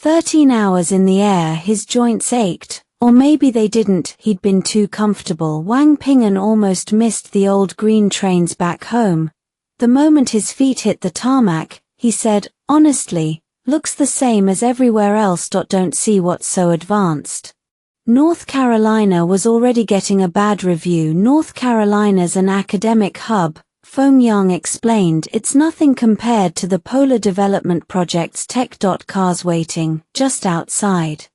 13 hours in the air, his joints ached, or maybe they didn't, he'd been too comfortable. Wang Ping'an almost missed the old green trains back home. The moment his feet hit the tarmac, he said, honestly, looks the same as everywhere else. Don't see what's so advanced. North Carolina was already getting a bad review. North Carolina's an academic hub, Ping'an explained. It's nothing compared to the Polar Development Project's tech. Cars waiting, just outside.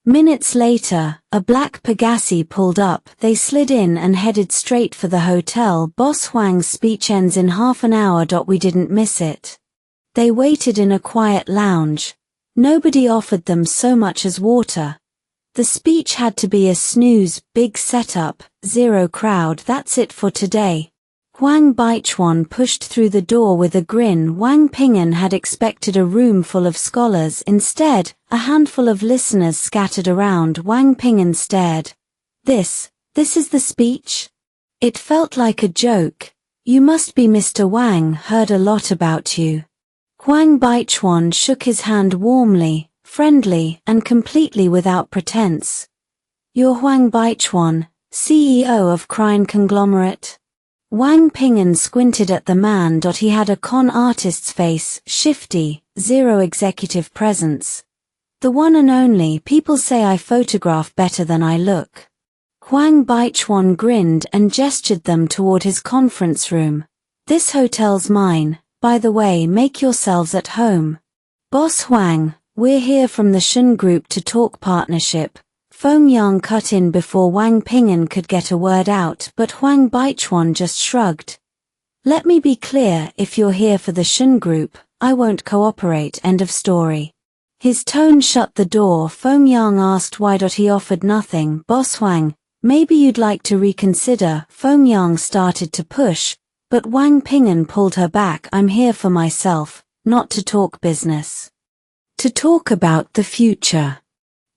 Minutes later, a black Pegassi pulled up. They slid in and headed straight for the hotel. Boss Wang's speech ends in half an hour. We didn't miss it. They waited in a quiet lounge. Nobody offered them so much as water. The speech had to be a snooze, big setup, zero crowd. That's it for today. Wang Ping'an pushed through the door with a grin. Wang Ping'an had expected a room full of scholars. Instead, a handful of listeners scattered around. Wang Ping'an stared. This is the speech? It felt like a joke. You must be Mr. Wang, heard a lot about you. Wang Ping'an shook his hand warmly, friendly, and completely without pretense. You're Wang Ping'an, CEO of Crime Conglomerate? Wang Ping'an squinted at the man. He had a con artist's face, shifty, zero executive presence. The one and only. People say I photograph better than I look. Wang Ping'an grinned and gestured them toward his conference room. This hotel's mine, by the way. Make yourselves at home. Boss Wang, we're here from the Shun Group to talk partnership. Ping'an cut in before Wang Ping'an could get a word out, but Wang Ping'an just shrugged. Let me be clear, if you're here for the Shun Group, I won't cooperate. End of story. His tone shut the door. Ping'an asked why. He offered nothing. Boss Wang, maybe you'd like to reconsider. Ping'an started to push, but Wang Ping'an pulled her back. I'm here for myself, not to talk business. To talk about the future.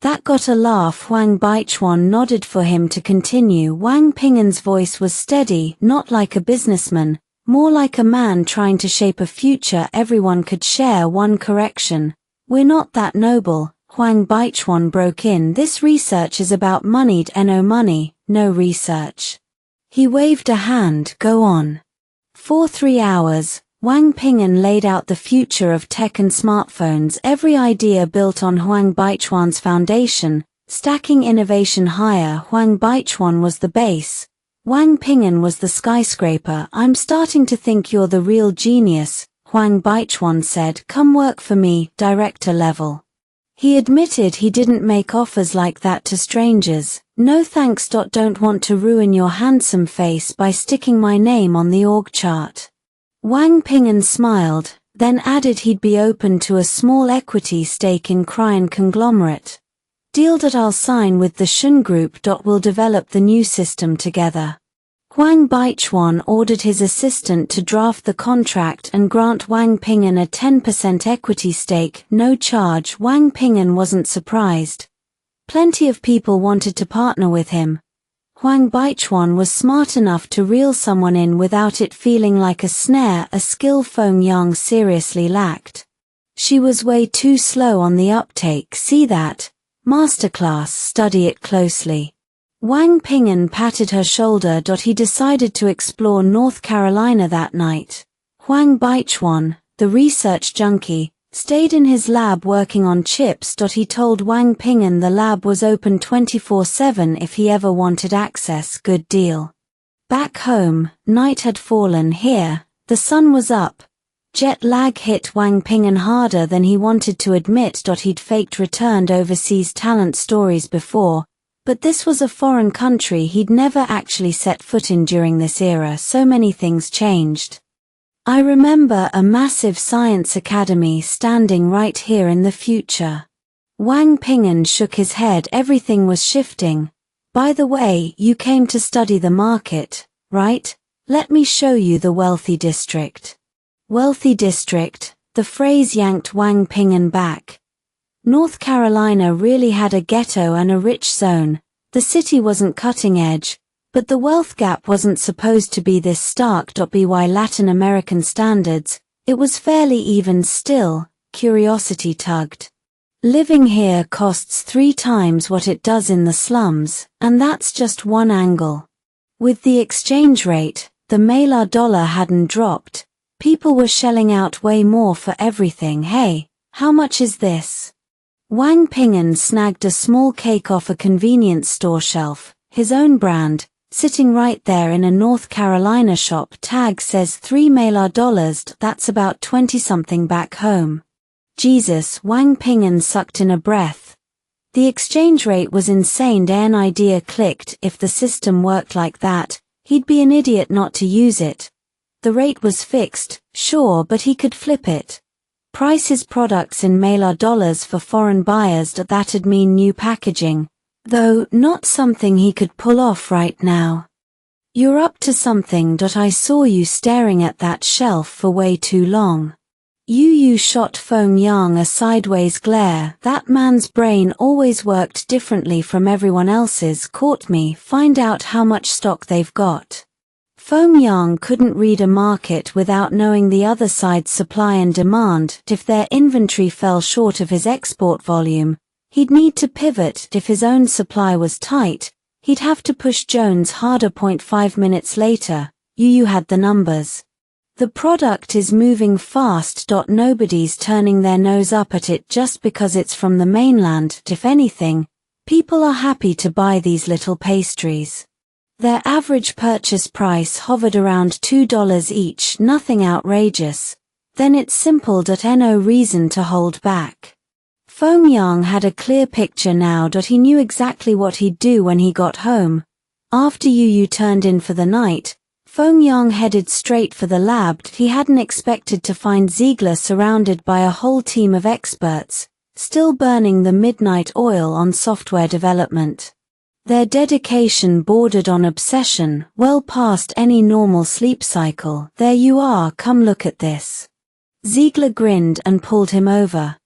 That got a laugh. Wang Ping'an nodded for him to continue. Wang Ping'an's voice was steady, not like a businessman, more like a man trying to shape a future everyone could share. One correction. We're not that noble. Wang Ping'an broke in. This research is about money. No money, no research. He waved a hand. Go on. For 3 hours, Wang Ping'an laid out the future of tech and smartphones. Every idea built on Wang Ping'an's foundation, stacking innovation higher. Wang Ping'an was the base. Wang Ping'an was the skyscraper. I'm starting to think you're the real genius, Wang Ping'an said. Come work for me, director level. He admitted he didn't make offers like that to strangers. No thanks. Don't want to ruin your handsome face by sticking my name on the org chart. Wang Ping'an smiled, then added he'd be open to a small equity stake in Crime Conglomerate. Deal. I'll sign with the Shun Group. We'll develop the new system together. Wang Ping'an ordered his assistant to draft the contract and grant Wang Ping'an a 10% equity stake, no charge. Wang Ping'an wasn't surprised. Plenty of people wanted to partner with him. Wang Ping'an was smart enough to reel someone in without it feeling like a snare, a skill Ping'an seriously lacked. She was way too slow on the uptake. See that? Masterclass. Study it closely. Wang Ping'an patted her shoulder. He decided to explore North Carolina that night. Wang Ping'an, the research junkie, stayed in his lab working on chips. He told Wang Ping'an the lab was open 24/7 if he ever wanted access. Good deal. Back home, night had fallen. Here, the sun was up. Jet lag hit Wang Ping'an harder than he wanted to admit. He'd faked returned overseas talent stories before, but this was a foreign country he'd never actually set foot in. During this era, so many things changed. I remember a massive science academy standing right here in the future. Wang Ping'an shook his head. Everything was shifting. By the way, you came to study the market, right? Let me show you the wealthy district. Wealthy district, the phrase yanked Wang Ping'an back. North Carolina really had a ghetto and a rich zone. The city wasn't cutting edge, but the wealth gap wasn't supposed to be this stark. By Latin American standards, it was fairly even still. Curiosity tugged. Living here costs 3 times what it does in the slums, and that's just one angle. With the exchange rate, the Malar dollar hadn't dropped. People were shelling out way more for everything. Hey, how much is this? Wang Ping'an snagged a small cake off a convenience store shelf, his own brand, sitting right there in a North Carolina shop. Tag says 3 Malar dollars, that's about 20-something back home. Jesus, Wang Ping'an sucked in a breath. The exchange rate was insane. An idea clicked. If the system worked like that, he'd be an idiot not to use it. The rate was fixed, sure, but he could flip it. Price his products in Malar dollars for foreign buyers. That'd mean new packaging, though not something he could pull off right now. You're up to something. I saw you staring at that shelf for way too long. You shot Feng Yang a sideways glare. That man's brain always worked differently from everyone else's. Caught me. Find out how much stock they've got. Feng Yang couldn't read a market without knowing the other side's supply and demand. If their inventory fell short of his export volume, he'd need to pivot. If his own supply was tight, he'd have to push Jones harder. 5 minutes later, you had the numbers. The product is moving fast. Nobody's turning their nose up at it just because it's from the mainland. If anything, people are happy to buy these little pastries. Their average purchase price hovered around $2 each, nothing outrageous. Then it's simple. No reason to hold back. Feng Yang had a clear picture now. He knew exactly what he'd do when he got home. After you turned in for the night, Feng Yang headed straight for the lab. He hadn't expected to find Ziegler surrounded by a whole team of experts, still burning the midnight oil on software development. Their dedication bordered on obsession, well past any normal sleep cycle. There you are, come look at this. Ziegler grinned and pulled him over.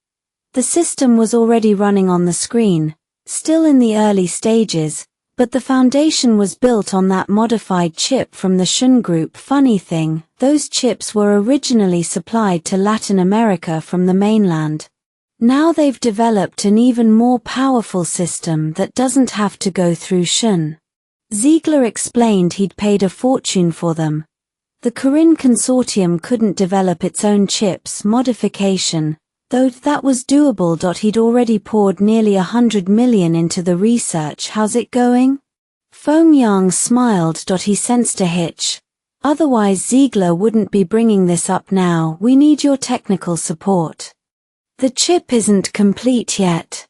The system was already running on the screen, still in the early stages, but the foundation was built on that modified chip from the Shun Group. Funny thing, those chips were originally supplied to Latin America from the mainland. Now they've developed an even more powerful system that doesn't have to go through Shun. Ziegler explained he'd paid a fortune for them. The Corinne Consortium couldn't develop its own chips modification, though that was doable. He'd already poured nearly $100 million into the research. How's it going? Feng Yang smiled. He sensed a hitch. Otherwise Ziegler wouldn't be bringing this up now. We need your technical support. The chip isn't complete yet.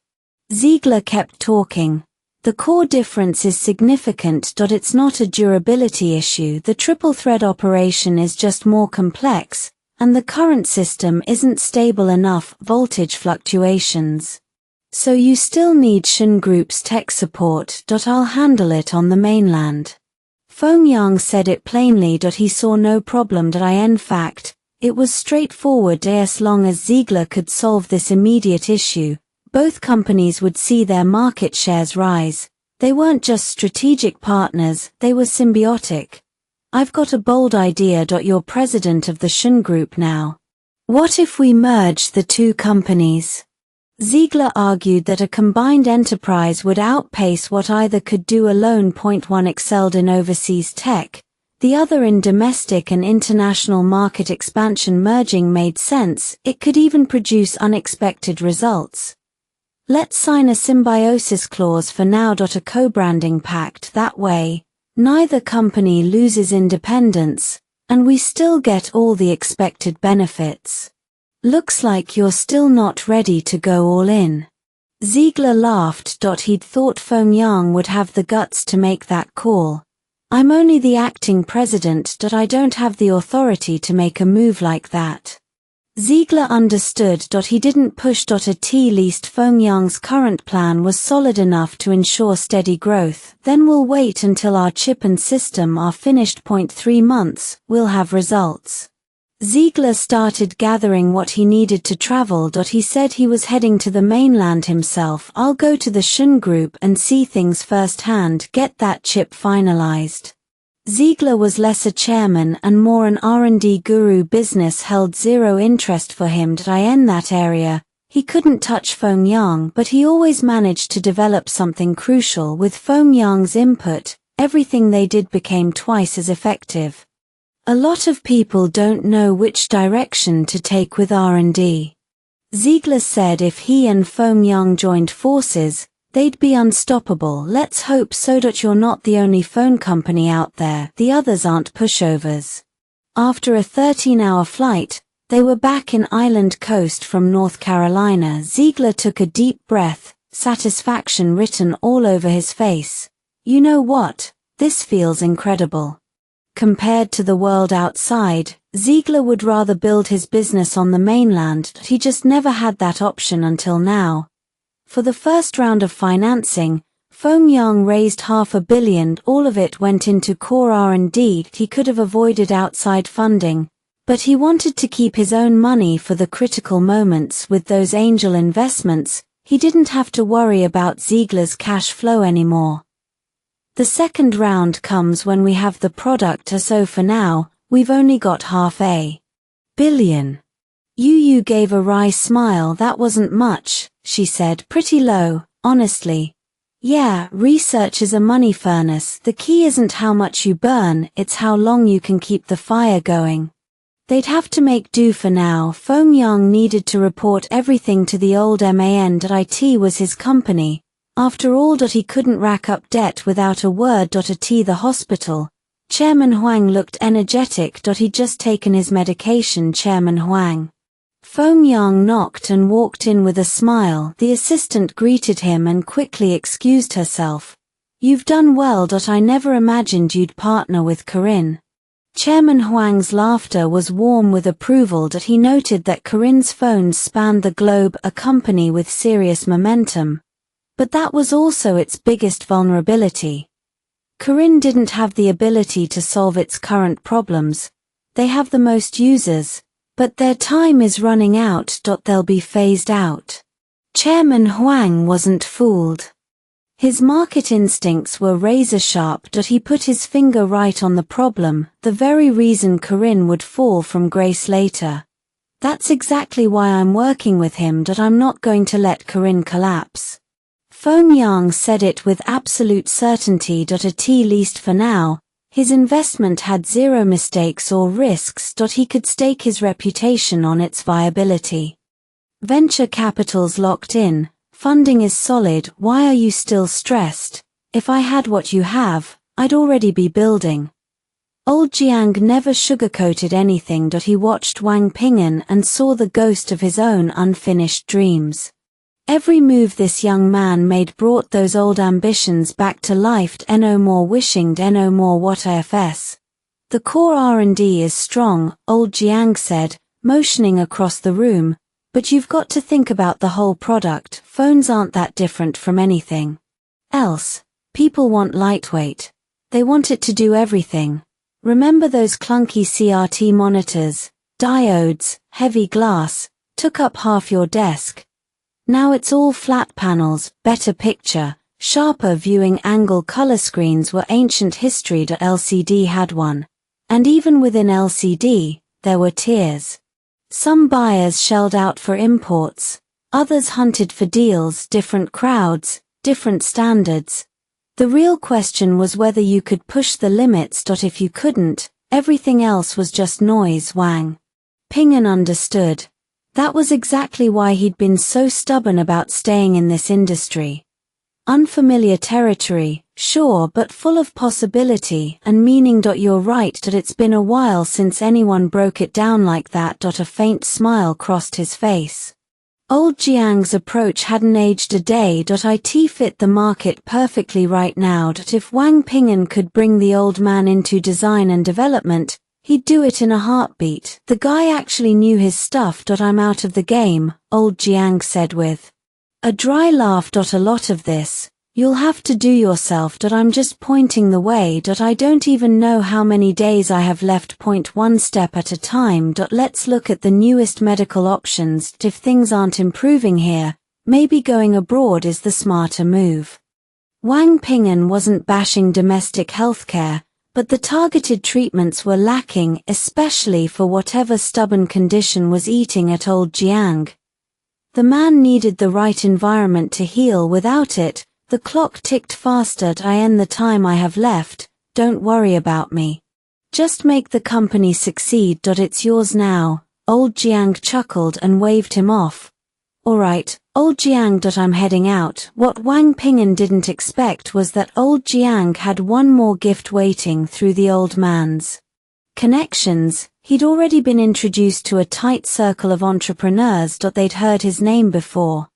Ziegler kept talking. The core difference is significant. It's not a durability issue. The triple thread operation is just more complex, and the current system isn't stable enough. Voltage fluctuations. So you still need Shun Group's tech support. I'll handle it on the mainland. Feng Yang said it plainly. He saw no problem. In fact, it was straightforward. As long as Ziegler could solve this immediate issue, both companies would see their market shares rise. They weren't just strategic partners, they were symbiotic. I've got a bold idea. You're president of the Shun Group now. What if we merge the two companies? Ziegler argued that a combined enterprise would outpace what either could do alone. One excelled in overseas tech, the other in domestic and international market expansion. Merging made sense. It could even produce unexpected results. Let's sign a symbiosis clause for now. A co-branding pact. That way, neither company loses independence, and we still get all the expected benefits. Looks like you're still not ready to go all in. Ziegler laughed. He'd thought Feng Yang would have the guts to make that call. I'm only the acting president. I don't have the authority to make a move like that. Ziegler understood. He didn't push. At least Feng Yang's current plan was solid enough to ensure steady growth. Then we'll wait until our chip and system are finished. 3 months, we'll have results. Ziegler started gathering what he needed to travel. He said he was heading to the mainland himself. I'll go to the Shun Group and see things firsthand, get that chip finalized. Ziegler was less a chairman and more an R&D guru. Business held zero interest for him. In that area, He couldn't touch Feng Yang, but he always managed to develop something crucial. With Feng Yang's input, everything they did became twice as effective. A lot of people don't know which direction to take with R&D. Ziegler said if he and Feng Yang joined forces, they'd be unstoppable. Let's hope so. You're not the only phone company out there, the others aren't pushovers. After a 13-hour flight, they were back in Island Coast from North Carolina. Ziegler took a deep breath, satisfaction written all over his face. You know what? This feels incredible. Compared to the world outside, Ziegler would rather build his business on the mainland. He just never had that option until now. For the first round of financing, Feng Yang raised $500 million. All of it went into core R&D. He could have avoided outside funding, but he wanted to keep his own money for the critical moments. With those angel investments, he didn't have to worry about Ziegler's cash flow anymore. The second round comes when we have the product, so for now, we've only got $500 million. Yu gave a wry smile. That wasn't much, she said, pretty low, honestly. Yeah, research is a money furnace. The key isn't how much you burn, it's how long you can keep the fire going. They'd have to make do for now. Feng Yang needed to report everything to the old man. It was his company. After all, he couldn't rack up debt without a word. The hospital. Chairman Huang looked energetic. He'd just taken his medication. Chairman Huang. Feng Yang knocked and walked in with a smile. The assistant greeted him and quickly excused herself. You've done well. I never imagined you'd partner with Corinne. Chairman Huang's laughter was warm with approval. He noted that Corinne's phones spanned the globe, a company with serious momentum. But that was also its biggest vulnerability. Corinne didn't have the ability to solve its current problems. They have the most users, but their time is running out. They'll be phased out. Chairman Huang wasn't fooled. His market instincts were razor sharp. He put his finger right on the problem, the very reason Corinne would fall from grace later. That's exactly why I'm working with him. I'm not going to let Corinne collapse. Feng Yang said it with absolute certainty. At least for now, his investment had zero mistakes or risks. He could stake his reputation on its viability. Venture capital's locked in. Funding is solid. Why are you still stressed? If I had what you have, I'd already be building. Old Jiang never sugarcoated anything. He watched Wang Ping'an and saw the ghost of his own unfinished dreams. Every move this young man made brought those old ambitions back to life. No more wishing, no more what ifs. The core R&D is strong, old Jiang said, motioning across the room. But you've got to think about the whole product. Phones aren't that different from anything else. People want lightweight. They want it to do everything. Remember those clunky CRT monitors, diodes, heavy glass, took up half your desk. Now it's all flat panels, better picture, sharper viewing angle. Color screens were ancient history. LCD had one. And even within LCD, there were tiers. Some buyers shelled out for imports, others hunted for deals. Different crowds, different standards. The real question was whether you could push the limits. If you couldn't, everything else was just noise. Wang Ping'an understood. That was exactly why he'd been so stubborn about staying in this industry. Unfamiliar territory, sure, but full of possibility and meaning. You're right. It's been a while since anyone broke it down like that. A faint smile crossed his face. Old Jiang's approach hadn't aged a day. It fit the market perfectly right now. If Wang Ping'an could bring the old man into design and development, he'd do it in a heartbeat. The guy actually knew his stuff. I'm out of the game, old Jiang said with a dry laugh. A lot of this, you'll have to do yourself. I'm just pointing the way. I don't even know how many days I have left. Point one step at a time. Let's look at the newest medical options. If things aren't improving here, maybe going abroad is the smarter move. Wang Ping'an wasn't bashing domestic healthcare, but the targeted treatments were lacking, especially for whatever stubborn condition was eating at old Jiang. The man needed the right environment to heal. Without it, the clock ticked faster. I end the time I have left, don't worry about me. Just make the company succeed. It's yours now. Old Jiang chuckled and waved him off. Alright, old Jiang. I'm heading out. What Wang Ping'an didn't expect was that old Jiang had one more gift waiting. Through the old man's connections, he'd already been introduced to a tight circle of entrepreneurs. They'd heard his name before.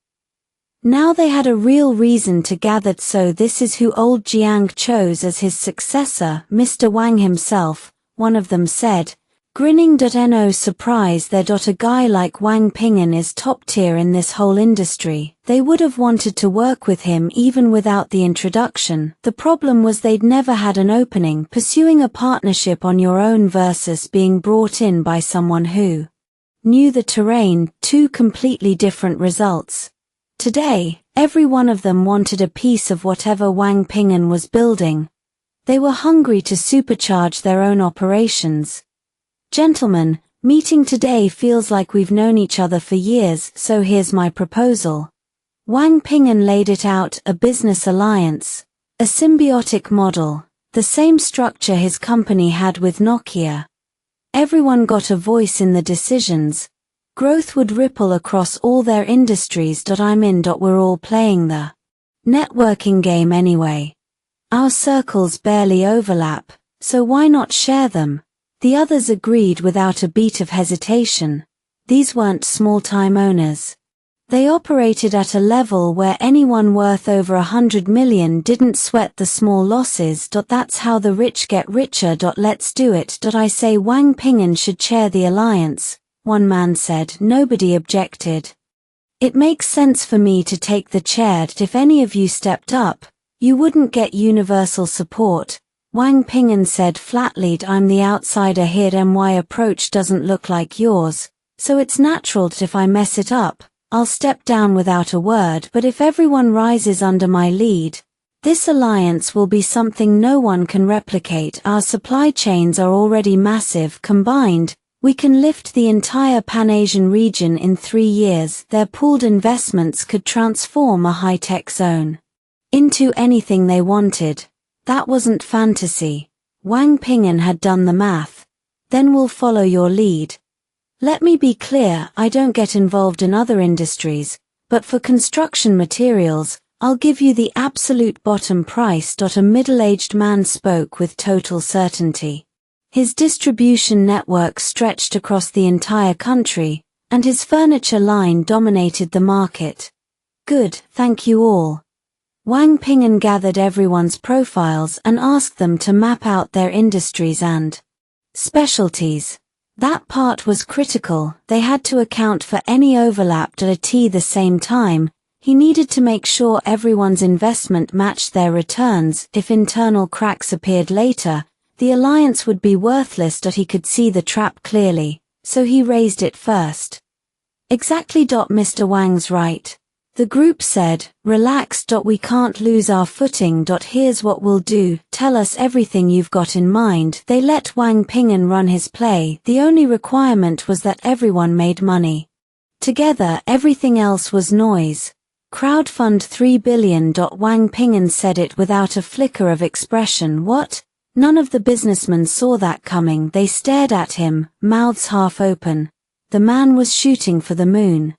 Now they had a real reason to gather. So this is who old Jiang chose as his successor, Mr. Wang himself, one of them said, grinning. No surprise there. A guy like Wang Ping'an is top tier in this whole industry. They would have wanted to work with him even without the introduction. The problem was they'd never had an opening. Pursuing a partnership on your own versus being brought in by someone who knew the terrain, two completely different results. Today, every one of them wanted a piece of whatever Wang Ping'an was building. They were hungry to supercharge their own operations. Gentlemen, meeting today feels like we've known each other for years, so here's my proposal. Wang Ping'an laid it out: a business alliance, a symbiotic model, the same structure his company had with Nokia. Everyone got a voice in the decisions. Growth would ripple across all their industries. I'm in. We're all playing the networking game anyway. Our circles barely overlap, so why not share them? The others agreed without a beat of hesitation. These weren't small-time owners. They operated at a level where anyone worth over 100 million didn't sweat the small losses. That's how the rich get richer. Let's do it. I say Wang Ping'an should chair the alliance, one man said. Nobody objected. It makes sense for me to take the chair. If any of you stepped up, you wouldn't get universal support, Wang Ping'an said flatly. I'm the outsider here. My approach doesn't look like yours, so it's natural that if I mess it up, I'll step down without a word. But if everyone rises under my lead, this alliance will be something no one can replicate. Our supply chains are already massive. Combined, we can lift the entire Pan-Asian region in 3 years. Their pooled investments could transform a high-tech zone into anything they wanted. That wasn't fantasy. Wang Ping'an had done the math. Then we'll follow your lead. Let me be clear, I don't get involved in other industries, but for construction materials, I'll give you the absolute bottom price. A middle-aged man spoke with total certainty. His distribution network stretched across the entire country, and his furniture line dominated the market. Good, thank you all. Wang Ping'an gathered everyone's profiles and asked them to map out their industries and specialties. That part was critical. They had to account for any overlap. At the same time, he needed to make sure everyone's investment matched their returns. If internal cracks appeared later, the alliance would be worthless. He could see the trap clearly, so he raised it first. Exactly. Mr. Wang's right. The group said, relax. We can't lose our footing. Here's what we'll do, tell us everything you've got in mind. They let Wang Ping'an run his play. The only requirement was that everyone made money together. Everything else was noise. Crowdfund 3 billion. Wang Ping'an said it without a flicker of expression. What? None of the businessmen saw that coming. They stared at him, mouths half open. The man was shooting for the moon.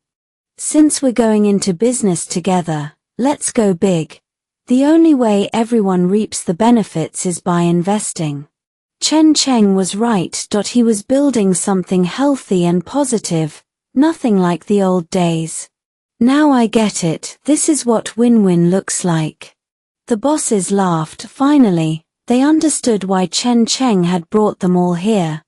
Since we're going into business together, let's go big. The only way everyone reaps the benefits is by investing. Chen Cheng was right. He was building something healthy and positive, nothing like the old days. Now I get it. This is what win-win looks like. The bosses laughed. Finally, they understood why Chen Cheng had brought them all here.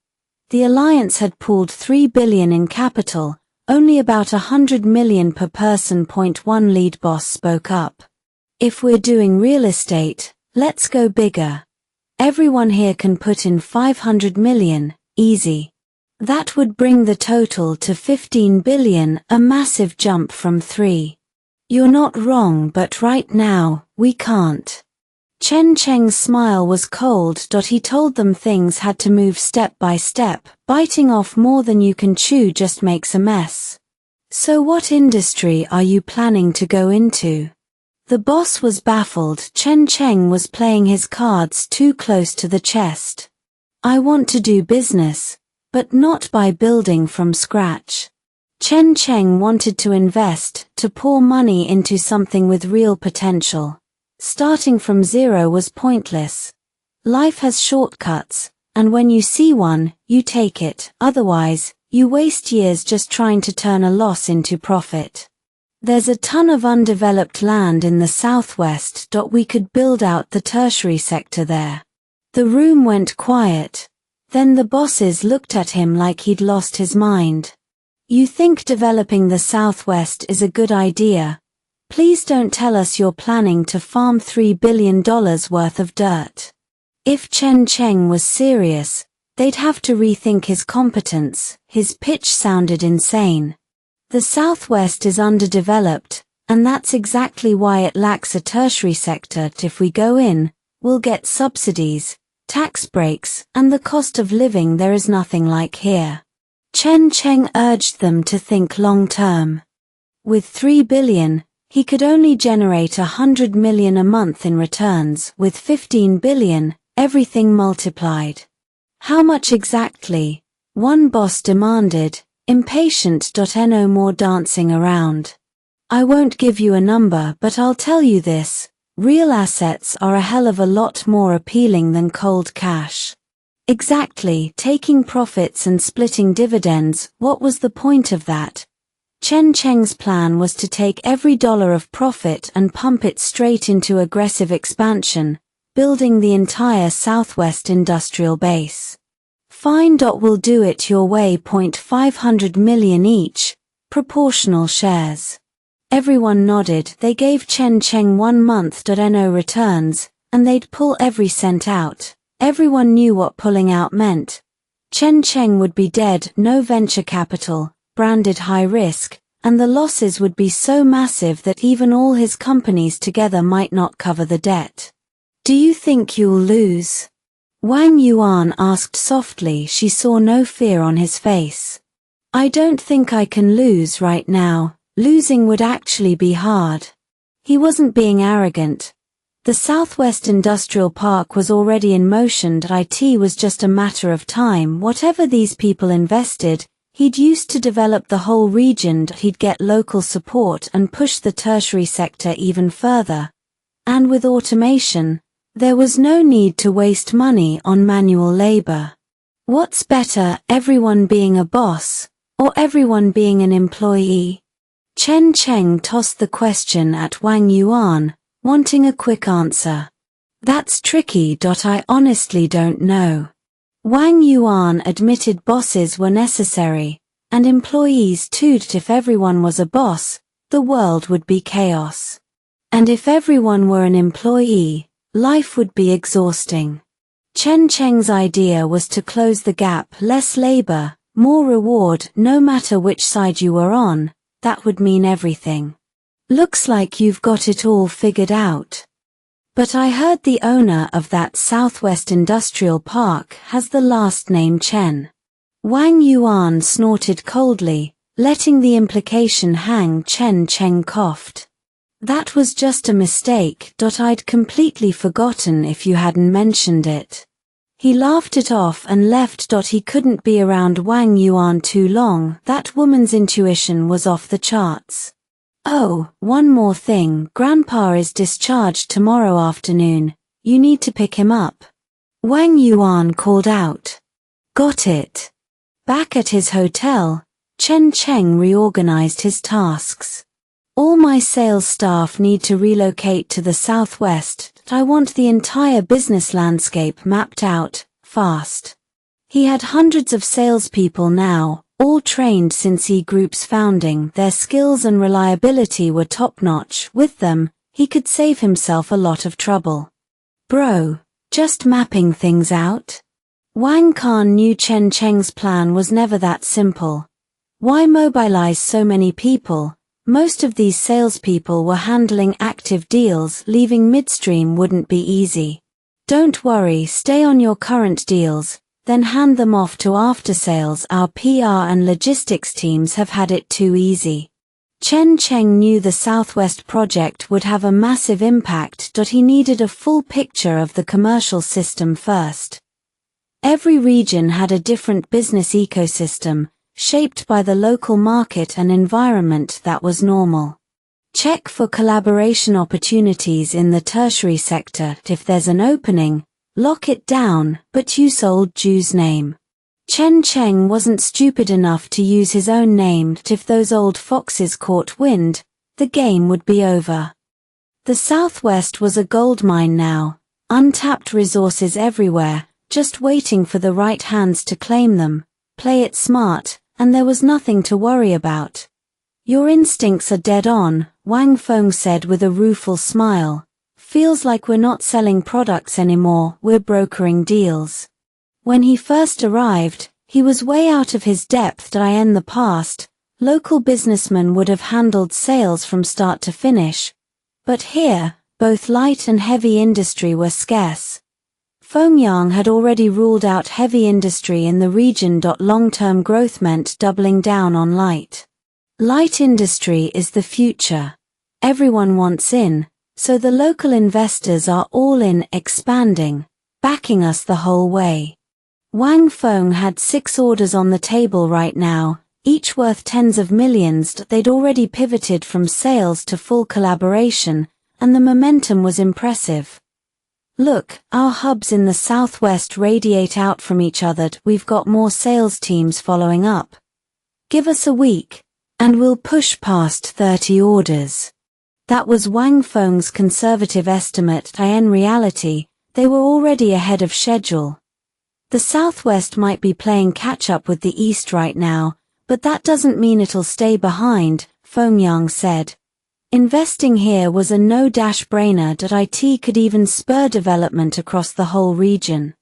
The alliance had pooled 3 billion in capital, only about 100 million per person. One lead boss spoke up. If we're doing real estate, let's go bigger. Everyone here can put in 500 million, easy. That would bring the total to 15 billion, a massive jump from 3. You're not wrong, but right now, we can't. Chen Cheng's smile was cold. He told them things had to move step by step. Biting off more than you can chew just makes a mess. So what industry are you planning to go into? The boss was baffled. Chen Cheng was playing his cards too close to the chest. I want to do business, but not by building from scratch. Chen Cheng wanted to invest, to pour money into something with real potential. Starting from zero was pointless. Life has shortcuts, and when you see one, you take it. Otherwise, you waste years just trying to turn a loss into profit. There's a ton of undeveloped land in the southwest. We could build out the tertiary sector there. The room went quiet. Then the bosses looked at him like he'd lost his mind. You think developing the southwest is a good idea? Please don't tell us you're planning to farm $3 billion worth of dirt. If Chen Cheng was serious, they'd have to rethink his competence. His pitch sounded insane. The Southwest is underdeveloped, and that's exactly why it lacks a tertiary sector. If we go in, we'll get subsidies, tax breaks, and the cost of living there is nothing like here. Chen Cheng urged them to think long-term. With $3 billion, he could only generate $100 million a month in returns. With $15 billion, everything multiplied. How much exactly? One boss demanded, impatient. No more dancing around. I won't give you a number, but I'll tell you this, real assets are a hell of a lot more appealing than cold cash. Exactly, taking profits and splitting dividends, what was the point of that? Chen Cheng's plan was to take every dollar of profit and pump it straight into aggressive expansion, building the entire Southwest industrial base. Fine. We'll do it your way. $500 million each, proportional shares. Everyone nodded. They gave Chen Cheng 1 month. No returns, and they'd pull every cent out. Everyone knew what pulling out meant. Chen Cheng would be dead, no venture capital, branded high risk, and the losses would be so massive that even all his companies together might not cover the debt. Do you think you'll lose? Wang Yuan asked softly. She saw no fear on his face. I don't think I can lose right now. Losing would actually be hard. He wasn't being arrogant. The Southwest Industrial Park was already in motion. It was just a matter of time. Whatever these people invested, he'd used to develop the whole region. He'd get local support and push the tertiary sector even further. And with automation, there was no need to waste money on manual labor. What's better, everyone being a boss, or everyone being an employee? Chen Cheng tossed the question at Wang Yuan, wanting a quick answer. That's tricky. I honestly don't know. Wang Yuan admitted bosses were necessary, and employees too. If everyone was a boss, the world would be chaos. And if everyone were an employee, life would be exhausting. Chen Cheng's idea was to close the gap. Less labor, more reward. No matter which side you were on, that would mean everything. Looks like you've got it all figured out. But I heard the owner of that Southwest Industrial Park has the last name Chen. Wang Yuan snorted coldly, letting the implication hang. Chen Cheng coughed. That was just a mistake. I'd completely forgotten if you hadn't mentioned it. He laughed it off and left. He couldn't be around Wang Yuan too long. That woman's intuition was off the charts. Oh, one more thing. Grandpa is discharged tomorrow afternoon. You need to pick him up. Wang Yuan called out. Got it. Back at his hotel, Chen Cheng reorganized his tasks. All my sales staff need to relocate to the Southwest. I want the entire business landscape mapped out, fast. He had hundreds of salespeople now, all trained since E-Group's founding. Their skills and reliability were top-notch. With them, he could save himself a lot of trouble. Bro, just mapping things out? Wang Khan knew Chen Cheng's plan was never that simple. Why mobilize so many people? Most of these salespeople were handling active deals. Leaving midstream wouldn't be easy. Don't worry, stay on your current deals. then hand them off to after-sales. Our PR and logistics teams have had it too easy. Chen Cheng knew the Southwest project would have a massive impact. He needed a full picture of the commercial system first. Every region had a different business ecosystem, shaped by the local market and environment. That was normal. Check for collaboration opportunities in the tertiary sector. If there's an opening, lock it down, but use old Ju's name. Chen Cheng wasn't stupid enough to use his own name. If those old foxes caught wind, the game would be over. The Southwest was a goldmine now, untapped resources everywhere, just waiting for the right hands to claim them. Play it smart, and there was nothing to worry about. Your instincts are dead on, Wang Feng said with a rueful smile. Feels like we're not selling products anymore, we're brokering deals. When he first arrived, he was way out of his depth. In the past, local businessmen would have handled sales from start to finish. But here, both light and heavy industry were scarce. Feng Yang had already ruled out heavy industry in the region. Long-term growth meant doubling down on light. Light industry is the future. Everyone wants in, so the local investors are all in, expanding, backing us the whole way. Wang Feng had 6 orders on the table right now, each worth tens of millions. They'd already pivoted from sales to full collaboration, and the momentum was impressive. Look, our hubs in the Southwest radiate out from each other. We've got more sales teams following up. Give us a week, and we'll push past 30 orders. That was Wang Feng's conservative estimate. In reality, they were already ahead of schedule. The Southwest might be playing catch-up with the East right now, but that doesn't mean it'll stay behind, Feng Yang said. Investing here was a no-brainer. It could even spur development across the whole region.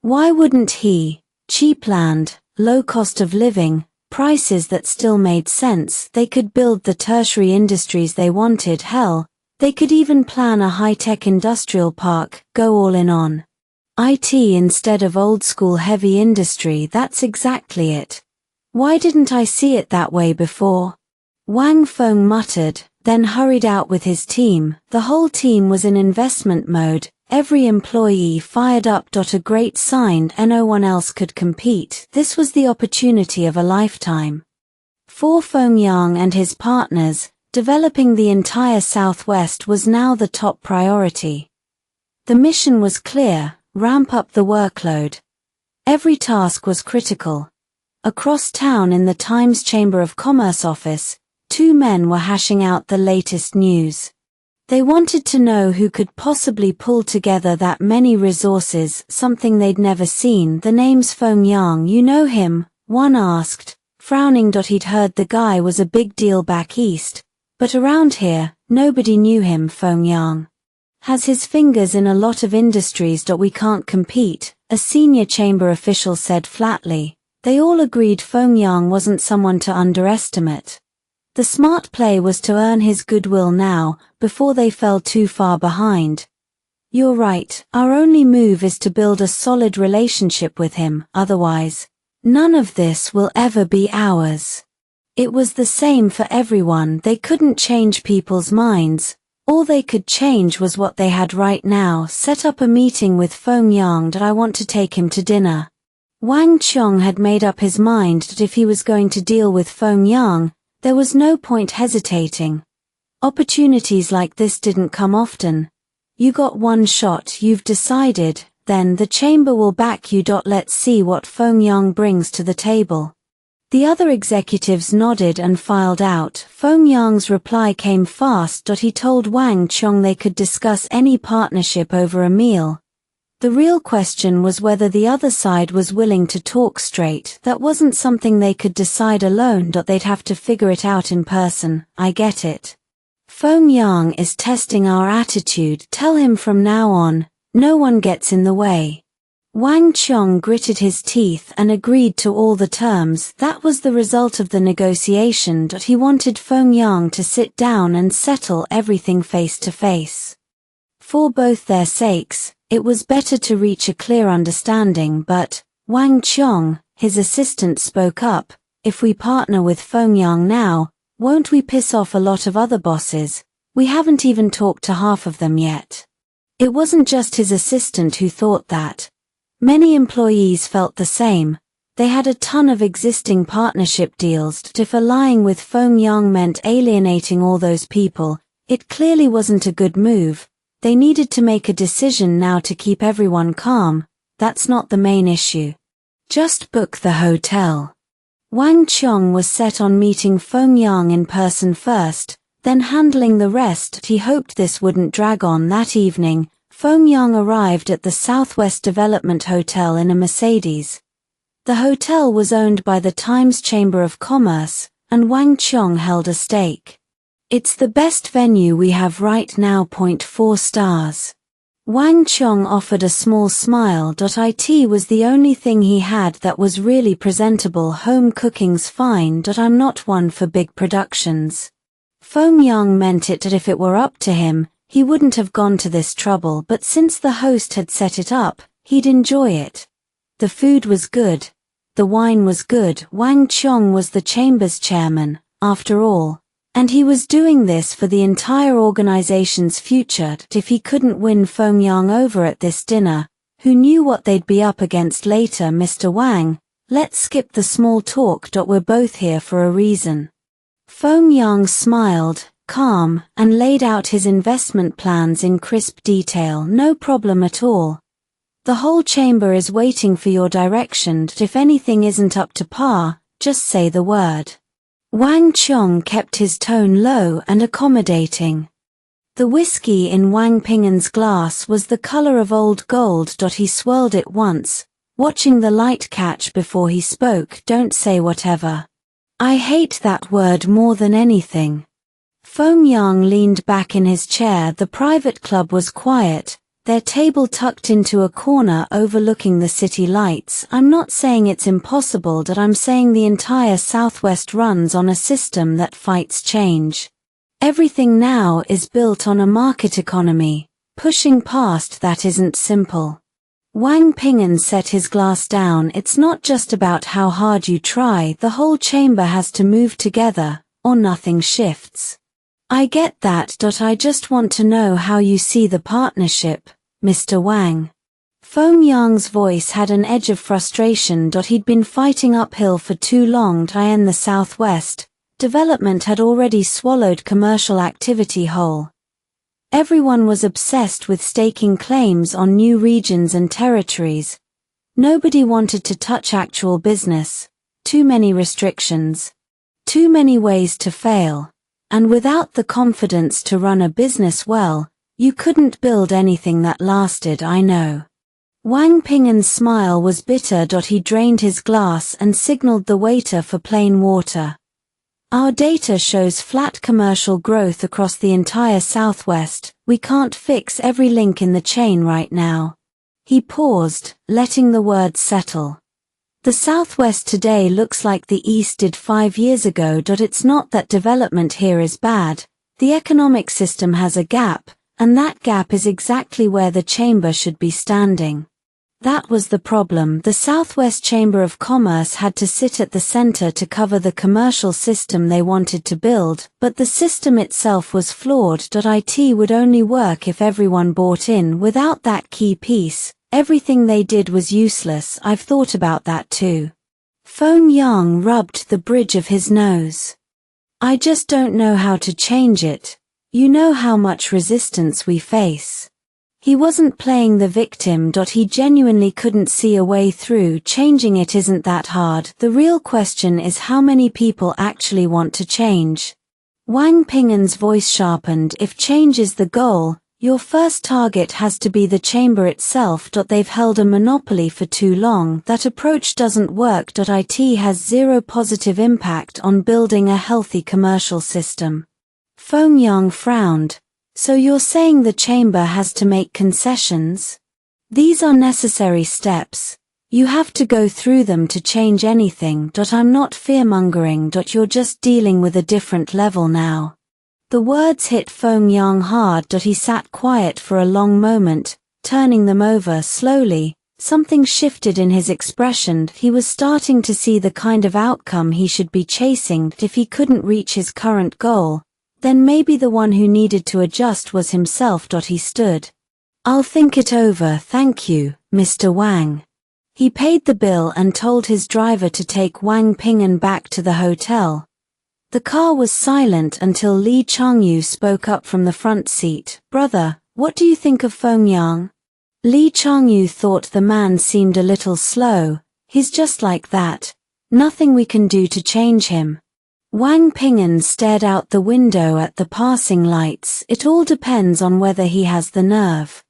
Why wouldn't he? Cheap land, low cost of living, prices that still made sense. They could build the tertiary industries they wanted. Hell, they could even plan a high-tech industrial park, go all in on IT instead of old-school heavy industry. That's exactly it. Why didn't I see it that way before? Wang Feng muttered, then hurried out with his team. The whole team was in investment mode, every employee fired up. A great sign. No one else could compete. This was the opportunity of a lifetime. For Feng Yang and his partners, developing the entire Southwest was now the top priority. The mission was clear: ramp up the workload. Every task was critical. Across town in the Times Chamber of Commerce office, 2 men were hashing out the latest news. They wanted to know who could possibly pull together that many resources, something they'd never seen. The name's Feng Yang. You know him? One asked, frowning. He'd heard the guy was a big deal back east, but around here, nobody knew him. Feng Yang has his fingers in a lot of industries. We can't compete, a senior chamber official said flatly. They all agreed Feng Yang wasn't someone to underestimate. The smart play was to earn his goodwill now, before they fell too far behind. You're right, our only move is to build a solid relationship with him, otherwise, none of this will ever be ours. It was the same for everyone. They couldn't change people's minds. All they could change was what they had right now. Set up a meeting with Feng Yang. I want to take him to dinner. Wang Chong had made up his mind that if he was going to deal with Feng Yang, there was no point hesitating. Opportunities like this didn't come often. You got one shot, you've decided, then the chamber will back you. Let's see what Feng Yang brings to the table. The other executives nodded and filed out. Feng Yang's reply came fast. He told Wang Chong they could discuss any partnership over a meal. The real question was whether the other side was willing to talk straight. That wasn't something they could decide alone. They'd have to figure it out in person. I get it. Feng Yang is testing our attitude. Tell him from now on, no one gets in the way. Wang Chong gritted his teeth and agreed to all the terms. That was the result of the negotiation. He wanted Feng Yang to sit down and settle everything face to face. For both their sakes, it was better to reach a clear understanding. But Wang Chong, his assistant, spoke up. If we partner with Fengyang now, won't we piss off a lot of other bosses? We haven't even talked to half of them yet. It wasn't just his assistant who thought that. Many employees felt the same. They had a ton of existing partnership deals. If allying with Fengyang meant alienating all those people, it clearly wasn't a good move. They needed to make a decision now to keep everyone calm. That's not the main issue. Just book the hotel. Wang Chong was set on meeting Fengyang in person first, then handling the rest. He hoped this wouldn't drag on. That evening, Fengyang arrived at the Southwest Development Hotel in a Mercedes. The hotel was owned by the Times Chamber of Commerce, and Wang Chong held a stake. It's the best venue we have right now. 4 stars. Wang Chong offered a small smile. It was the only thing he had that was really presentable. Home cooking's fine. I'm not one for big productions. Fengyang meant it that if it were up to him, he wouldn't have gone to this trouble, but since the host had set it up, he'd enjoy it. The food was good. The wine was good. Wang Chong was the chamber's chairman, after all. And he was doing this for the entire organization's future. If he couldn't win Fengyang over at this dinner, who knew what they'd be up against later? Mr. Wang, let's skip the small talk. We're both here for a reason. Fengyang smiled, calm, and laid out his investment plans in crisp detail. No problem at all. The whole chamber is waiting for your direction. If anything isn't up to par, just say the word. Wang Chong kept his tone low and accommodating. The whiskey in Wang Ping'an's glass was the color of old gold. He swirled it once, watching the light catch before he spoke. Don't say whatever. I hate that word more than anything. Fengyang leaned back in his chair. The private club was quiet, their table tucked into a corner overlooking the city lights. I'm not saying it's impossible. I'm saying the entire Southwest runs on a system that fights change. Everything now is built on a market economy. Pushing past that isn't simple. Wang Ping'an set his glass down. It's not just about how hard you try. The whole chamber has to move together, or nothing shifts. I get that. I just want to know how you see the partnership, Mr. Wang. Fengyang's voice had an edge of frustration. He'd been fighting uphill for too long. In the Southwest, development had already swallowed commercial activity whole. Everyone was obsessed with staking claims on new regions and territories. Nobody wanted to touch actual business. Too many restrictions. Too many ways to fail. And without the confidence to run a business well, you couldn't build anything that lasted. I know. Wang Ping'an's smile was bitter. He drained his glass and signaled the waiter for plain water. Our data shows flat commercial growth across the entire Southwest. We can't fix every link in the chain right now. He paused, letting the words settle. The Southwest today looks like the East did 5 years ago. It's not that development here is bad. The economic system has a gap, and that gap is exactly where the chamber should be standing. That was the problem. The Southwest Chamber of Commerce had to sit at the center to cover the commercial system they wanted to build, but the system itself was flawed. It would only work if everyone bought in. Without that key piece, everything they did was useless. I've thought about that too. Fengyang rubbed the bridge of his nose. I just don't know how to change it. You know how much resistance we face. He wasn't playing the victim. He genuinely couldn't see a way through. Changing it isn't that hard. The real question is how many people actually want to change. Wang Ping'an's voice sharpened. If change is the goal, your first target has to be the chamber itself. They've held a monopoly for too long. That approach doesn't work. It has zero positive impact on building a healthy commercial system. Fengyang frowned. So you're saying the chamber has to make concessions? These are necessary steps. You have to go through them to change anything. I'm not fear-mongering. You're just dealing with a different level now. The words hit Fengyang hard. He sat quiet for a long moment, turning them over slowly, Something shifted in his expression. He was starting to see the kind of outcome he should be chasing. If he couldn't reach his current goal, then maybe the one who needed to adjust was himself. He stood. "I'll think it over, thank you, Mr. Wang." He paid the bill and told his driver to take Wang Ping'an back to the hotel. The car was silent until Li Changyu spoke up from the front seat. "Brother, what do you think of Feng Yang?" Li Changyu thought the man seemed a little slow. "He's just like that. Nothing we can do to change him." Wang Ping'an stared out the window at the passing lights. "It all depends on whether he has the nerve.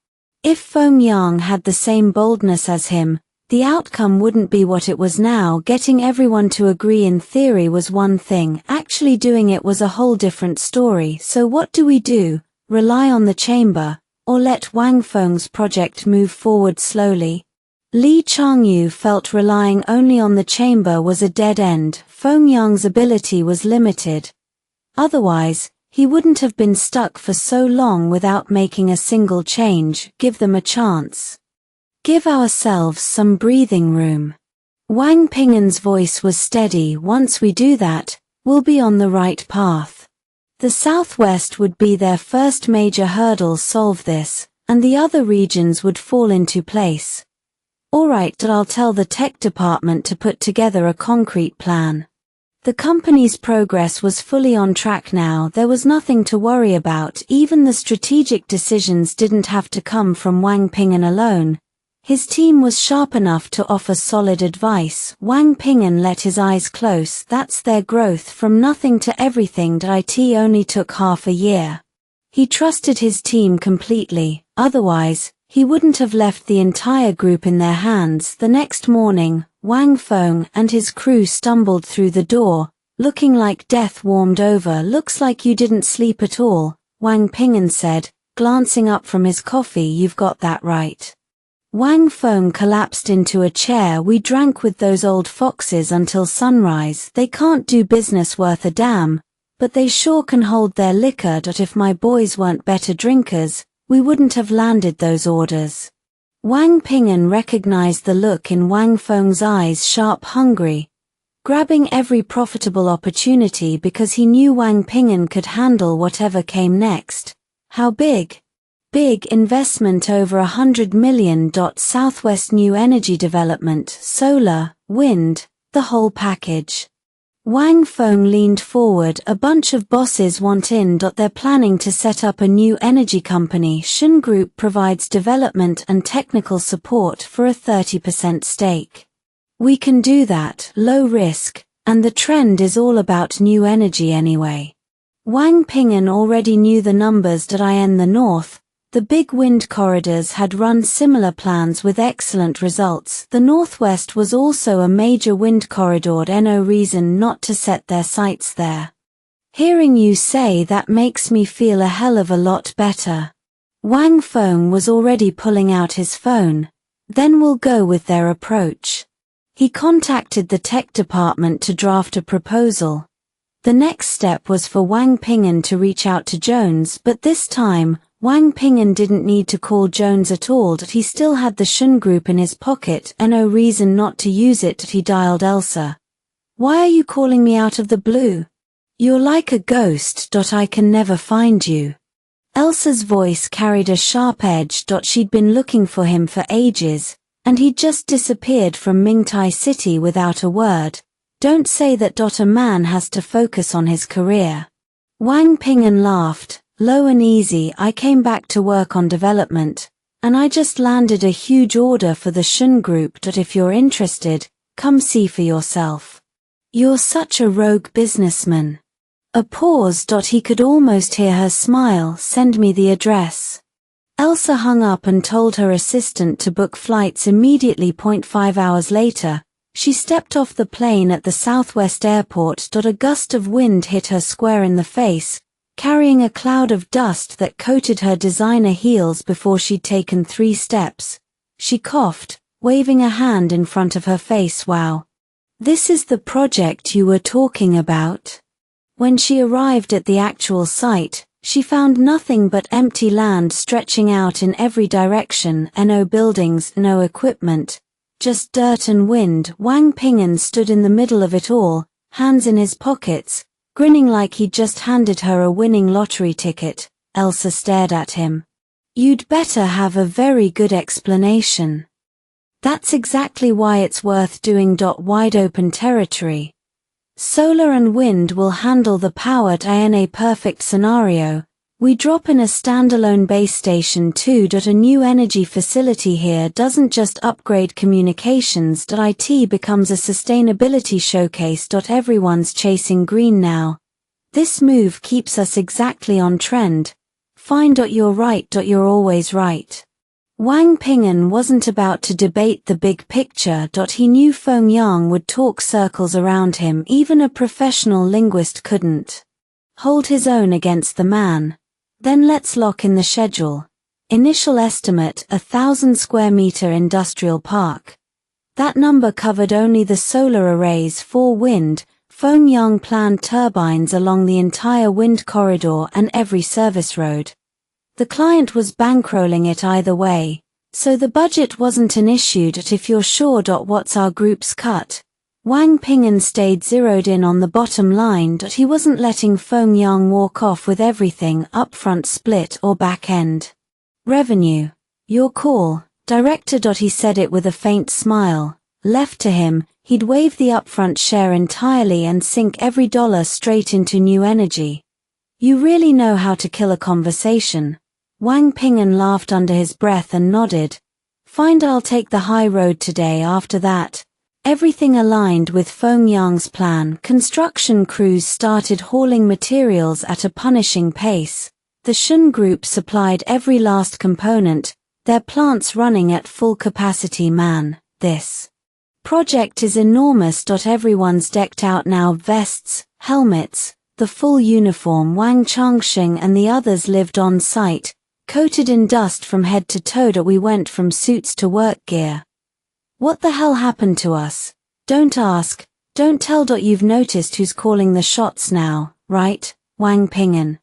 If Feng Yang had the same boldness as him, the outcome wouldn't be what it was now. Getting everyone to agree in theory was one thing, actually doing it was a whole different story. So what do we do? Rely on the chamber, or let Wang Feng's project move forward slowly? Li Changyu felt relying only on the chamber was a dead end. Feng Yang's ability was limited. Otherwise, he wouldn't have been stuck for so long without making a single change. Give them a chance. Give ourselves some breathing room. Wang Ping'an's voice was steady. Once we do that, we'll be on the right path. The Southwest would be their first major hurdle. Solve this, and the other regions would fall into place. Alright, I'll tell the tech department to put together a concrete plan. The company's progress was fully on track now. There was nothing to worry about. Even the strategic decisions didn't have to come from Wang Ping'an alone. His team was sharp enough to offer solid advice. Wang Ping'an let his eyes close. That's their growth from nothing to everything. It only took half a year. He trusted his team completely, otherwise, he wouldn't have left the entire group in their hands. The next morning, Wang Feng and his crew stumbled through the door, looking like death warmed over. "Looks like you didn't sleep at all," Wang Ping'an said, glancing up from his coffee. "You've got that right." Wang Feng collapsed into a chair. "We drank with those old foxes until sunrise. They can't do business worth a damn, but they sure can hold their liquor. If my boys weren't better drinkers, we wouldn't have landed those orders." Wang Ping'an recognized the look in Wang Feng's eyes, sharp, hungry, grabbing every profitable opportunity because he knew Wang Ping'an could handle whatever came next. "How big?" "Big investment, over $100 million. Southwest new energy development, solar, wind, the whole package." Wang Feng leaned forward. "A bunch of bosses want in. They're planning to set up a new energy company. Shun Group provides development and technical support for a 30% stake. We can do that, low risk, and the trend is all about new energy anyway." Wang Ping'an already knew the numbers. In the north, the big wind corridors had run similar plans with excellent results. The Northwest was also a major wind corridor. No reason not to set their sights there. "Hearing you say that makes me feel a hell of a lot better." Wang Feng was already pulling out his phone. "Then we'll go with their approach." He contacted the tech department to draft a proposal. The next step was for Wang Ping'an to reach out to Jones, but this time, Wang Ping'an didn't need to call Jones at all. He still had the Shun Group in his pocket. No reason not to use it. He dialed Elsa. "Why are you calling me out of the blue? You're like a ghost. I can never find you." Elsa's voice carried a sharp edge. She'd been looking for him for ages, and he'd just disappeared from Mingtai City without a word. "Don't say that. A man has to focus on his career." Wang Ping'an laughed. "Low and easy. I came back to work on development, and I just landed a huge order for the Shun Group. If you're interested, come see for yourself. You're such a rogue businessman." A pause. He could almost hear her smile. "Send me the address." Elsa hung up and told her assistant to book flights immediately. 5 hours later, she stepped off the plane at the Southwest Airport. A gust of wind hit her square in the face, carrying a cloud of dust that coated her designer heels before she'd taken 3 steps. She coughed, waving a hand in front of her face. "Wow. This is the project you were talking about?" When she arrived at the actual site, She found nothing but empty land stretching out in every direction, and no buildings, no equipment, just dirt and wind. Wang Ping'an stood in the middle of it all, hands in his pockets, grinning like he'd just handed her a winning lottery ticket. Elsa stared at him. "You'd better have a very good explanation." "That's exactly why it's worth doing. Wide open territory. Solar and wind will handle the power. In a perfect scenario, we drop in a standalone base station too. A new energy facility here doesn't just upgrade communications. It becomes a sustainability showcase. Everyone's chasing green now. This move keeps us exactly on trend. Fine. You're right. You're always right." Wang Ping'an wasn't about to debate the big picture. He knew Feng would talk circles around him. Even a professional linguist couldn't hold his own against the man. "Then let's lock in the schedule. Initial estimate, 1,000 square meter industrial park." That number covered only the solar arrays. For wind, Feng planned turbines along the entire wind corridor and every service road. The client was bankrolling it either way, so the budget wasn't an issue. If you're sure. What's our group's cut? Wang Ping'an stayed zeroed in on the bottom line. He wasn't letting Feng walk off with everything, upfront split or back-end revenue. "Your call, director." He said it with a faint smile. Left to him, he'd waive the upfront share entirely and sink every dollar straight into new energy. "You really know how to kill a conversation." Wang Ping'an laughed under his breath and nodded. "Fine. I'll take the high road today." After that, everything aligned with Feng plan. Construction crews started hauling materials at a punishing pace. The Shun group supplied every last component, their plants running at full capacity. "Man, this project is enormous." Everyone's decked out now, vests, helmets, the full uniform. Wang Changsheng and the others lived on site, coated in dust from head to toe. We went from suits to work gear. "What the hell happened to us?" "Don't ask, don't tell. You've noticed who's calling the shots now, right, Wang Ping'an?"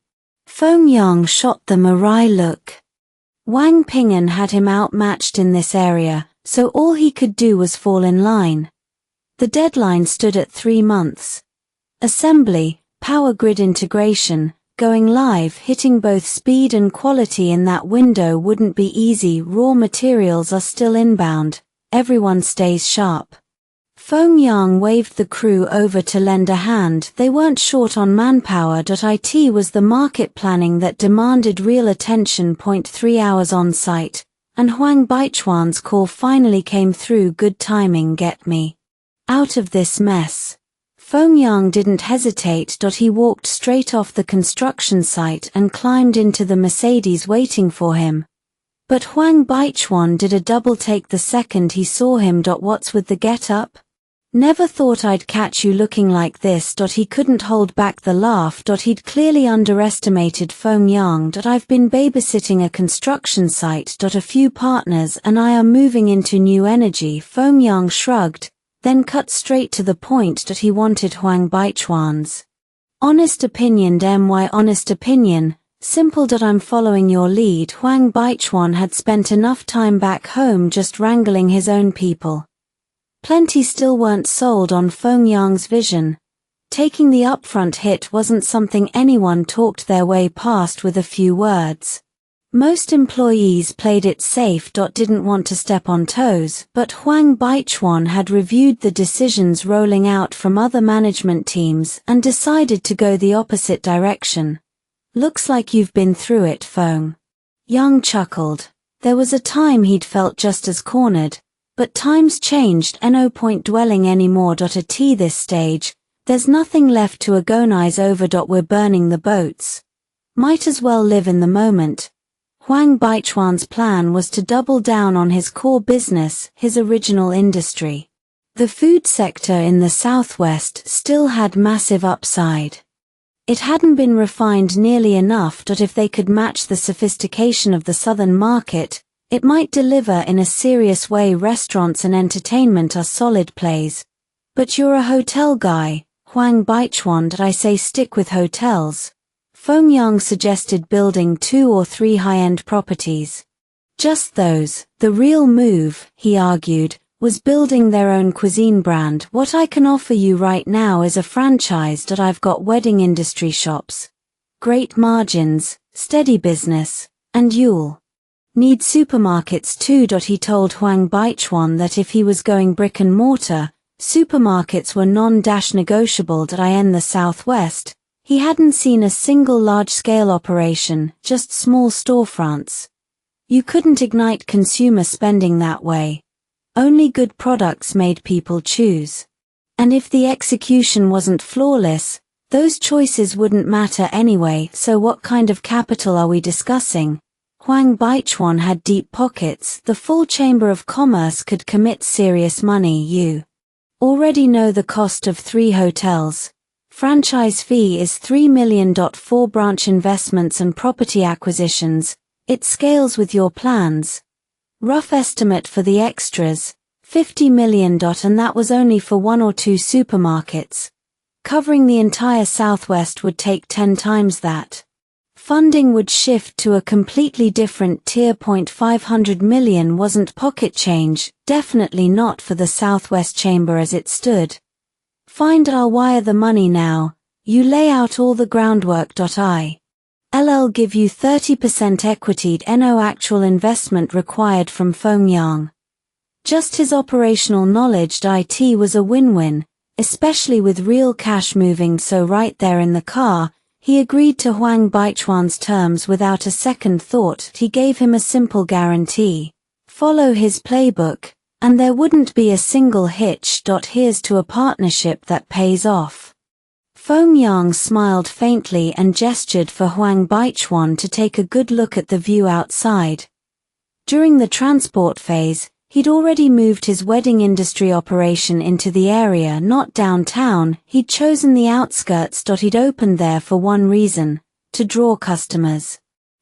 Feng shot them a wry look. Wang Ping'an had him outmatched in this area, so all he could do was fall in line. The deadline stood at 3 months. Assembly, power grid integration, going live, hitting both speed and quality in that window wouldn't be easy. Raw materials are still inbound. Everyone stays sharp. Feng waved the crew over to lend a hand. They weren't short on manpower. It was the market planning that demanded real attention. 3 hours on site, and Huang Baichuan's call finally came through. "Good timing. Get me out of this mess." Feng didn't hesitate. He walked straight off the construction site and climbed into the Mercedes waiting for him. But Huang Baichuan did a double take the second he saw him. "What's with the get-up? Never thought I'd catch you looking like this." He couldn't hold back the laugh. He'd clearly underestimated Feng. "I've been babysitting a construction site. A few partners and I are moving into new energy." Feng shrugged, then cut straight to the point. He wanted Huang Baichuan's honest opinion. My honest opinion, simple. I'm following your lead. Huang Baichuan had spent enough time back home just wrangling his own people. Plenty still weren't sold on Feng vision. Taking the upfront hit wasn't something anyone talked their way past with a few words. Most employees played it safe. Didn't want to step on toes, but Huang Baichuan had reviewed the decisions rolling out from other management teams and decided to go the opposite direction. "Looks like you've been through it." Feng chuckled. There was a time he'd felt just as cornered, but times changed. No point dwelling anymore. At this stage, there's nothing left to agonize over. We're burning the boats. Might as well live in the moment. Huang Baichuan's plan was to double down on his core business, his original industry. The food sector in the southwest still had massive upside. It hadn't been refined nearly enough. If they could match the sophistication of the southern market, it might deliver in a serious way. Restaurants and entertainment are solid plays. "But you're a hotel guy, Huang Baichuan." "I say stick with hotels." Feng Yang suggested building 2 or 3 high-end properties. Just those. The real move, he argued, was building their own cuisine brand. What I can offer you right now is a franchise. I've got wedding industry shops. Great margins, steady business, and you'll need supermarkets too. He told Wang Ping'an that if he was going brick and mortar, supermarkets were non-negotiable. In the Southwest, he hadn't seen a single large-scale operation, just small storefronts. You couldn't ignite consumer spending that way. Only good products made people choose. And if the execution wasn't flawless, those choices wouldn't matter anyway. So what kind of capital are we discussing? Wang Ping'an had deep pockets. The full Chamber of Commerce could commit serious money. You already know the cost of 3 hotels. Franchise fee is $3 million. 4 branch investments and property acquisitions. It scales with your plans. Rough estimate for the extras, $50 million, and that was only for 1 or 2 supermarkets. Covering the entire Southwest would take 10 times that. Funding would shift to a completely different tier. $500 million wasn't pocket change, definitely not for the Southwest Chamber as it stood. Fine, I'll wire the money now. You lay out all the groundwork. I'll give you 30% equity. No actual investment required from Feng Yang. Just his operational knowledge. It was a win-win, especially with real cash moving. So right there in the car, he agreed to Wang Ping'an's terms without a second thought. He gave him a simple guarantee. Follow his playbook, and there wouldn't be a single hitch. Here's to a partnership that pays off. Feng Yang smiled faintly and gestured for Wang Ping'an to take a good look at the view outside. During the transport phase, he'd already moved his wedding industry operation into the area, not downtown. He'd chosen the outskirts. He'd opened there for one reason: to draw customers.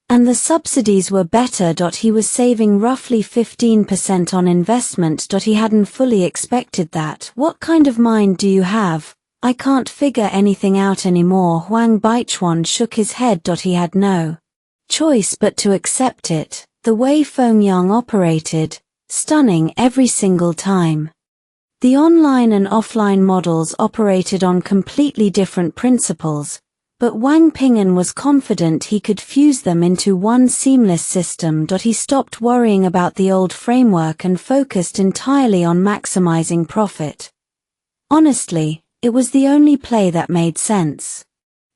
And the subsidies were better. He was saving roughly 15% on investment. He hadn't fully expected that. What kind of mind do you have? I can't figure anything out anymore. Wang Ping'an shook his head. He had no choice but to accept it. The way Feng Yang operated, stunning every single time. The online and offline models operated on completely different principles, but Wang Ping'an was confident he could fuse them into one seamless system. He stopped worrying about the old framework and focused entirely on maximizing profit. Honestly, it was the only play that made sense.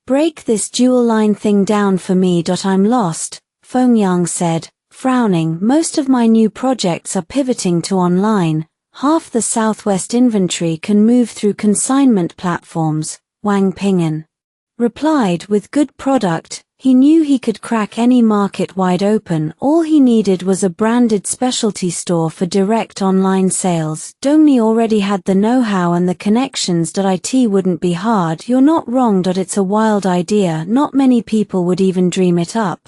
Break this dual line thing down for me. I'm lost, Feng Yang said, frowning. Most of my new projects are pivoting to online. Half the Southwest inventory can move through consignment platforms, Wang Ping'an replied. With good product, he knew he could crack any market wide open. All he needed was a branded specialty store for direct online sales. Dongni already had the know-how and the connections. It wouldn't be hard. You're not wrong. It's a wild idea. Not many people would even dream it up.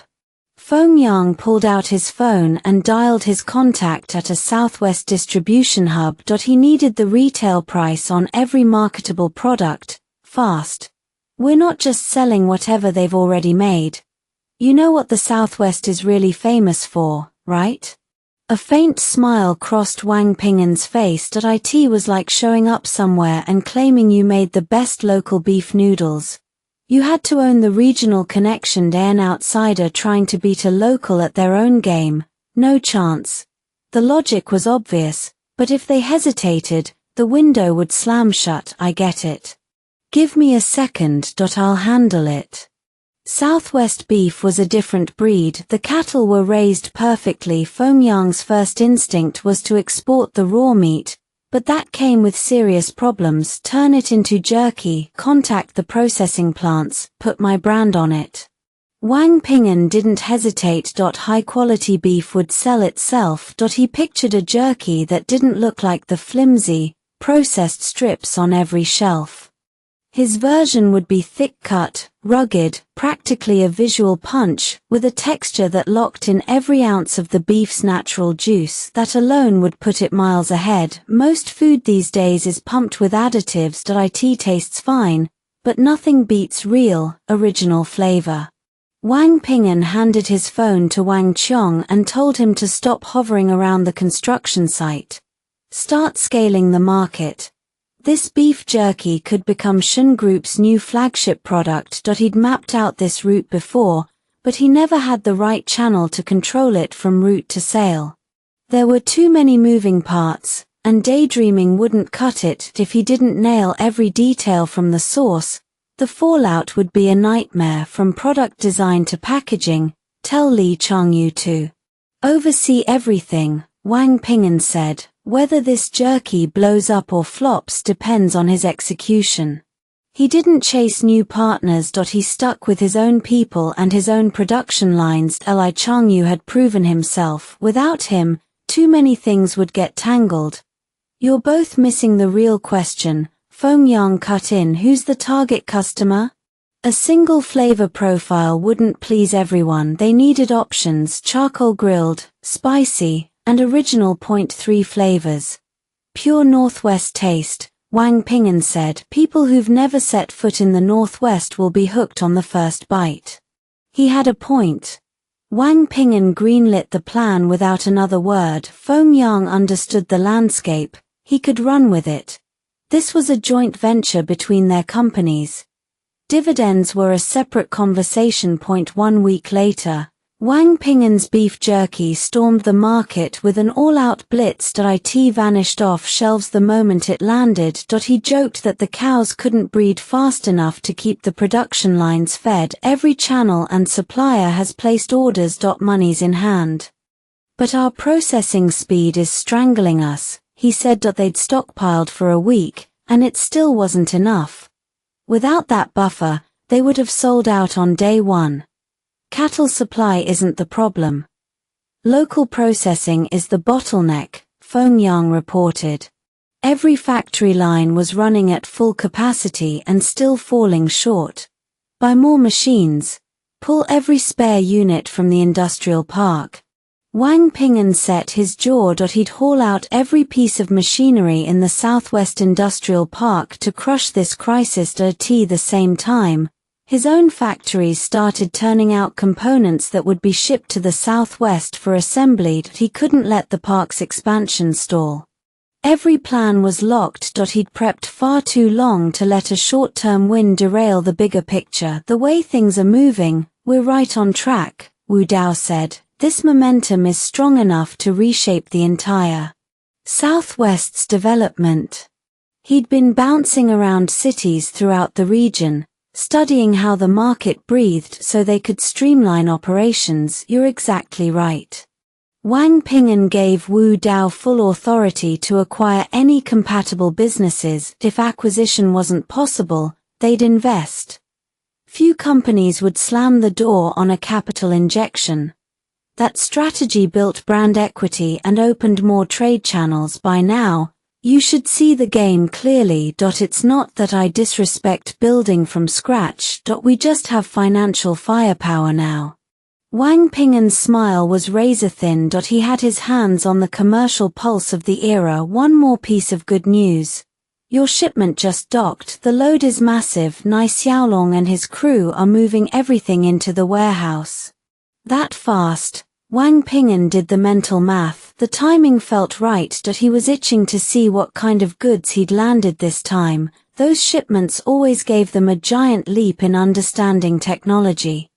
Feng Yang pulled out his phone and dialed his contact at a Southwest distribution hub. He needed the retail price on every marketable product, fast. We're not just selling whatever they've already made. You know what the Southwest is really famous for, right? A faint smile crossed Wang Ping'an's face. It was like showing up somewhere and claiming you made the best local beef noodles. You had to own the regional connection. An outsider trying to beat a local at their own game, no chance. The logic was obvious, but if they hesitated, the window would slam shut. I get it. Give me a second. I'll handle it. Southwest beef was a different breed. The cattle were raised perfectly. Feng Yang's first instinct was to export the raw meat, but that came with serious problems. Turn it into jerky, contact the processing plants, put my brand on it. Wang Ping'an didn't hesitate. High-quality beef would sell itself. He pictured a jerky that didn't look like the flimsy, processed strips on every shelf. His version would be thick-cut, rugged, practically a visual punch, with a texture that locked in every ounce of the beef's natural juice. That alone would put it miles ahead. Most food these days is pumped with additives. It tastes fine, but nothing beats real, original flavor. Wang Ping'an handed his phone to Wang Qiong and told him to stop hovering around the construction site. Start scaling the market. This beef jerky could become Shun Group's new flagship product. He'd mapped out this route before, but he never had the right channel to control it from route to sale. There were too many moving parts, and daydreaming wouldn't cut it if he didn't nail every detail from the source. The fallout would be a nightmare from product design to packaging. Tell Li Changyu to oversee everything, Wang Ping'an said. Whether this jerky blows up or flops depends on his execution. He didn't chase new partners. He stuck with his own people and his own production lines. Li Changyu had proven himself. Without him, too many things would get tangled. You're both missing the real question, Feng Yang cut in. Who's the target customer? A single flavor profile wouldn't please everyone. They needed options: charcoal grilled, spicy, and original. 3 flavors. Pure Northwest taste, Wang Ping'an said. People who've never set foot in the Northwest will be hooked on the first bite. He had a point. Wang Ping'an greenlit the plan without another word. Feng Yang understood the landscape. He could run with it. This was a joint venture between their companies. Dividends were a separate conversation. 1 week later, Wang Ping'an's beef jerky stormed the market with an all-out blitz. It vanished off shelves the moment it landed. He joked that the cows couldn't breed fast enough to keep the production lines fed. Every channel and supplier has placed orders. Money's in hand. But our processing speed is strangling us, he said. They'd stockpiled for a week, and it still wasn't enough. Without that buffer, they would have sold out on day one. Cattle supply isn't the problem. Local processing is the bottleneck, Feng Yang reported. Every factory line was running at full capacity and still falling short. Buy more machines. Pull every spare unit from the industrial park. Wang Ping'an set his jaw. He'd haul out every piece of machinery in the Southwest Industrial Park to crush this crisis. At the same time, his own factories started turning out components that would be shipped to the Southwest for assembly. He couldn't let the park's expansion stall. Every plan was locked. He'd prepped far too long to let a short-term win derail the bigger picture. The way things are moving, we're right on track, Wu Dao said. This momentum is strong enough to reshape the entire Southwest's development. He'd been bouncing around cities throughout the region, studying how the market breathed so they could streamline operations. You're exactly right. Wang Ping'an gave Wu Dao full authority to acquire any compatible businesses. If acquisition wasn't possible, they'd invest. Few companies would slam the door on a capital injection. That strategy built brand equity and opened more trade channels. By now, you should see the game clearly. It's not that I disrespect building from scratch. We just have financial firepower now. Wang Ping'an's smile was razor-thin. He had his hands on the commercial pulse of the era. One more piece of good news. Your shipment just docked. The load is massive. Nai Xiaolong and his crew are moving everything into the warehouse. That fast? Wang Ping'an did the mental math. The timing felt right. He was itching to see what kind of goods he'd landed this time. Those shipments always gave them a giant leap in understanding technology.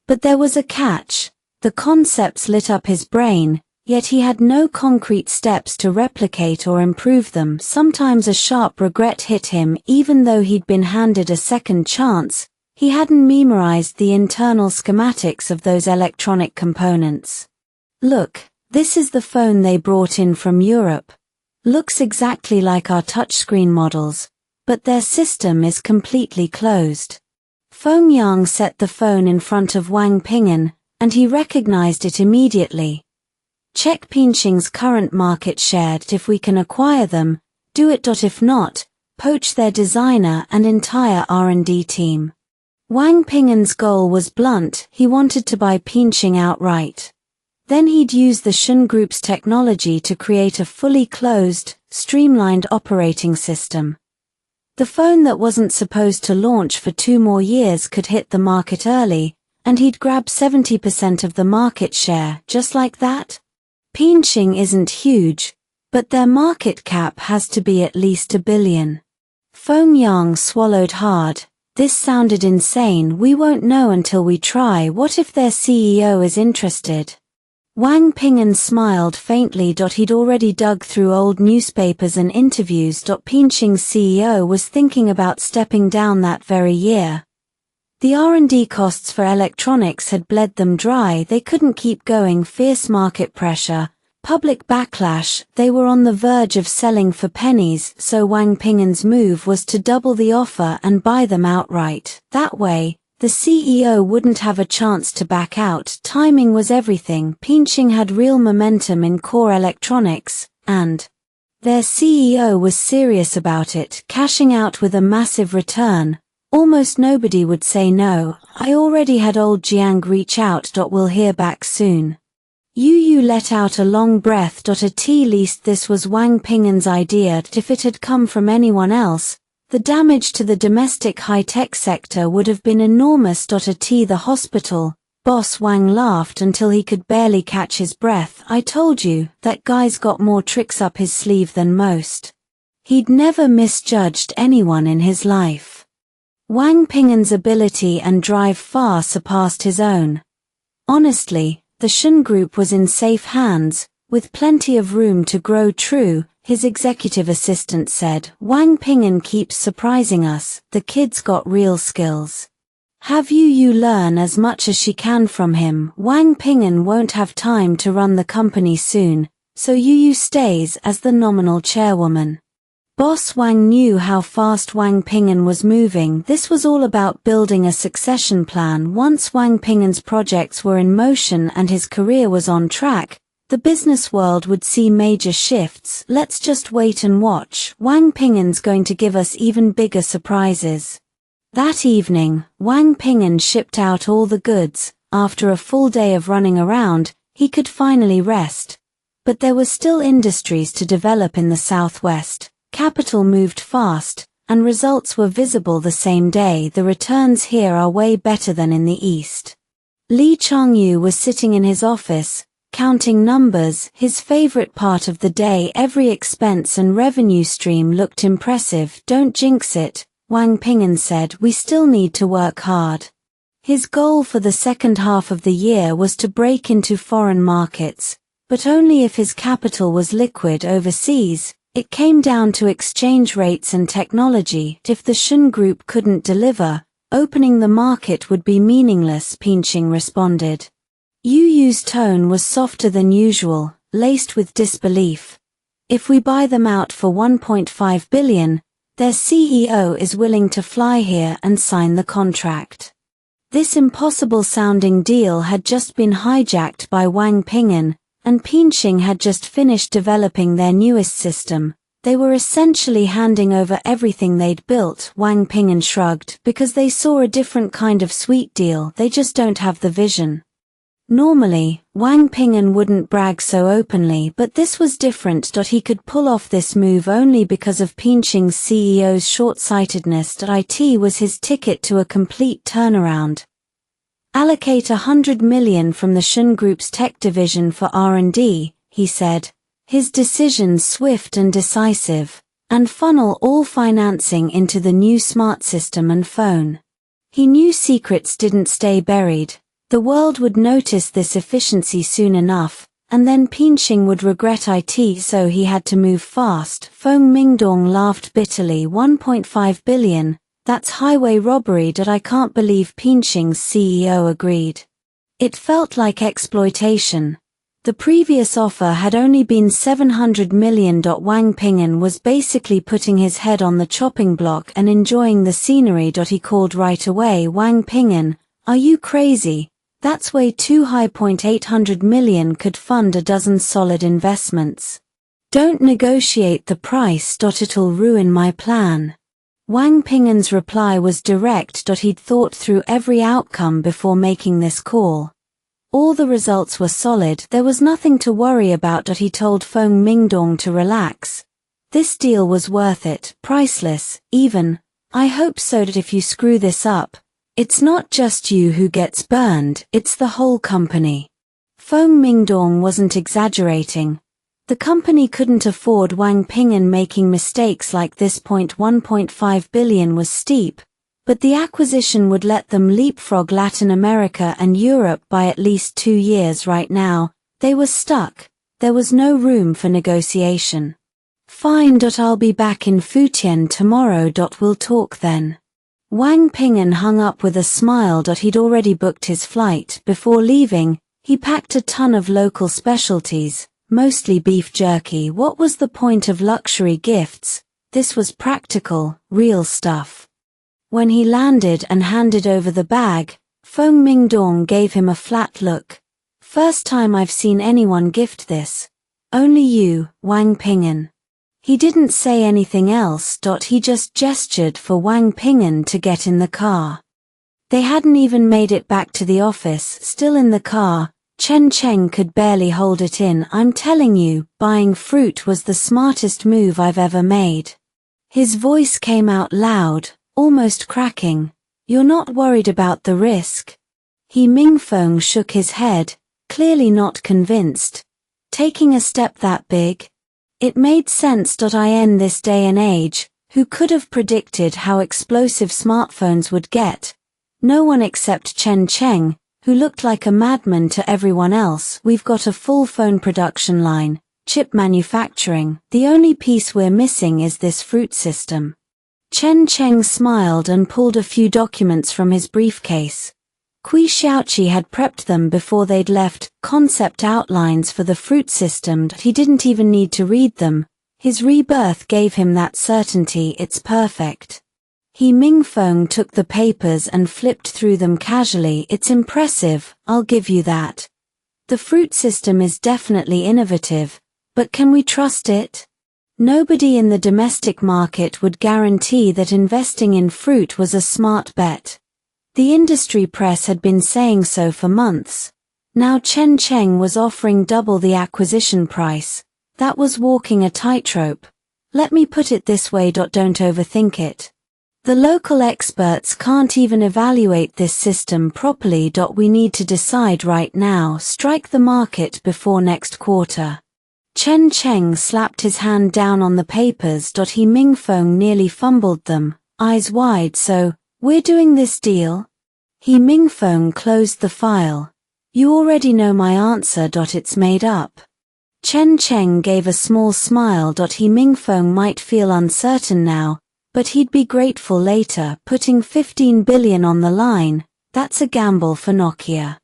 But there was a catch. The concepts lit up his brain, yet he had no concrete steps to replicate or improve them. Sometimes a sharp regret hit him. Even though he'd been handed a second chance, he hadn't memorized the internal schematics of those electronic components. Look, this is the phone they brought in from Europe. Looks exactly like our touchscreen models, but their system is completely closed. Feng Yang set the phone in front of Wang Ping'an, and he recognized it immediately. Check Pingxing's current market share. If we can acquire them, do it. If not, poach their designer and entire R&D team. Wang Ping'an's goal was blunt. He wanted to buy Pingxing outright. Then he'd use the Shun Group's technology to create a fully closed, streamlined operating system. The phone that wasn't supposed to launch for 2 more years could hit the market early, and he'd grab 70% of the market share, just like that. Ping'an isn't huge, but their market cap has to be at least $1 billion. Feng Yang swallowed hard. This sounded insane. We won't know until we try. What if their CEO is interested? Wang Ping'an smiled faintly. He'd already dug through old newspapers and interviews. Ping'an's CEO was thinking about stepping down that very year. The R&D costs for electronics had bled them dry. They couldn't keep going. Fierce market pressure, public backlash, they were on the verge of selling for pennies, so Wang Ping'an's move was to double the offer and buy them outright. That way, the CEO wouldn't have a chance to back out. Timing was everything. Ping'an had real momentum in core electronics, and their CEO was serious about it, cashing out with a massive return. Almost nobody would say no. I already had old Jiang reach out. We'll hear back soon. Yu let out a long breath. At least this was Wang Ping'an's idea. If it had come from anyone else, the damage to the domestic high-tech sector would have been enormous. At the hospital, Boss Wang laughed until he could barely catch his breath. I told you, that guy's got more tricks up his sleeve than most. He'd never misjudged anyone in his life. Wang Ping'an's ability and drive far surpassed his own. Honestly, the Shen Group was in safe hands, with plenty of room to grow. True, his executive assistant said. Wang Ping'an keeps surprising us. The kid's got real skills. Have you learn as much as she can from him. Wang Ping'an won't have time to run the company soon, so Yu stays as the nominal chairwoman. Boss Wang knew how fast Wang Ping'an was moving. This was all about building a succession plan. Once Wang Ping'an's projects were in motion and his career was on track, the business world would see major shifts. Let's just wait and watch. Wang Ping'an's going to give us even bigger surprises. That evening, Wang Ping'an shipped out all the goods. After a full day of running around, he could finally rest. But there were still industries to develop in the southwest. Capital moved fast, and results were visible the same day. The returns here are way better than in the East. Li Changyu was sitting in his office, counting numbers, his favorite part of the day. Every expense and revenue stream looked impressive. Don't jinx it, Wang Ping'an said. We still need to work hard. His goal for the second half of the year was to break into foreign markets, but only if his capital was liquid overseas. It came down to exchange rates and technology. If the Shen Group couldn't deliver, opening the market would be meaningless. Ping'an responded. Yu's tone was softer than usual, laced with disbelief. If we buy them out for $1.5 billion, their CEO is willing to fly here and sign the contract. This impossible-sounding deal had just been hijacked by Wang Ping'an, and Ping'an had just finished developing their newest system. They were essentially handing over everything they'd built. Wang Ping'an shrugged, because they saw a different kind of sweet deal. They just don't have the vision. Normally, Wang Ping'an wouldn't brag so openly, but this was different. He could pull off this move only because of Ping'an's CEO's short-sightedness. IT was his ticket to a complete turnaround. Allocate $100 million from the Shen Group's tech division for R&D, he said, his decision swift and decisive, and funnel all financing into the new smart system and phone. He knew secrets didn't stay buried. The world would notice this efficiency soon enough, and then Ping'an would regret it, so he had to move fast. Feng Mingdong laughed bitterly. $1.5 billion. That's highway robbery. I can't believe. Ping'an's CEO agreed. It felt like exploitation. The previous offer had only been $700 million. Wang Ping'an was basically putting his head on the chopping block and enjoying the scenery. He called right away. Wang Ping'an, are you crazy? That's way too high. $800 million could fund a dozen solid investments. Don't negotiate the price. It'll ruin my plan. Wang Ping'an's reply was direct. He'd thought through every outcome before making this call. All the results were solid. There was nothing to worry about. He told Feng Mingdong to relax. This deal was worth it, priceless, even. I hope so that if you screw this up, it's not just you who gets burned, it's the whole company. Feng Mingdong wasn't exaggerating. The company couldn't afford Wang Ping'an making mistakes like this. 1.5 billion was steep, but the acquisition would let them leapfrog Latin America and Europe by at least 2 years. Right now, they were stuck. There was no room for negotiation. Fine. I'll be back in Fujian tomorrow. We'll talk then. Wang Ping'an hung up with a smile. He'd already booked his flight. Before leaving, he packed a ton of local specialties, mostly beef jerky. What was the point of luxury gifts? This was practical, real stuff. When he landed and handed over the bag, Feng Mingdong gave him a flat look. First time I've seen anyone gift this. Only you, Wang Ping'an. He didn't say anything else. He just gestured for Wang Ping'an to get in the car. They hadn't even made it back to the office. Still in the car, Chen Cheng could barely hold it in. I'm telling you, buying fruit was the smartest move I've ever made. His voice came out loud, almost cracking. You're not worried about the risk? He Mingfeng shook his head, clearly not convinced. Taking a step that big? It made sense. In this day and age, who could have predicted how explosive smartphones would get? No one except Chen Cheng, who looked like a madman to everyone else. We've got a full phone production line, chip manufacturing. The only piece we're missing is this fruit system. Chen Cheng smiled and pulled a few documents from his briefcase. Kui Xiaoqi had prepped them before they'd left, concept outlines for the fruit system. He didn't even need to read them. His rebirth gave him that certainty. It's perfect. He Mingfeng took the papers and flipped through them casually. It's impressive, I'll give you that. The fruit system is definitely innovative, but can we trust it? Nobody in the domestic market would guarantee that investing in fruit was a smart bet. The industry press had been saying so for months. Now Chen Cheng was offering double the acquisition price. That was walking a tightrope. Let me put it this way. Don't overthink it. The local experts can't even evaluate this system properly. We need to decide right now. Strike the market before next quarter. Chen Cheng slapped his hand down on the papers. He Mingfeng nearly fumbled them, eyes wide. So, we're doing this deal? He Mingfeng closed the file. You already know my answer. It's made up. Chen Cheng gave a small smile. He Mingfeng might feel uncertain now, but he'd be grateful later. Putting 15 billion on the line, that's a gamble for Nokia.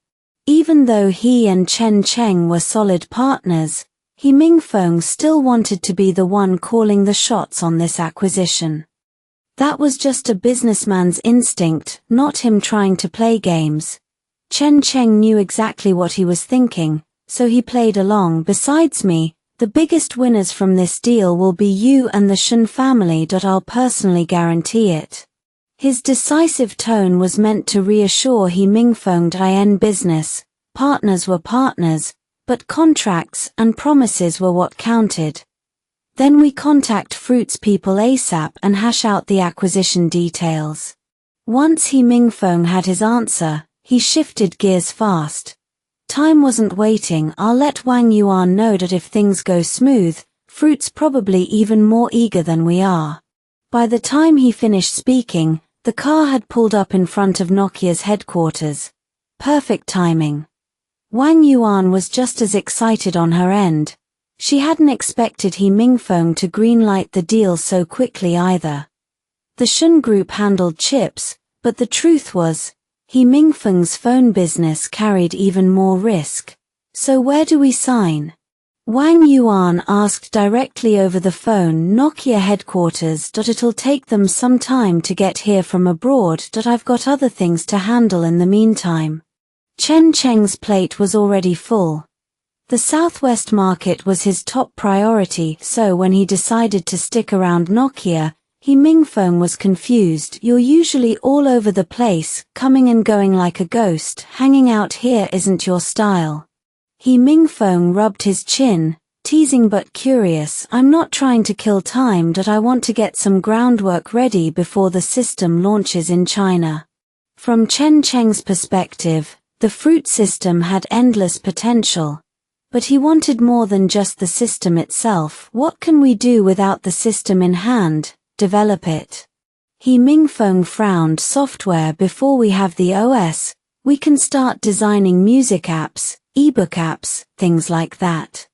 Even though he and Chen Cheng were solid partners, He Mingfeng still wanted to be the one calling the shots on this acquisition. That was just a businessman's instinct, not him trying to play games. Chen Cheng knew exactly what he was thinking, so he played along. Besides me, the biggest winners from this deal will be you and the Shen family. I'll personally guarantee it. His decisive tone was meant to reassure He Mingfeng in business. Partners were partners, but contracts and promises were what counted. Then we contact Fruits people ASAP and hash out the acquisition details. Once He Mingfeng had his answer, he shifted gears fast. Time wasn't waiting. I'll let Wang Yuan know that if things go smooth, Fruit's probably even more eager than we are. By the time he finished speaking, the car had pulled up in front of Nokia's headquarters. Perfect timing. Wang Yuan was just as excited on her end. She hadn't expected He Mingfeng to greenlight the deal so quickly either. The Shen Group handled chips, but the truth was, He Mingfeng's phone business carried even more risk. So where do we sign? Wang Yuan asked directly over the phone. Nokia headquarters. It'll take them some time to get here from abroad. I've got other things to handle in the meantime. Chen Cheng's plate was already full. The Southwest market was his top priority, so when he decided to stick around Nokia, He Mingfeng was confused. You're usually all over the place, coming and going like a ghost. Hanging out here isn't your style. He Mingfeng rubbed his chin. teasing but curious. I'm not trying to kill time, but I want to get some groundwork ready before the system launches in China. From Chen Cheng's perspective, the fruit system had endless potential. But he wanted more than just the system itself. What can we do without the system in hand? Develop it. He Mingfeng frowned. Software. Before we have the OS, we can start designing music apps, ebook apps, things like that.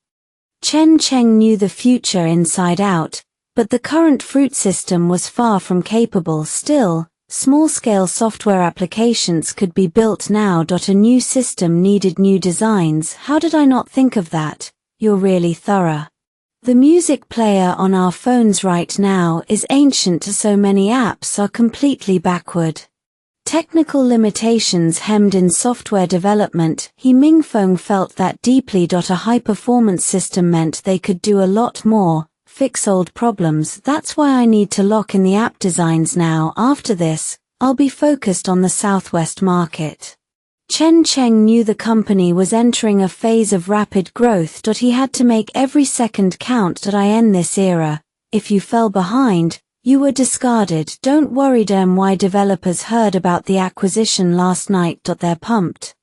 Chen Cheng knew the future inside out, but the current fruit system was far from capable. Still, small-scale software applications could be built now. A new system needed new designs. How did I not think of that? You're really thorough. The music player on our phones right now is ancient. So many apps are completely backward. Technical limitations hemmed in software development. He Mingfeng felt that deeply. A high-performance system meant they could do a lot more, fix old problems. That's why I need to lock in the app designs now. After this, I'll be focused on the Southwest market. Chen Cheng knew the company was entering a phase of rapid growth. He had to make every second count. In this era, if you fell behind, you were discarded. Don't worry. Why developers heard about the acquisition last night. They're pumped.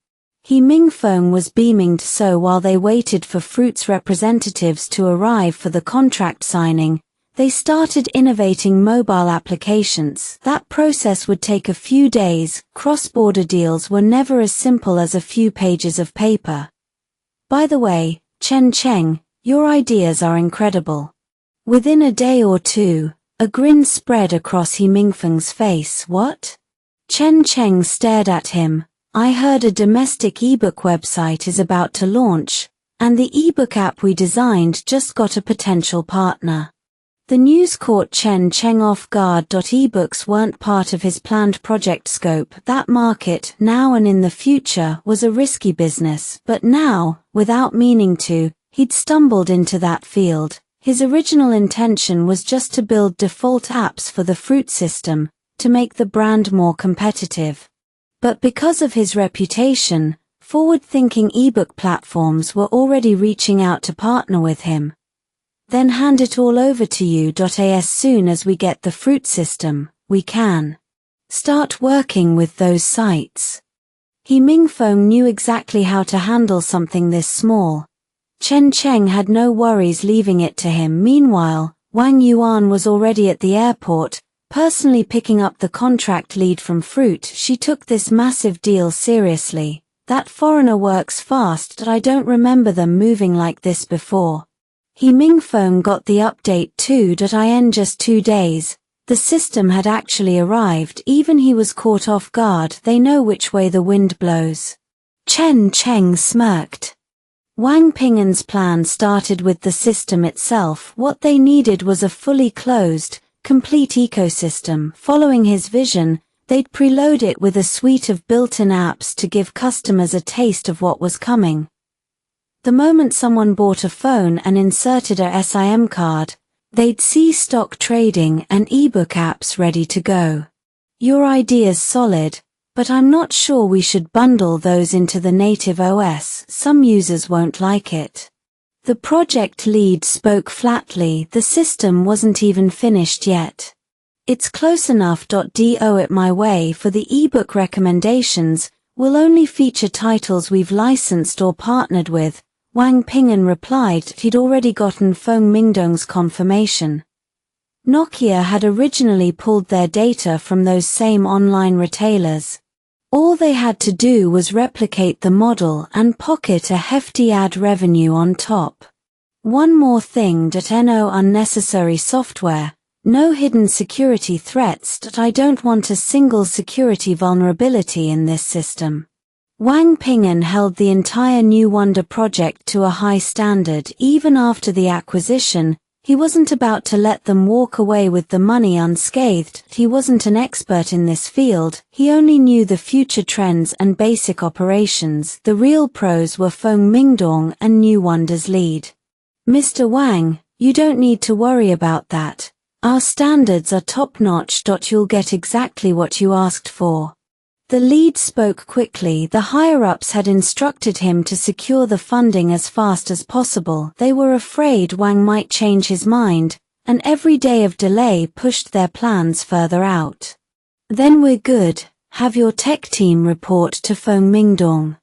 He Mingfeng was beaming. So while they waited for Fruit's representatives to arrive for the contract signing, they started innovating mobile applications. That process would take a few days. Cross-border deals were never as simple as a few pages of paper. By the way, Chen Cheng, your ideas are incredible. Within a day or two, a grin spread across He Mingfeng's face. What? Chen Cheng stared at him. I heard a domestic ebook website is about to launch, and the ebook app we designed just got a potential partner. The news caught Chen Cheng off guard. Ebooks weren't part of his planned project scope. That market, now and in the future, was a risky business, but now, without meaning to, he'd stumbled into that field. His original intention was just to build default apps for the fruit system, to make the brand more competitive. But because of his reputation, forward-thinking ebook platforms were already reaching out to partner with him. Then hand it all over to you. As soon as we get the fruit system, we can start working with those sites. He Mingfeng knew exactly how to handle something this small. Chen Cheng had no worries leaving it to him. Meanwhile, Wang Yuan was already at the airport, personally picking up the contract lead from Fruit. She took this massive deal seriously. That foreigner works fast. I don't remember them moving like this before. He Mingfeng got the update too. In just 2 days, the system had actually arrived. Even he was caught off guard. They know which way the wind blows. Chen Cheng smirked. Wang Ping'an's plan started with the system itself. What they needed was a fully closed, complete ecosystem. Following his vision, they'd preload it with a suite of built-in apps to give customers a taste of what was coming. The moment someone bought a phone and inserted a SIM card, they'd see stock trading and ebook apps ready to go. Your idea's solid, but I'm not sure we should bundle those into the native OS. Some users won't like it. The project lead spoke flatly. The system wasn't even finished yet. It's close enough. Do it my way. For the ebook recommendations, we'll only feature titles we've licensed or partnered with. Wang Ping'an replied he'd already gotten Feng Mingdong's confirmation. Nokia had originally pulled their data from those same online retailers. All they had to do was replicate the model and pocket a hefty ad revenue on top. One more thing. No unnecessary software, no hidden security threats. I don't want a single security vulnerability in this system. Wang Ping'an held the entire New Wonder project to a high standard. Even after the acquisition, he wasn't about to let them walk away with the money unscathed. He wasn't an expert in this field, he only knew the future trends and basic operations. The real pros were Feng Mingdong and New Wonder's lead. Mr. Wang, you don't need to worry about that. Our standards are top-notch. You'll get exactly what you asked for. The lead spoke quickly. The higher-ups had instructed him to secure the funding as fast as possible. They were afraid Wang might change his mind, and every day of delay pushed their plans further out. Then we're good. Have your tech team report to Feng Mingdong.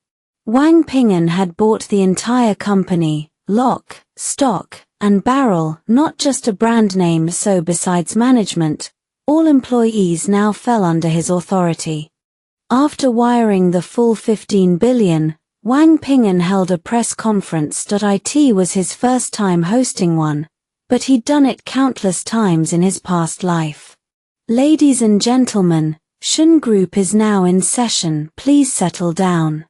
Wang Ping'an had bought the entire company, lock, stock, and barrel, not just a brand name. So besides management, all employees now fell under his authority. After wiring the full 15 billion, Wang Ping'an held a press conference. It was his first time hosting one, but he'd done it countless times in his past life. Ladies and gentlemen, Shun Group is now in session. Please settle down.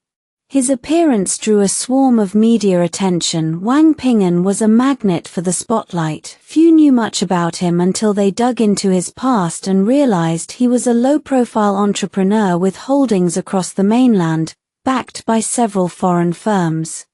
His appearance drew a swarm of media attention. Wang Ping'an was a magnet for the spotlight. Few knew much about him until they dug into his past and realized he was a low-profile entrepreneur with holdings across the mainland, backed by several foreign firms.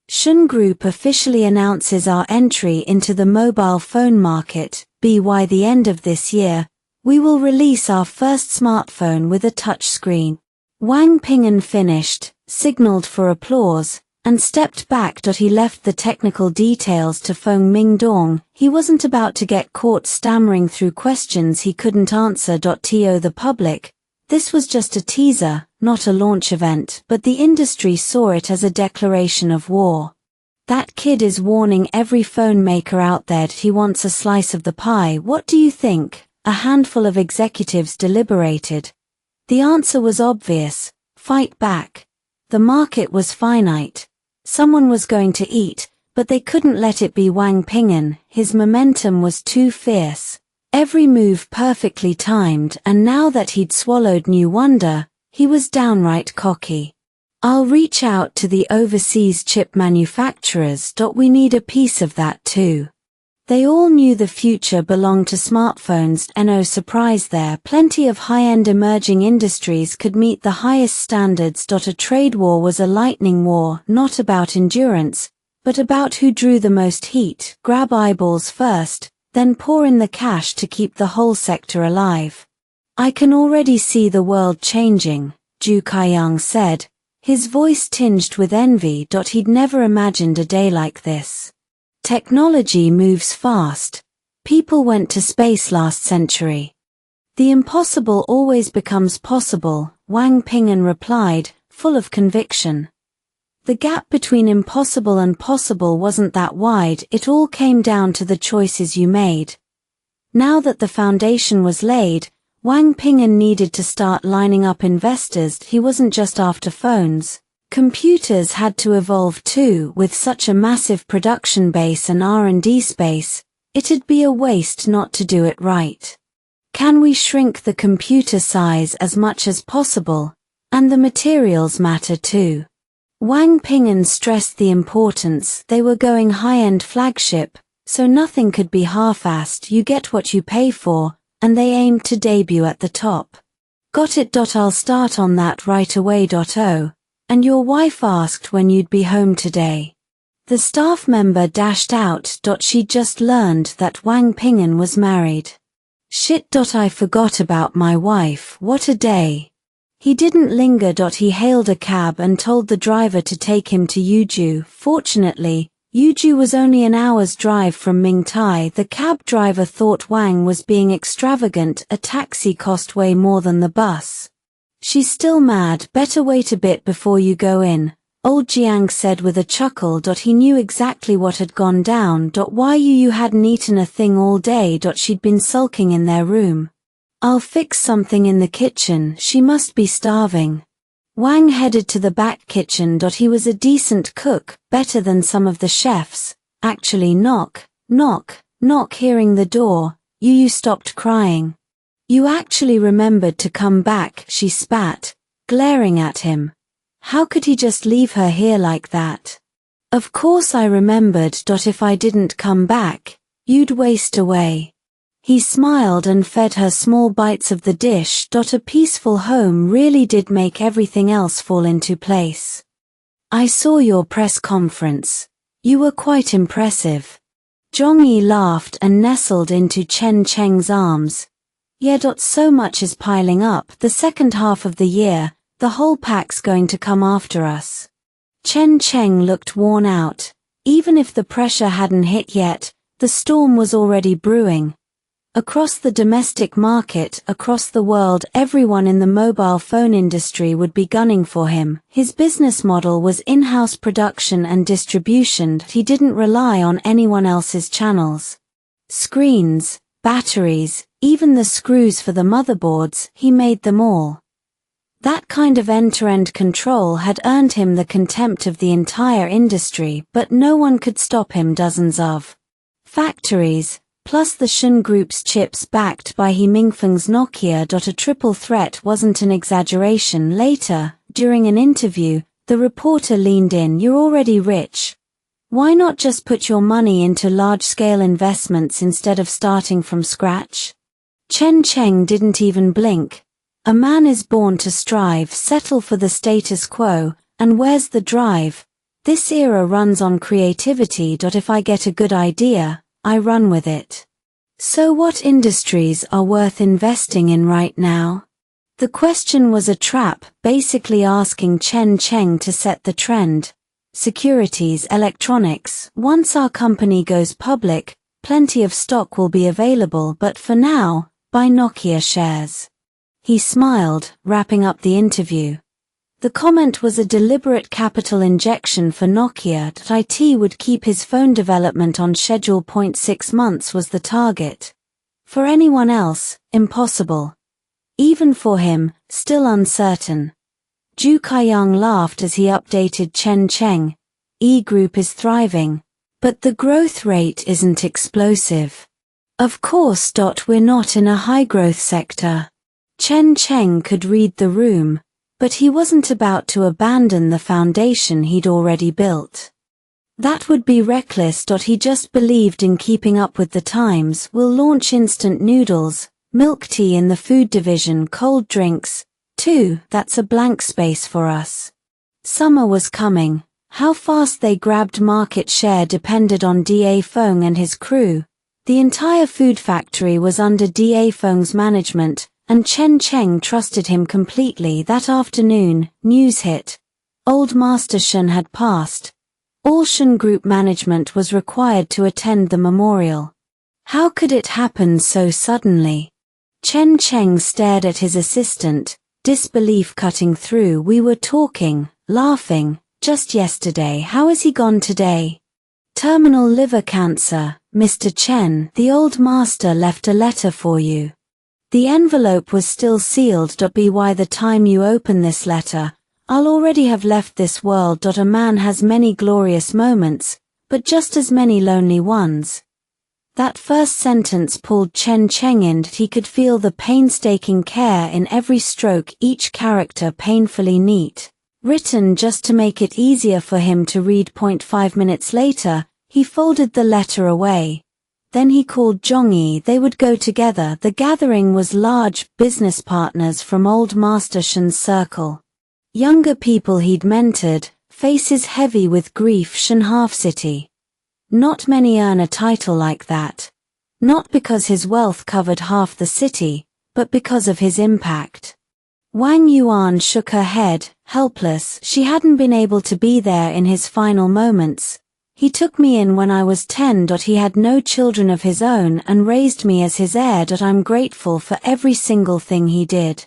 Shun Group officially announces our entry into the mobile phone market. By the end of this year, we will release our first smartphone with a touchscreen. Wang Ping'an finished, signaled for applause, and stepped back. He left the technical details to Feng Mingdong. He wasn't about to get caught stammering through questions he couldn't answer. To the public, this was just a teaser, not a launch event, but the industry saw it as a declaration of war. That kid is warning every phone maker out there that he wants a slice of the pie. What do you think? A handful of executives deliberated. The answer was obvious: fight back. The market was finite. Someone was going to eat, but they couldn't let it be Wang Ping'an. His momentum was too fierce. Every move perfectly timed, and now that he'd swallowed New Wonder, he was downright cocky. I'll reach out to the overseas chip manufacturers. We need a piece of that too. They all knew the future belonged to smartphones. No surprise there. Plenty of high-end emerging industries could meet the highest standards. A trade war was a lightning war, not about endurance, but about who drew the most heat. Grab eyeballs first, then pour in the cash to keep the whole sector alive. I can already see the world changing, Zhu Kaiyang said, his voice tinged with envy. He'd never imagined a day like this. Technology moves fast. People went to space last century. The impossible always becomes possible, Wang Ping'an replied, full of conviction. The gap between impossible and possible wasn't that wide. It all came down to the choices you made. Now that the foundation was laid, Wang Ping'an needed to start lining up investors. He wasn't just after phones. Computers had to evolve too. With such a massive production base and R&D space, it'd be a waste not to do it right. Can we shrink the computer size as much as possible? And the materials matter too. Wang Ping'an stressed the importance. They were going high-end flagship, so nothing could be half-assed. You get what you pay for, and they aimed to debut at the top. Got it. I'll start on that right away. Oh. And your wife asked when you'd be home today. The staff member dashed out. She'd just learned that Wang Ping'an was married. Shit. I forgot about my wife. What a day. He didn't linger. He hailed a cab and told the driver to take him to Yuju. Fortunately, Yuju was only an hour's drive from Mingtai. The cab driver thought Wang was being extravagant. A taxi cost way more than the bus. She's still mad. Better wait a bit before you go in, old Jiang said with a chuckle. He knew exactly what had gone down. Why you hadn't eaten a thing all day. She'd been sulking in their room. I'll fix something in the kitchen. She must be starving. Wang headed to the back kitchen. He was a decent cook, better than some of the chefs. Actually, knock, knock, knock. Hearing the door, Yu stopped crying. You actually remembered to come back, she spat, glaring at him. How could he just leave her here like that? Of course I remembered. If I didn't come back, you'd waste away. He smiled and fed her small bites of the dish. A peaceful home really did make everything else fall into place. I saw your press conference. You were quite impressive. Zhongyi laughed and nestled into Chen Cheng's arms. Yeah. So much is piling up. The second half of the year, the whole pack's going to come after us. Chen Cheng looked worn out. Even if the pressure hadn't hit yet, the storm was already brewing. Across the domestic market, across the world, everyone in the mobile phone industry would be gunning for him. His business model was in-house production and distribution. He didn't rely on anyone else's channels. Screens, batteries, even the screws for the motherboards, he made them all. That kind of end-to-end control had earned him the contempt of the entire industry, but no one could stop him. Dozens of factories, plus the Shun Group's chips backed by He Mingfeng's Nokia. A triple threat wasn't an exaggeration. Later, during an interview, the reporter leaned in. You're already rich. Why not just put your money into large-scale investments instead of starting from scratch? Chen Cheng didn't even blink. A man is born to strive, settle for the status quo, and where's the drive? This era runs on creativity. If I get a good idea, I run with it. So what industries are worth investing in right now? The question was a trap, basically asking Chen Cheng to set the trend. Securities, electronics. Once our company goes public, plenty of stock will be available, but for now, buy Nokia shares. He smiled, wrapping up the interview. The comment was a deliberate capital injection for Nokia. IT would keep his phone development on schedule. 6 months was the target. For anyone else, impossible. Even for him, still uncertain. Zhu Kaiyang laughed as he updated Chen Cheng. E-Group is thriving. But the growth rate isn't explosive. Of course. We're not in a high-growth sector. Chen Cheng could read the room. But he wasn't about to abandon the foundation he'd already built. That would be reckless. He just believed in keeping up with the times. We'll launch instant noodles, milk tea in the food division, cold drinks, too. That's a blank space for us. Summer was coming. How fast they grabbed market share depended on Da Feng and his crew. The entire food factory was under Da Feng's management, and Chen Cheng trusted him completely. That afternoon, news hit. Old Master Shun had passed. All Shun Group management was required to attend the memorial. How could it happen so suddenly? Chen Cheng stared at his assistant, disbelief cutting through. We were talking, laughing, just yesterday. How is he gone today? Terminal liver cancer, Mr. Chen. The old master left a letter for you. The envelope was still sealed. By the time you open this letter, I'll already have left this world. A man has many glorious moments, but just as many lonely ones. That first sentence pulled Chen Cheng in. He could feel the painstaking care in every stroke, each character painfully neat, written just to make it easier for him to read. 5 minutes later, he folded the letter away. Then he called Zhongyi. They would go together. The gathering was large, business partners from old Master Shun's circle. Younger people he'd mentored, faces heavy with grief. Shun Half City. Not many earn a title like that. Not because his wealth covered half the city, but because of his impact. Wang Yuan shook her head, helpless. She hadn't been able to be there in his final moments. He took me in when I was 10. He had no children of his own and raised me as his heir. I'm grateful for every single thing he did.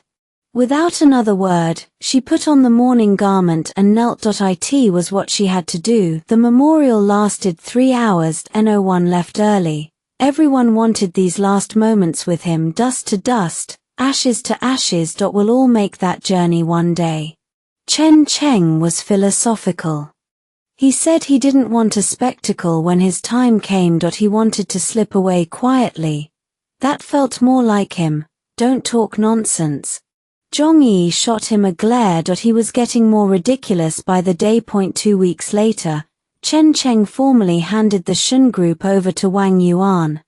Without another word, she put on the mourning garment and knelt. It was what she had to do. The memorial lasted 3 hours. No one left early. Everyone wanted these last moments with him. Dust to dust, ashes to ashes. We'll all make that journey one day. Chen Cheng was philosophical. He said he didn't want a spectacle when his time came. He wanted to slip away quietly. That felt more like him. Don't talk nonsense. Zhongyi shot him a glare. He was getting more ridiculous by the day. 2 weeks later, Chen Cheng formally handed the Shun Group over to Wang Yuan.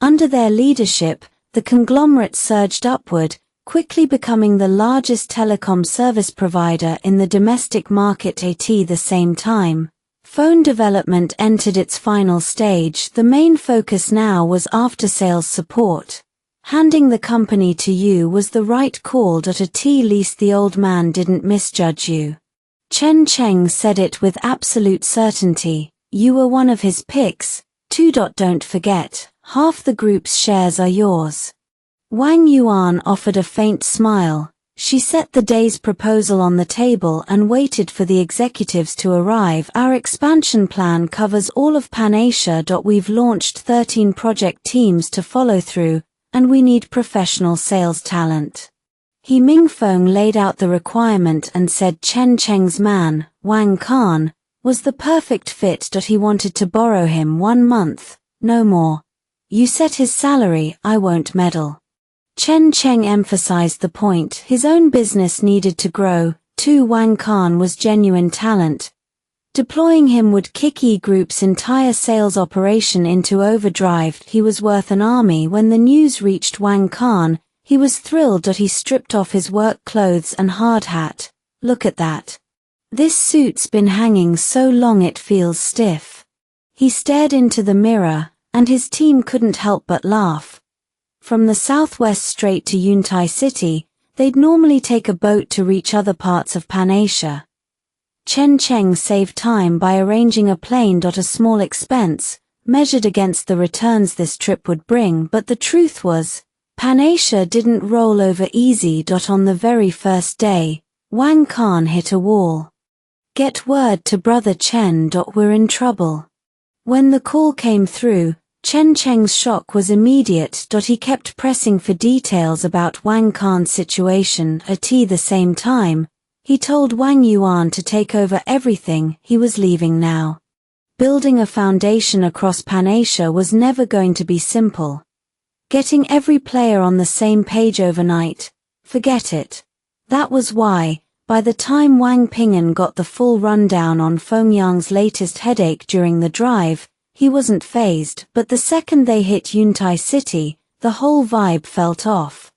Under their leadership, the conglomerate surged upward, quickly becoming the largest telecom service provider in the domestic market. At the same time, phone development entered its final stage. The main focus now was after-sales support. Handing the company to you was the right call. At least the old man didn't misjudge you. Chen Cheng said it with absolute certainty. You were one of his picks. Don't forget, half the group's shares are yours. Wang Yuan offered a faint smile. She set the day's proposal on the table and waited for the executives to arrive. Our expansion plan covers all of Pan-Asia. We've launched 13 project teams to follow through, and we need professional sales talent. He Mingfeng laid out the requirement and said Chen Cheng's man, Wang Ping'an, was the perfect fit. He wanted to borrow him 1 month, no more. You set his salary, I won't meddle. Chen Cheng emphasized the point. His own business needed to grow, too. Wang Ping'an was genuine talent. Deploying him would kick E Group's entire sales operation into overdrive. He was worth an army. When the news reached Wang Ping'an, he was thrilled. He stripped off his work clothes and hard hat. Look at that. This suit's been hanging so long it feels stiff. He stared into the mirror, and his team couldn't help but laugh. From the southwest straight to Yuntai City, they'd normally take a boat to reach other parts of Pan-Asia. Chen Cheng saved time by arranging a plane. A small expense, measured against the returns this trip would bring, but the truth was, Pan-Asia didn't roll over easy. On the very first day, Wang Ping'an hit a wall. Get word to brother Chen. We're in trouble. When the call came through, Chen Cheng's shock was immediate. He kept pressing for details about Wang Ping'an's situation. At the same time, he told Wang Yuan to take over everything. He was leaving now. Building a foundation across Pan-Asia was never going to be simple. Getting every player on the same page overnight, forget it. That was why, by the time Wang Ping'an got the full rundown on Feng Yang's latest headache during the drive, he wasn't fazed. But the second they hit Yuntai City, the whole vibe felt off.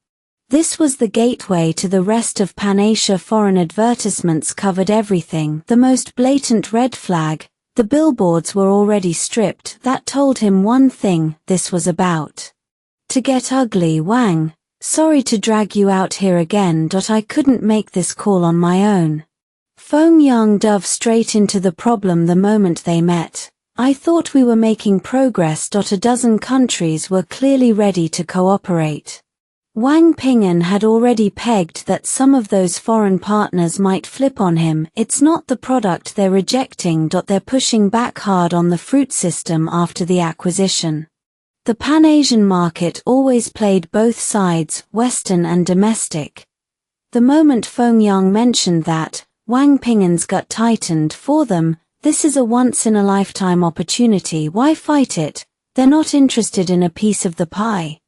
This was the gateway to the rest of Pan-Asia. Foreign advertisements covered everything. The most blatant red flag, the billboards were already stripped. That told him one thing: this was about to get ugly. Wang, sorry to drag you out here again. I couldn't make this call on my own. Feng Yang dove straight into the problem the moment they met. I thought we were making progress. A dozen countries were clearly ready to cooperate. Wang Ping'an had already pegged that some of those foreign partners might flip on him. It's not the product they're rejecting. They're pushing back hard on the fruit system after the acquisition. The Pan-Asian market always played both sides, Western and domestic. The moment Feng Yang mentioned that, Wang Ping'an's gut tightened. For them, this is a once-in-a-lifetime opportunity. Why fight it? They're not interested in a piece of the pie.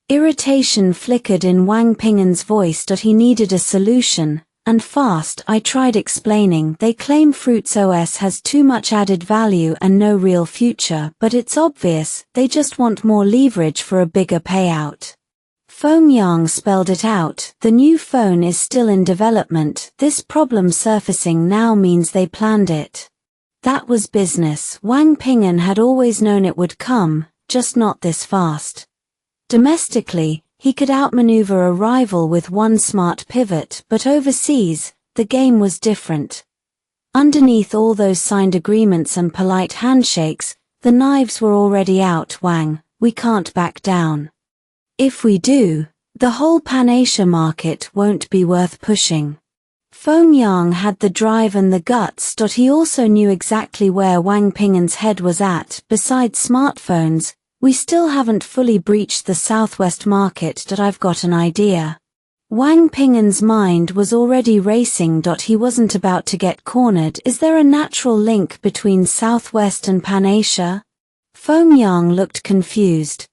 Irritation flickered in Wang Ping'an's voice. He needed a solution, and fast. I tried explaining. They claim Fruits OS has too much added value and no real future, but it's obvious, they just want more leverage for a bigger payout. Feng Yang spelled it out. The new phone is still in development. This problem surfacing now means they planned it. That was business. Wang Ping'an had always known it would come, just not this fast. Domestically, he could outmaneuver a rival with one smart pivot, but overseas, the game was different. Underneath all those signed agreements and polite handshakes, the knives were already out. Wang, we can't back down. If we do, the whole Pan-Asia market won't be worth pushing. Feng Yang had the drive and the guts. He also knew exactly where Wang Ping'an's head was at. Besides smartphones, we still haven't fully breached the southwest market. I've got an idea. Wang Ping'an's mind was already racing. He wasn't about to get cornered. Is there a natural link between southwest and Pan-Asia? Feng Yang looked confused.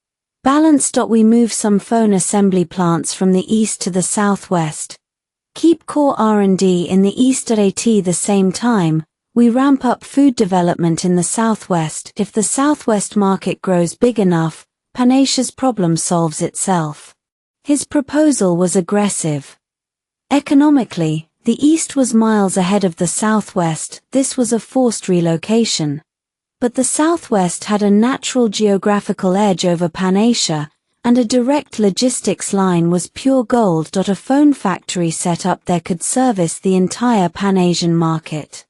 Balance. We move some phone assembly plants from the east to the southwest. Keep core R&D in the east. At the same time, we ramp up food development in the southwest. If the southwest market grows big enough, Pan-Asia's problem solves itself. His proposal was aggressive. Economically, the east was miles ahead of the southwest. This was a forced relocation. But the southwest had a natural geographical edge over Pan-Asia, and a direct logistics line was pure gold. A phone factory set up there could service the entire Pan-Asian market.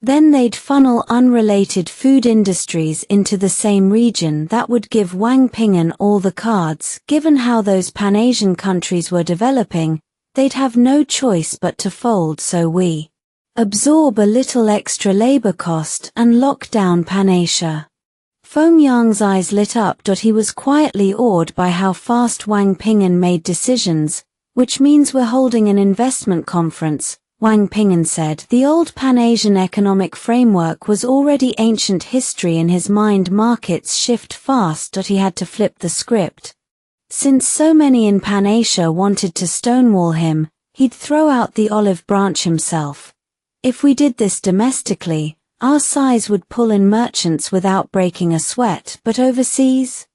Then they'd funnel unrelated food industries into the same region. That would give Wang Ping'an all the cards. Given how those Pan-Asian countries were developing, they'd have no choice but to fold, so we absorb a little extra labor cost and lock down Pan-Asia. Feng Yang's eyes lit up. He was quietly awed by how fast Wang Ping'an made decisions, which means we're holding an investment conference, Wang Ping'an said. The old Pan-Asian economic framework was already ancient history in his mind. Markets shift fast. He had to flip the script. Since so many in Pan-Asia wanted to stonewall him, he'd throw out the olive branch himself. If we did this domestically, our size would pull in merchants without breaking a sweat, but overseas?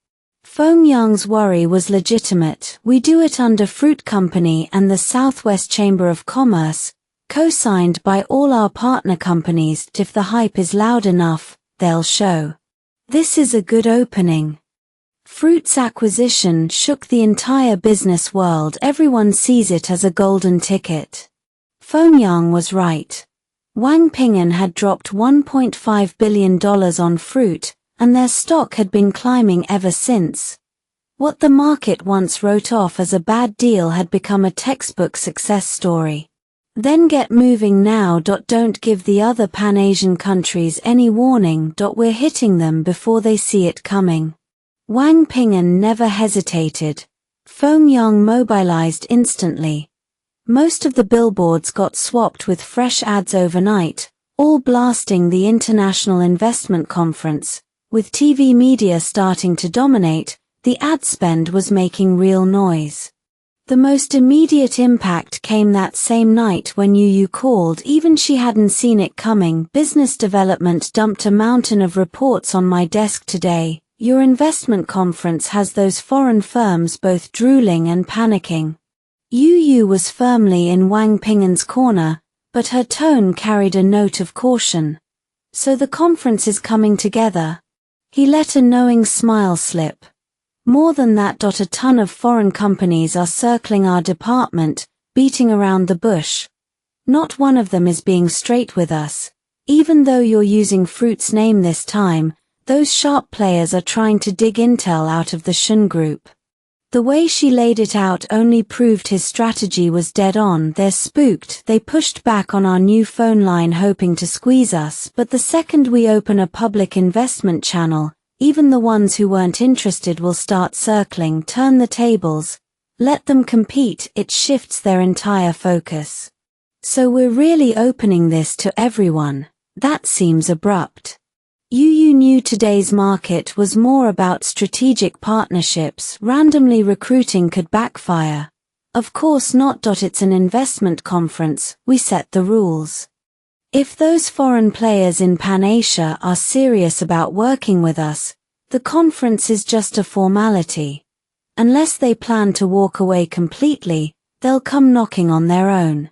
Feng Yang's worry was legitimate. We do it under Fruit Company and the Southwest Chamber of Commerce, co-signed by all our partner companies. If the hype is loud enough, they'll show. This is a good opening. Fruit's acquisition shook the entire business world. Everyone sees it as a golden ticket. Feng Yang was right. Wang Ping'an had dropped $1.5 billion on Fruit, and their stock had been climbing ever since. What the market once wrote off as a bad deal had become a textbook success story. Then get moving now. Don't give the other Pan-Asian countries any warning. We're hitting them before they see it coming. Wang Ping'an never hesitated. Feng Yang mobilized instantly. Most of the billboards got swapped with fresh ads overnight, all blasting the International Investment Conference. With TV media starting to dominate, the ad spend was making real noise. The most immediate impact came that same night when Yu called. Even she hadn't seen it coming. Business development dumped a mountain of reports on my desk today. Your investment conference has those foreign firms both drooling and panicking. Yu was firmly in Wang Ping'an's corner, but her tone carried a note of caution. So the conference is coming together. He let a knowing smile slip. More than that. A ton of foreign companies are circling our department, beating around the bush. Not one of them is being straight with us. Even though you're using Fruit's name this time, those sharp players are trying to dig intel out of the Shun Group. The way she laid it out only proved his strategy was dead on. They're spooked. They pushed back on our new phone line hoping to squeeze us, but the second we open a public investment channel, even the ones who weren't interested will start circling. Turn the tables. Let them compete. It shifts their entire focus. So we're really opening this to everyone. That seems abrupt. Yu knew today's market was more about strategic partnerships. Randomly recruiting could backfire. Of course not. It's an investment conference. We set the rules. If those foreign players in Pan-Asia are serious about working with us, the conference is just a formality. Unless they plan to walk away completely, they'll come knocking on their own.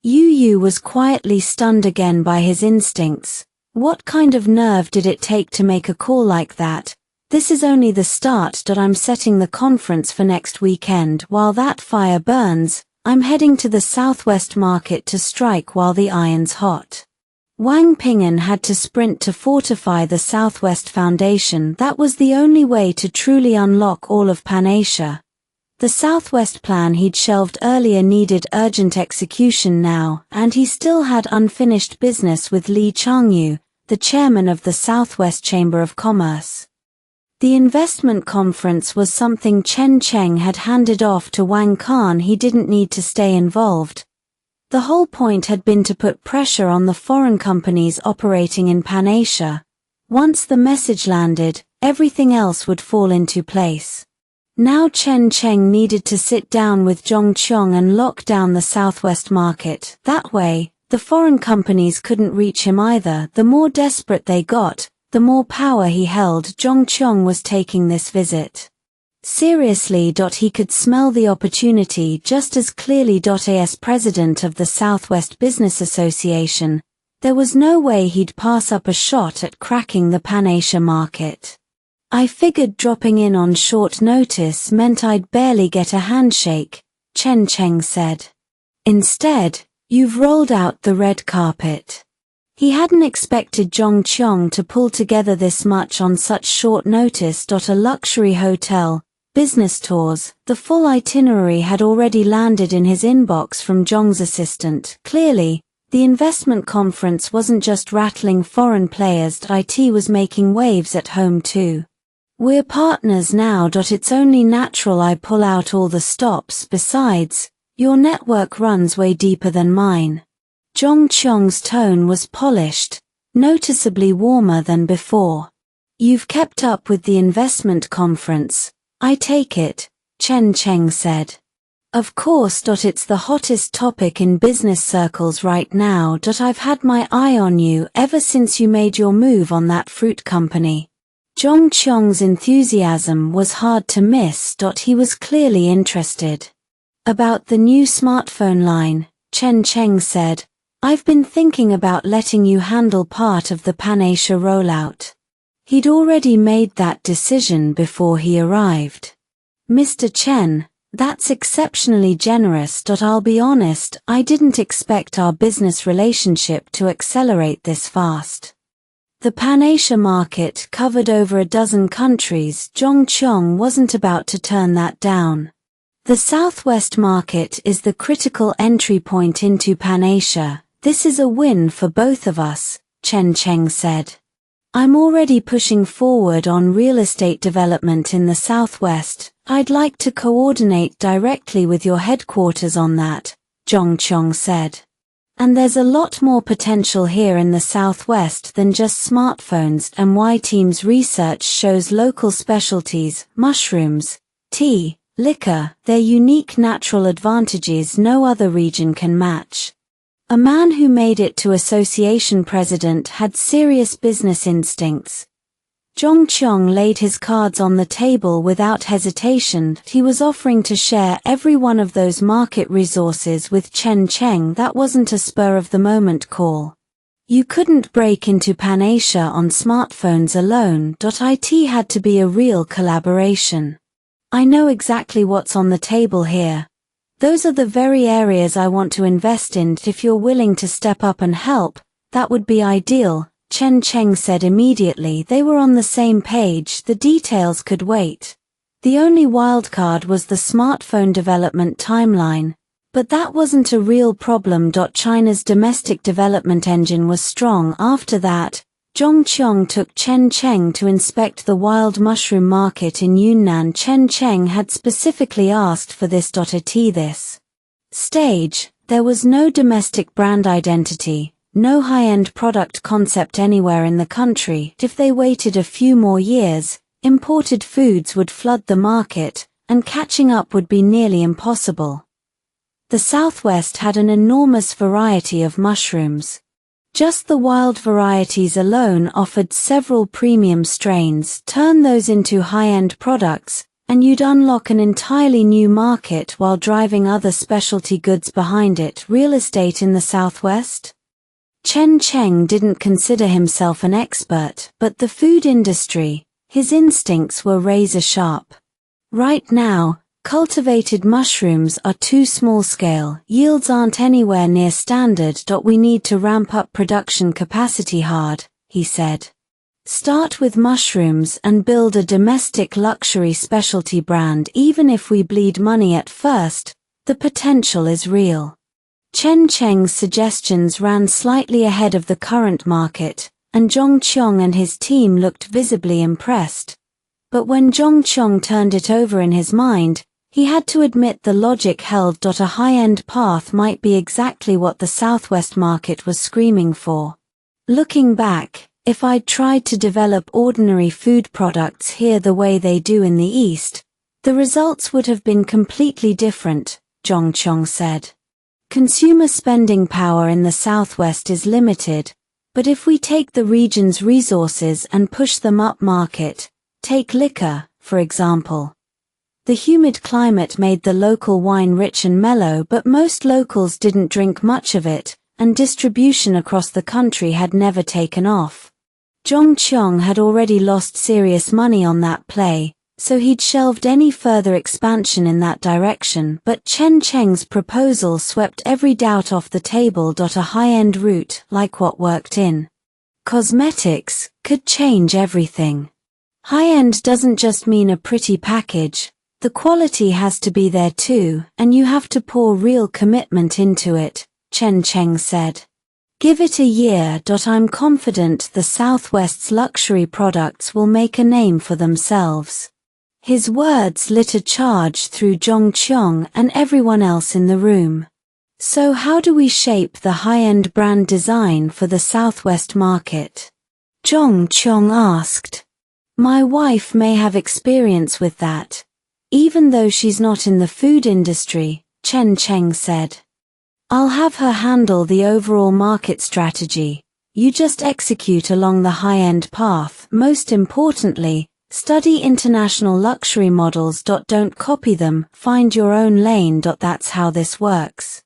Yu was quietly stunned again by his instincts. What kind of nerve did it take to make a call like that? This is only the start. I'm setting the conference for next weekend. While that fire burns, I'm heading to the Southwest market to strike while the iron's hot. Wang Ping'an had to sprint to fortify the Southwest Foundation. That was the only way to truly unlock all of Pan-Asia. The Southwest plan he'd shelved earlier needed urgent execution now, and he still had unfinished business with Li Changyu, the chairman of the Southwest Chamber of Commerce. The investment conference was something Chen Cheng had handed off to Wang Khan. He didn't need to stay involved. The whole point had been to put pressure on the foreign companies operating in Pan-Asia. Once the message landed, everything else would fall into place. Now Chen Cheng needed to sit down with Zhong Qiong and lock down the Southwest market. That way, the foreign companies couldn't reach him either. The more desperate they got, the more power he held. Zhong Qiong was taking this visit seriously. He could smell the opportunity just as clearly. As president of the Southwest Business Association, there was no way he'd pass up a shot at cracking the Pan-Asia market. I figured dropping in on short notice meant I'd barely get a handshake, Chen Cheng said. Instead, you've rolled out the red carpet. He hadn't expected Zhong Qiong to pull together this much on such short notice. A luxury hotel, business tours, the full itinerary had already landed in his inbox from Zhong's assistant. Clearly, the investment conference wasn't just rattling foreign players, IT was making waves at home too. We're partners now. It's only natural I pull out all the stops. Besides, your network runs way deeper than mine. Zhong Qiong's tone was polished, noticeably warmer than before. You've kept up with the investment conference, I take it, Chen Cheng said. Of course. It's the hottest topic in business circles right now. I've had my eye on you ever since you made your move on that fruit company. Zhong Qiong's enthusiasm was hard to miss. He was clearly interested. About the new smartphone line, Chen Cheng said, I've been thinking about letting you handle part of the Pan-Asia rollout. He'd already made that decision before he arrived. Mr. Chen, that's exceptionally generous. I'll be honest, I didn't expect our business relationship to accelerate this fast. The Pan-Asia market covered over a dozen countries. Zhong Qiong wasn't about to turn that down. The Southwest market is the critical entry point into Pan-Asia. This is a win for both of us, Chen Cheng said. I'm already pushing forward on real estate development in the Southwest. I'd like to coordinate directly with your headquarters on that, Zhong Qiong said. And there's a lot more potential here in the Southwest than just smartphones. My team's research shows local specialties, mushrooms, tea, liquor, their unique natural advantages no other region can match. A man who made it to association president had serious business instincts. Zhong Qiong laid his cards on the table without hesitation. He was offering to share every one of those market resources with Chen Cheng. That wasn't a spur-of-the-moment call. You couldn't break into Pan-Asia on smartphones alone. It had to be a real collaboration. I know exactly what's on the table here. Those are the very areas I want to invest in. If you're willing to step up and help, that would be ideal, Chen Cheng said immediately. They were on the same page. The details could wait. The only wildcard was the smartphone development timeline. But that wasn't a real problem. China's domestic development engine was strong. After that, Zhong Qiong took Chen Cheng to inspect the wild mushroom market in Yunnan. Chen Cheng had specifically asked for this. At this stage, there was no domestic brand identity, no high-end product concept anywhere in the country. If they waited a few more years, imported foods would flood the market, and catching up would be nearly impossible. The Southwest had an enormous variety of mushrooms. Just the wild varieties alone offered several premium strains. Turn those into high-end products, and you'd unlock an entirely new market while driving other specialty goods behind it. Real estate in the Southwest? Chen Cheng didn't consider himself an expert, but the food industry, his instincts were razor-sharp. Right now, cultivated mushrooms are too small-scale, yields aren't anywhere near standard. We need to ramp up production capacity hard, he said. Start with mushrooms and build a domestic luxury specialty brand. Even if we bleed money at first, the potential is real. Chen Cheng's suggestions ran slightly ahead of the current market, and Zhong Qiong and his team looked visibly impressed. But when Zhong Qiong turned it over in his mind, he had to admit the logic held. A high-end path might be exactly what the Southwest market was screaming for. Looking back, if I'd tried to develop ordinary food products here the way they do in the East, the results would have been completely different, Zhong Qiong said. Consumer spending power in the Southwest is limited, but if we take the region's resources and push them up market, take liquor, for example. The humid climate made the local wine rich and mellow, but most locals didn't drink much of it, and distribution across the country had never taken off. Zhong Qiong had already lost serious money on that play, so he'd shelved any further expansion in that direction, but Chen Cheng's proposal swept every doubt off the table. A high-end route, like what worked in cosmetics, could change everything. High-end doesn't just mean a pretty package, the quality has to be there too, and you have to pour real commitment into it, Chen Cheng said. Give it a year. I'm confident the Southwest's luxury products will make a name for themselves. His words lit a charge through Zhong Qiong and everyone else in the room. So how do we shape the high-end brand design for the Southwest market? Zhong Qiong asked. My wife may have experience with that. Even though she's not in the food industry, Chen Cheng said. I'll have her handle the overall market strategy. You just execute along the high-end path. Most importantly, study international luxury models. Don't copy them, find your own lane. That's how this works.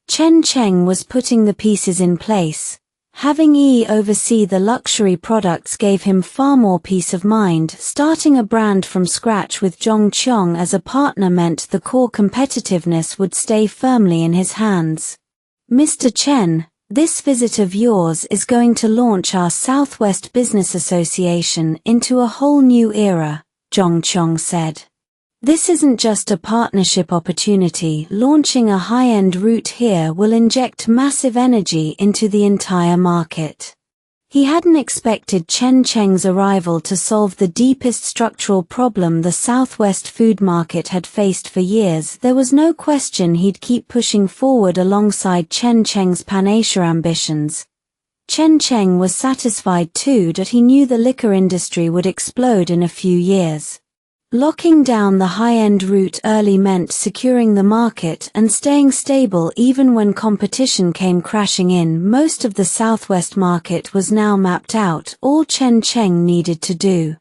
Chen Cheng was putting the pieces in place. Having oversee the luxury products gave him far more peace of mind. Starting a brand from scratch with Zhong Qiong as a partner meant the core competitiveness would stay firmly in his hands. Mr. Chen, this visit of yours is going to launch our Southwest Business Association into a whole new era, Zhong Qiong said. This isn't just a partnership opportunity. Launching a high-end route here will inject massive energy into the entire market. He hadn't expected Chen Cheng's arrival to solve the deepest structural problem the Southwest food market had faced for years. There was no question he'd keep pushing forward alongside Chen Cheng's Pan-Asia ambitions. Chen Cheng was satisfied too that he knew the liquor industry would explode in a few years. Locking down the high-end route early meant securing the market and staying stable even when competition came crashing in. Most of the Southwest market was now mapped out. All Chen Cheng needed to do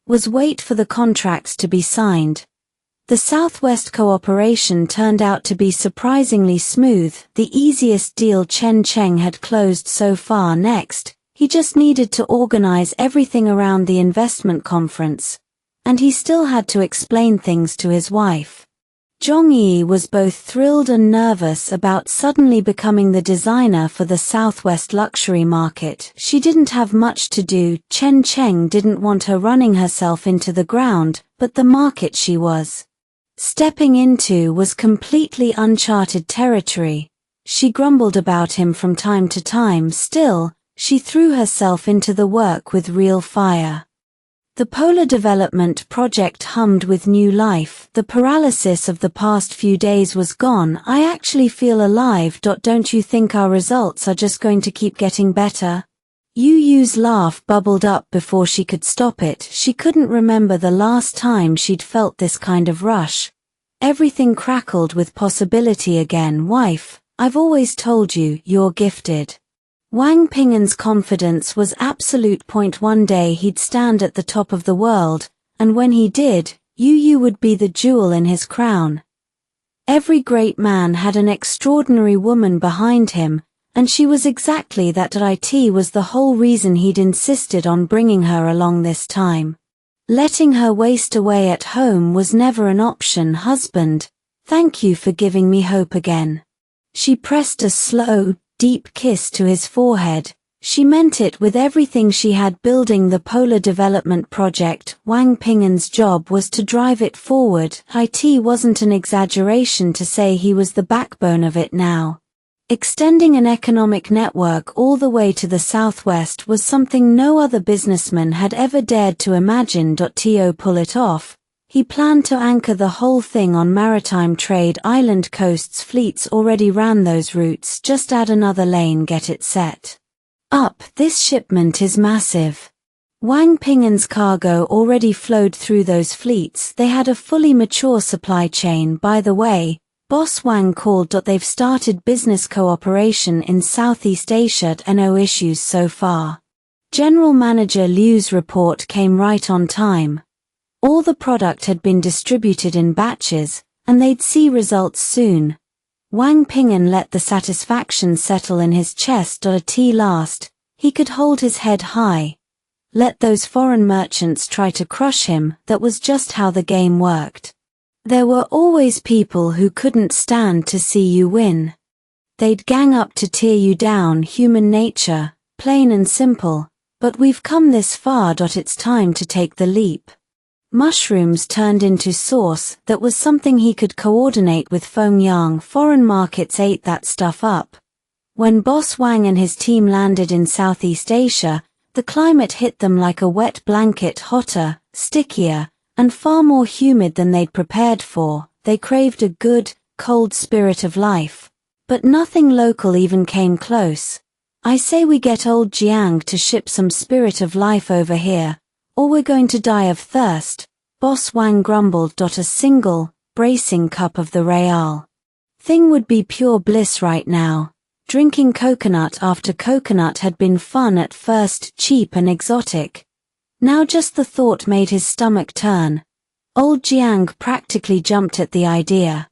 was wait for the contracts to be signed. The Southwest cooperation turned out to be surprisingly smooth, the easiest deal Chen Cheng had closed so far. Next, he just needed to organize everything around the investment conference. And he still had to explain things to his wife. Zhong Yi was both thrilled and nervous about suddenly becoming the designer for the Southwest luxury market. She didn't have much to do. Chen Cheng didn't want her running herself into the ground, but the market she was stepping into was completely uncharted territory. She grumbled about him from time to time. Still, she threw herself into the work with real fire. The polar development project hummed with new life. The paralysis of the past few days was gone. I actually feel alive. Don't you think our results are just going to keep getting better? Yu's laugh bubbled up before she could stop it. She couldn't remember the last time she'd felt this kind of rush. Everything crackled with possibility again. Wife, I've always told you, you're gifted. Wang Ping'an's confidence was absolute. One day he'd stand at the top of the world, and when he did, Yu would be the jewel in his crown. Every great man had an extraordinary woman behind him, and she was exactly that. It was the whole reason he'd insisted on bringing her along this time. Letting her waste away at home was never an option. Husband, thank you for giving me hope again. She pressed a slow, deep kiss to his forehead. She meant it with everything she had. Building the Polar Development Project, Wang Ping'an's job was to drive it forward. It wasn't an exaggeration to say he was the backbone of it now. Extending an economic network all the way to the Southwest was something no other businessman had ever dared to imagine. To pull it off, he planned to anchor the whole thing on maritime trade. Island coasts fleets already ran those routes. Just add another lane, get it set up. This shipment is massive. Wang Ping'an's cargo already flowed through those fleets. They had a fully mature supply chain. By the way, Boss Wang called. They've started business cooperation in Southeast Asia. No issues so far. General Manager Liu's report came right on time. All the product had been distributed in batches, and they'd see results soon. Wang Ping'an let the satisfaction settle in his chest. At last, he could hold his head high. let those foreign merchants try to crush him. That was just how the game worked. There were always people who couldn't stand to see you win. They'd gang up to tear you down. Human nature, plain and simple. But we've come this far. It's time to take the leap. Mushrooms turned into sauce. That was something he could coordinate with Feng Yang. Foreign markets ate that stuff up. When Boss Wang and his team landed in Southeast Asia, the climate hit them like a wet blanket, hotter, stickier, and far more humid than they'd prepared for. They craved a good, cold spirit of life. But nothing local even came close. I say we get old Jiang to ship some spirit of life over here, or we're going to die of thirst, Boss Wang grumbled. A single, bracing cup of the real thing would be pure bliss right now. Drinking coconut after coconut had been fun at first, cheap and exotic. Now just the thought made his stomach turn. Old Jiang practically jumped at the idea.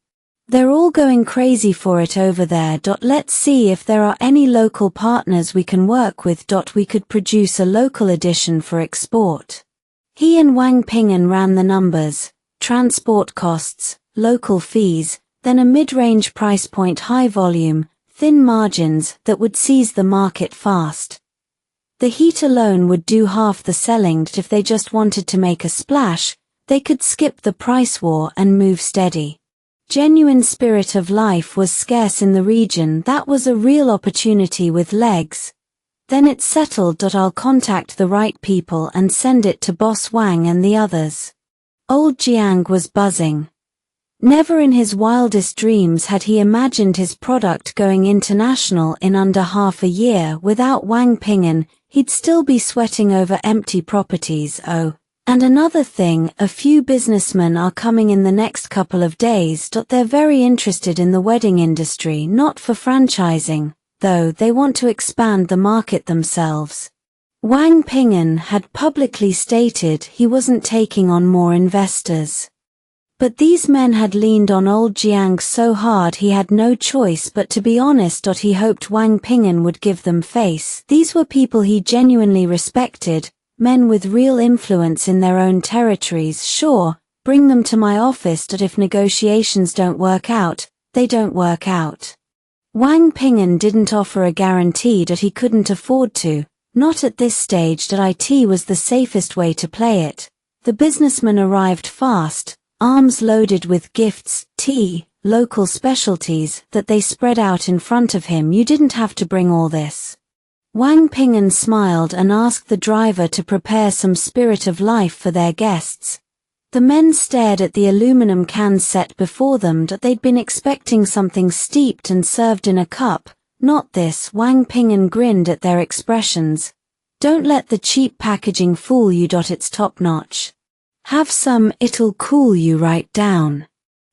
They're all going crazy for it over there. Let's see if there are any local partners we can work with. We could produce a local edition for export. He and Wang Ping'an ran the numbers, transport costs, local fees, then a mid-range price point, high volume, thin margins that would seize the market fast. The heat alone would do half the selling. If they just wanted to make a splash, they could skip the price war and move steady. Genuine spirit of life was scarce in the region. That was a real opportunity with legs. Then it's settled. I'll contact the right people and send it to Boss Wang and the others. Old Jiang was buzzing. Never in his wildest dreams had he imagined his product going international in under half a year. Without Wang Ping'an, he'd still be sweating over empty properties. Oh, and another thing, a few businessmen are coming in the next couple of days. They're very interested in the wedding industry, not for franchising, though they want to expand the market themselves. Wang Ping'an had publicly stated he wasn't taking on more investors. But these men had leaned on old Jiang so hard he had no choice but to be honest. He hoped Wang Ping'an would give them face. These were people he genuinely respected, men with real influence in their own territories. Sure, bring them to my office. If negotiations don't work out, they don't work out. Wang Ping'an didn't offer a guarantee. He couldn't afford to, not at this stage. IT was the safest way to play it. The businessmen arrived fast, arms loaded with gifts, tea, local specialties that they spread out in front of him. You didn't have to bring all this. Wang Ping'an smiled and asked the driver to prepare some spirit of life for their guests. The men stared at the aluminum cans set before them. They'd been expecting something steeped and served in a cup, not this. Wang Ping'an grinned at their expressions. Don't let the cheap packaging fool you. It's top-notch. Have some, it'll cool you right down.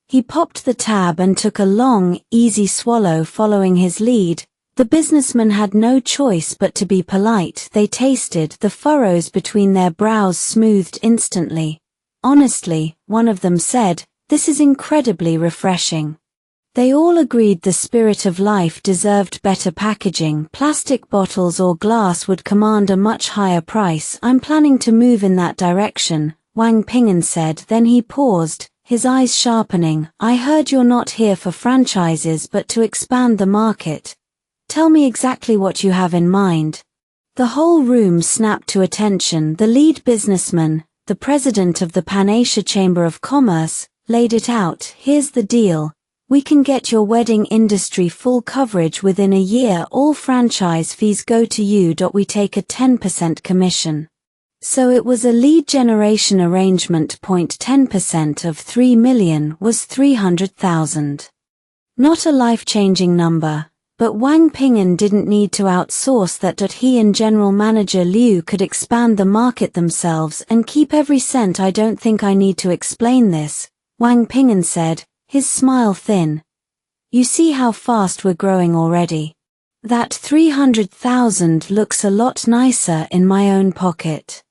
He popped the tab and took a long, easy swallow. Following his lead, the businessmen had no choice but to be polite. They tasted. The furrows between their brows smoothed instantly. Honestly, one of them said, this is incredibly refreshing. They all agreed the spirit of life deserved better packaging. Plastic bottles or glass would command a much higher price. I'm planning to move in that direction, Wang Ping'an said. Then he paused, his eyes sharpening. I heard you're not here for franchises but to expand the market. Tell me exactly what you have in mind. The whole room snapped to attention. The lead businessman, the president of the Pan-Asia Chamber of Commerce, laid it out. Here's the deal. We can get your wedding industry full coverage within a year. All franchise fees go to you. We take a 10% commission. So it was a lead generation arrangement. 10% of 3 million was 300,000. Not a life-changing number, but Wang Ping'an didn't need to outsource that. He and General Manager Liu could expand the market themselves and keep every cent. I don't think I need to explain this, Wang Ping'an said, his smile thin. You see how fast we're growing already. That 300,000 looks a lot nicer in my own pocket.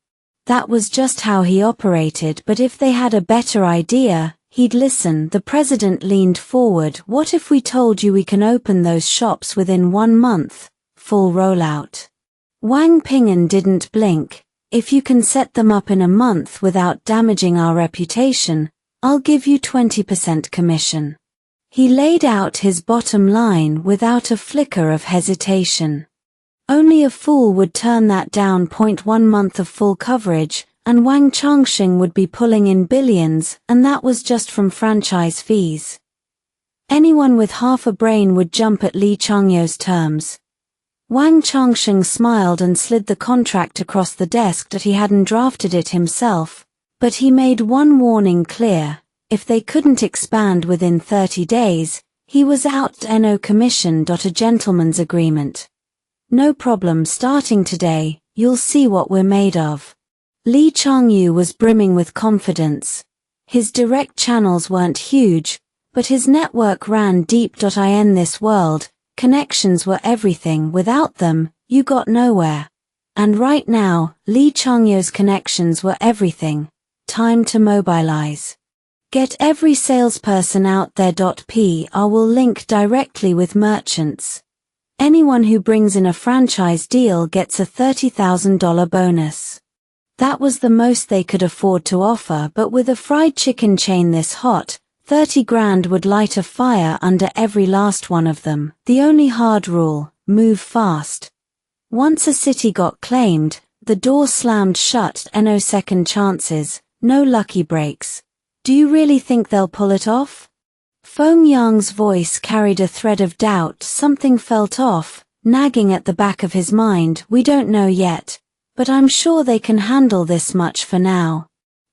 That was just how he operated, but if they had a better idea, he'd listen. The president leaned forward. What if we told you we can open those shops within 1 month? Full rollout. Wang Ping'an didn't blink. If you can set them up in a month without damaging our reputation, I'll give you 20% commission. He laid out his bottom line without a flicker of hesitation. Only a fool would turn that down. 1 month of full coverage, and Wang Changxing would be pulling in billions, and that was just from franchise fees. Anyone with half a brain would jump at Li Changyo's terms. Wang Changxing smiled and slid the contract across the desk that he hadn't drafted it himself, but he made one warning clear: if they couldn't expand within 30 days, he was out. No commission. A gentleman's agreement. No problem, starting today, you'll see what we're made of. Li Changyu was brimming with confidence. His direct channels weren't huge, but his network ran deep. In this world, connections were everything. Without them, you got nowhere. And right now, Li Changyu's connections were everything. Time to mobilize. Get every salesperson out there. PR will link directly with merchants. Anyone who brings in a franchise deal gets a $30,000 bonus. That was the most they could afford to offer, but with a fried chicken chain this hot, 30 grand would light a fire under every last one of them. The only hard rule: move fast. Once a city got claimed, the door slammed shut. No second chances, no lucky breaks. Do you really think they'll pull it off? Feng Yang's voice carried a thread of doubt. Something felt off, nagging at the back of his mind. We don't know yet, but I'm sure they can handle this much for now.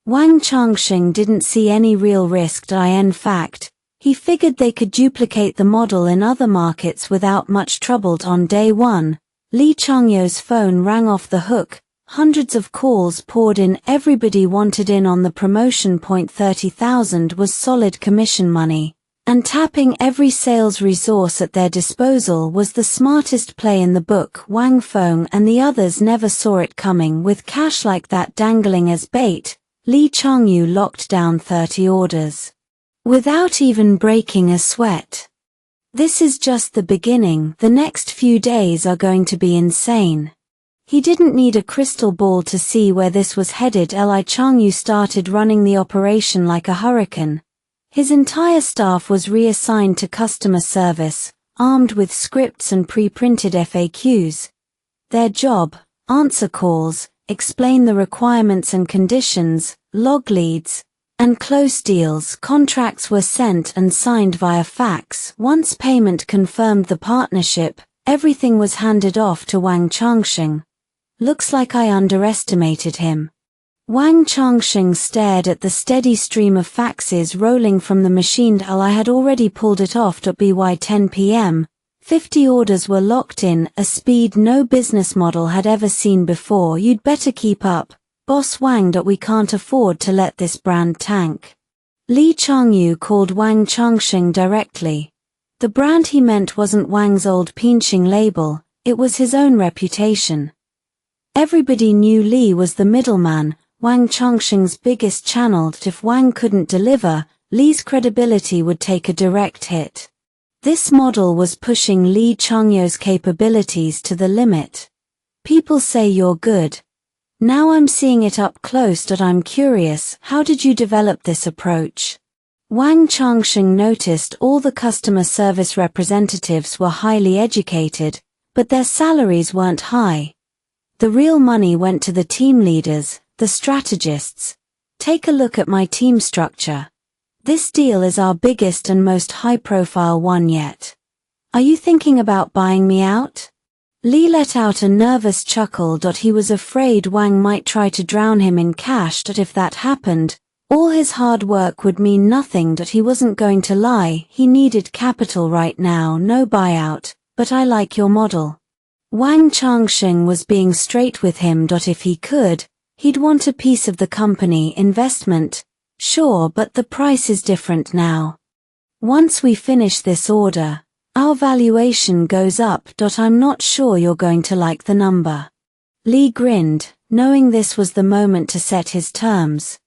Wang Changxing didn't see any real risk. In fact, he figured they could duplicate the model in other markets without much trouble. On day one, Li Changyo's phone rang off the hook. Hundreds of calls poured in. Everybody wanted in on the promotion. 30,000 was solid commission money, and tapping every sales resource at their disposal was the smartest play in the book. Wang Feng and the others never saw it coming. With cash like that dangling as bait, Li Changyu locked down 30 orders without even breaking a sweat. This is just the beginning. The next few days are going to be insane. He didn't need a crystal ball to see where this was headed. Li Changyu started running the operation like a hurricane. His entire staff was reassigned to customer service, armed with scripts and pre-printed FAQs. Their job: answer calls, explain the requirements and conditions, log leads, and close deals. Contracts were sent and signed via fax. Once payment confirmed the partnership, everything was handed off to Wang Changxing. Looks like I underestimated him. Wang Changxing stared at the steady stream of faxes rolling from the machine. I had already pulled it off. By 10 p.m., 50 orders were locked in, a speed no business model had ever seen before. You'd better keep up, Boss Wang. We can't afford to let this brand tank. Li Changyu called Wang Changxing directly. The brand he meant wasn't Wang's old Ping'an label, it was his own reputation. Everybody knew Li was the middleman, Wang Changxing's biggest channel. If Wang couldn't deliver, Li's credibility would take a direct hit. This model was pushing Li Changyo's capabilities to the limit. People say you're good. Now I'm seeing it up close. I'm curious, how did you develop this approach? Wang Changxing noticed all the customer service representatives were highly educated, but their salaries weren't high. The real money went to the team leaders, the strategists. Take a look at my team structure. This deal is our biggest and most high-profile one yet. Are you thinking about buying me out? Li let out a nervous chuckle. He was afraid Wang might try to drown him in cash. If that happened, all his hard work would mean nothing. He wasn't going to lie, he needed capital right now. No buyout, but I like your model. Wang Changxing was being straight with him. If he could, he'd want a piece of the company. Investment, sure, but the price is different now. Once we finish this order, our valuation goes up. I'm not sure you're going to like the number. Li grinned, knowing this was the moment to set his terms.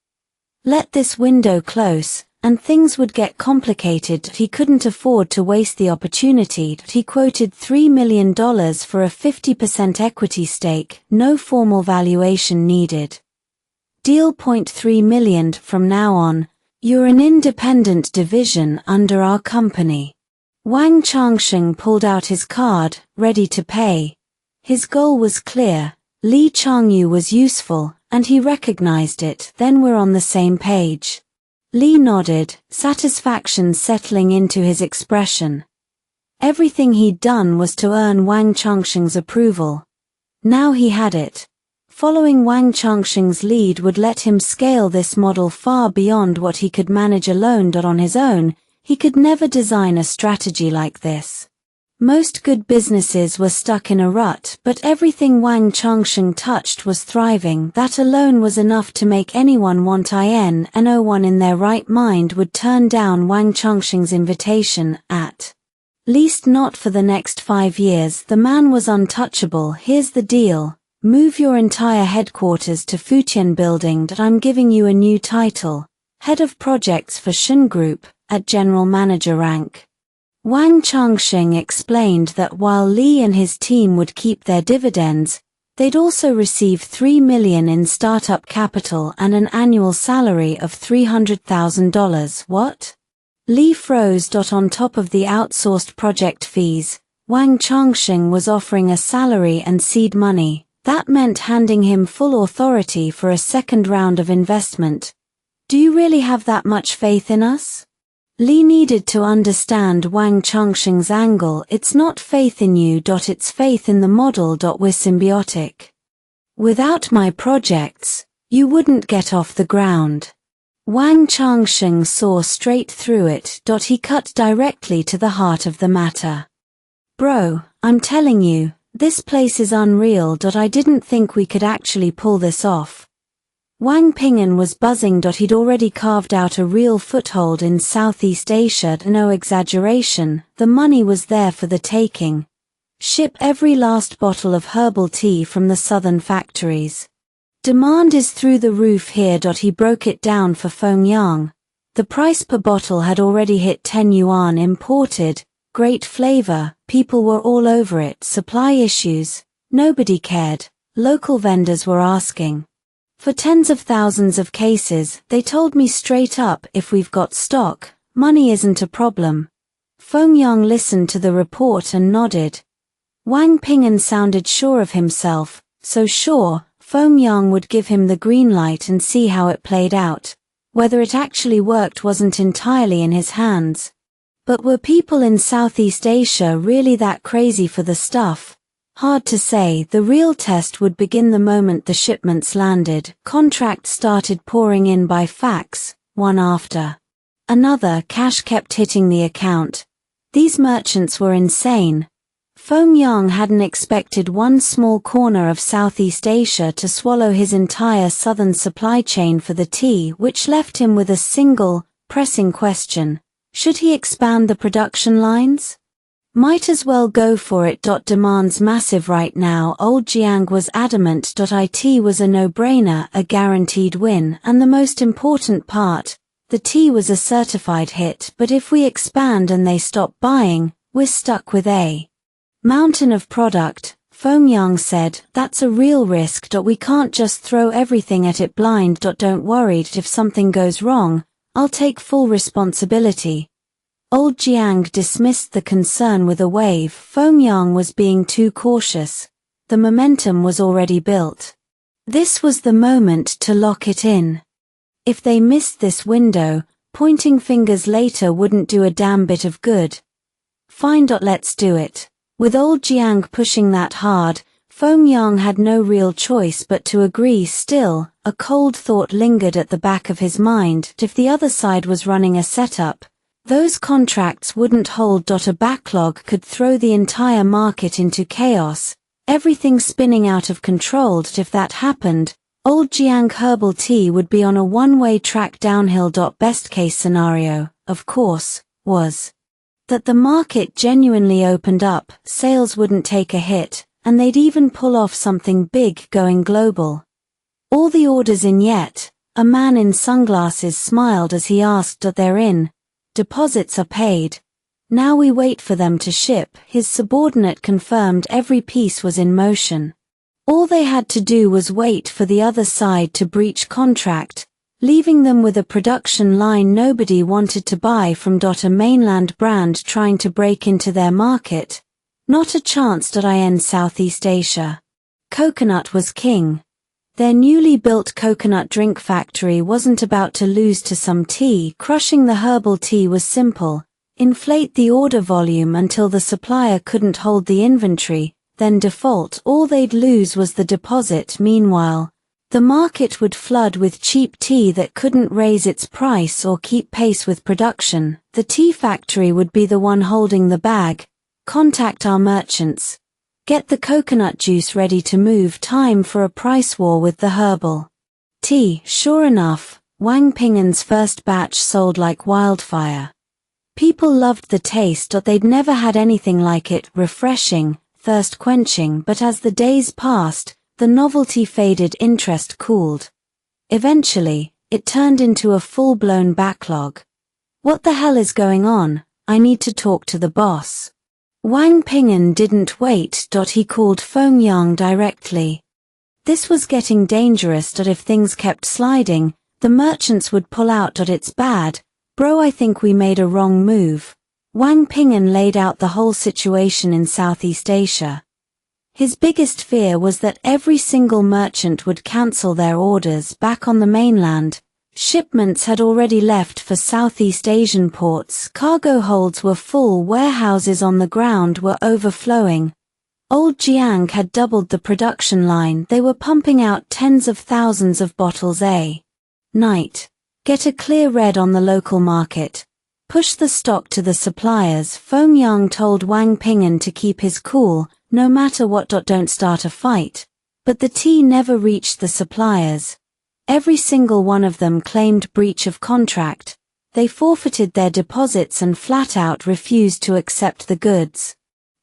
Let this window close, and things would get complicated. He couldn't afford to waste the opportunity. He quoted $3 million for a 50% equity stake, no formal valuation needed. Deal. $3 million from now on, you're an independent division under our company. Wang Changsheng pulled out his card, ready to pay. His goal was clear. Li Changyu was useful, and he recognized it. Then we're on the same page. Li nodded, satisfaction settling into his expression. Everything he'd done was to earn Wang Changsheng's approval. Now he had it. Following Wang Changsheng's lead would let him scale this model far beyond what he could manage alone. On his own, he could never design a strategy like this. Most good businesses were stuck in a rut, but everything Wang Changsheng touched was thriving. That alone was enough to make anyone want in. No one in their right mind would turn down Wang Changsheng's invitation, at least not for the next 5 years. The man was untouchable. Here's the deal. Move your entire headquarters to Futian Building. I'm giving you a new title, Head of Projects for Shen Group, at General Manager rank. Wang Changsheng explained that while Li and his team would keep their dividends, they'd also receive $3 million in startup capital and an annual salary of $300,000. What? Li froze. On top of the outsourced project fees, Wang Changsheng was offering a salary and seed money. That meant handing him full authority for a second round of investment. Do you really have that much faith in us? Li needed to understand Wang Changsheng's angle. It's not faith in you. It's faith in the model. We're symbiotic. Without my projects, you wouldn't get off the ground. Wang Changsheng saw straight through it. He cut directly to the heart of the matter. Bro, I'm telling you, this place is unreal. I didn't think we could actually pull this off. Wang Ping'an was buzzing. He'd already carved out a real foothold in Southeast Asia. No exaggeration, the money was there for the taking. Ship every last bottle of herbal tea from the southern factories. Demand is through the roof here. He broke it down for Fengyang. The price per bottle had already hit 10 yuan. Imported, great flavor, people were all over it. Supply issues, nobody cared. Local vendors were asking for tens of thousands of cases. They told me straight up, if we've got stock, money isn't a problem. Fengyang listened to the report and nodded. Wang Ping'an sounded sure of himself, so sure, Fengyang would give him the green light and see how it played out. Whether it actually worked wasn't entirely in his hands. But were people in Southeast Asia really that crazy for the stuff? Hard to say. The real test would begin the moment the shipments landed. Contracts started pouring in by fax, one after another. Cash kept hitting the account. These merchants were insane. Fengyang hadn't expected one small corner of Southeast Asia to swallow his entire southern supply chain for the tea, which left him with a single, pressing question. Should he expand the production lines? Might as well go for it. Demand's massive right now. Old Jiang was adamant. It was a no-brainer, a guaranteed win, and the most important part, the tea was a certified hit. But if we expand and they stop buying, we're stuck with a mountain of product. Fengyang said, that's a real risk. We can't just throw everything at it blind. Don't worry, if something goes wrong, I'll take full responsibility. Old Jiang dismissed the concern with a wave. Fengyang was being too cautious. The momentum was already built. This was the moment to lock it in. If they missed this window, pointing fingers later wouldn't do a damn bit of good. Fine. Let's do it. With old Jiang pushing that hard, Fengyang had no real choice but to agree. Still, a cold thought lingered at the back of his mind. If the other side was running a setup, those contracts wouldn't hold. A backlog could throw the entire market into chaos, everything spinning out of control. If that happened, old Jiang herbal tea would be on a one-way track downhill. Best case scenario, of course, was that the market genuinely opened up, sales wouldn't take a hit, and they'd even pull off something big, going global. All the orders in yet A man in sunglasses smiled as he asked, "They're in. Deposits are paid. Now we wait for them to ship." His subordinate confirmed every piece was in motion. All they had to do was wait for the other side to breach contract, leaving them with a production line nobody wanted to buy from. A mainland brand trying to break into their market. Not a chance. In Southeast Asia, coconut was king. Their newly built coconut drink factory wasn't about to lose to some tea. Crushing the herbal tea was simple. Inflate the order volume until the supplier couldn't hold the inventory, then default. All they'd lose was the deposit. Meanwhile, the market would flood with cheap tea that couldn't raise its price or keep pace with production. The tea factory would be the one holding the bag. Contact our merchants. Get the coconut juice ready to move. Time for a price war with the herbal tea. Sure enough, Wang Ping'an's first batch sold like wildfire. People loved the taste. They'd never had anything like it. Refreshing, thirst-quenching. But as the days passed, the novelty faded, interest cooled. Eventually, it turned into a full-blown backlog. What the hell is going on? I need to talk to the boss. Wang Ping'an didn't wait. He called Fengyang directly. This was getting dangerous. If things kept sliding, the merchants would pull out. It's bad, bro. I think we made a wrong move. Wang Ping'an laid out the whole situation in Southeast Asia. His biggest fear was that every single merchant would cancel their orders. Back on the mainland, shipments had already left for Southeast Asian ports. Cargo holds were full. Warehouses on the ground were overflowing. Old Jiang had doubled the production line. They were pumping out tens of thousands of bottles a night. Get a clear red on the local market. Push the stock to the suppliers. Fengyang told Wang Ping'an to keep his cool, no matter what. Don't start a fight. But the tea never reached the suppliers. Every single one of them claimed breach of contract. They forfeited their deposits and flat out refused to accept the goods.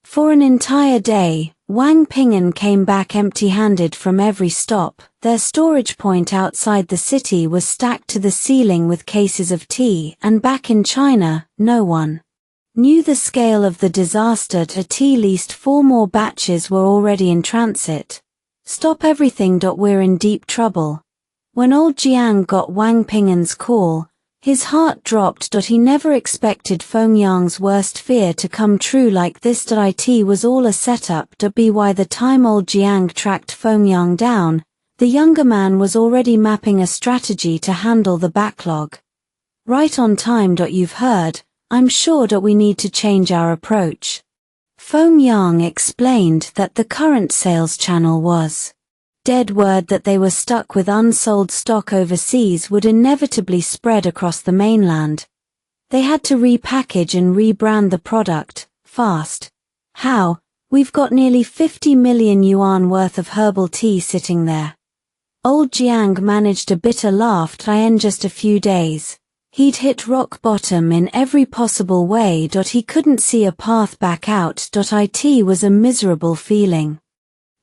For an entire day, Wang Ping'an came back empty-handed from every stop. Their storage point outside the city was stacked to the ceiling with cases of tea, and back in China, no one knew the scale of the disaster. At least 4 more batches were already in transit. Stop everything. We're in deep trouble. When old Jiang got Wang Ping'an's call, his heart dropped. He never expected Fengyang's worst fear to come true like this. It was all a setup. By the time old Jiang tracked Fengyang down, the younger man was already mapping a strategy to handle the backlog. Right on time. You've heard, I'm sure. We need to change our approach. Fengyang explained that the current sales channel was dead. Word that they were stuck with unsold stock overseas would inevitably spread across the mainland. They had to repackage and rebrand the product, fast. How? We've got nearly 50 million yuan worth of herbal tea sitting there. Old Jiang managed a bitter laugh. In just a few days, he'd hit rock bottom in every possible way. He couldn't see a path back out. It was a miserable feeling.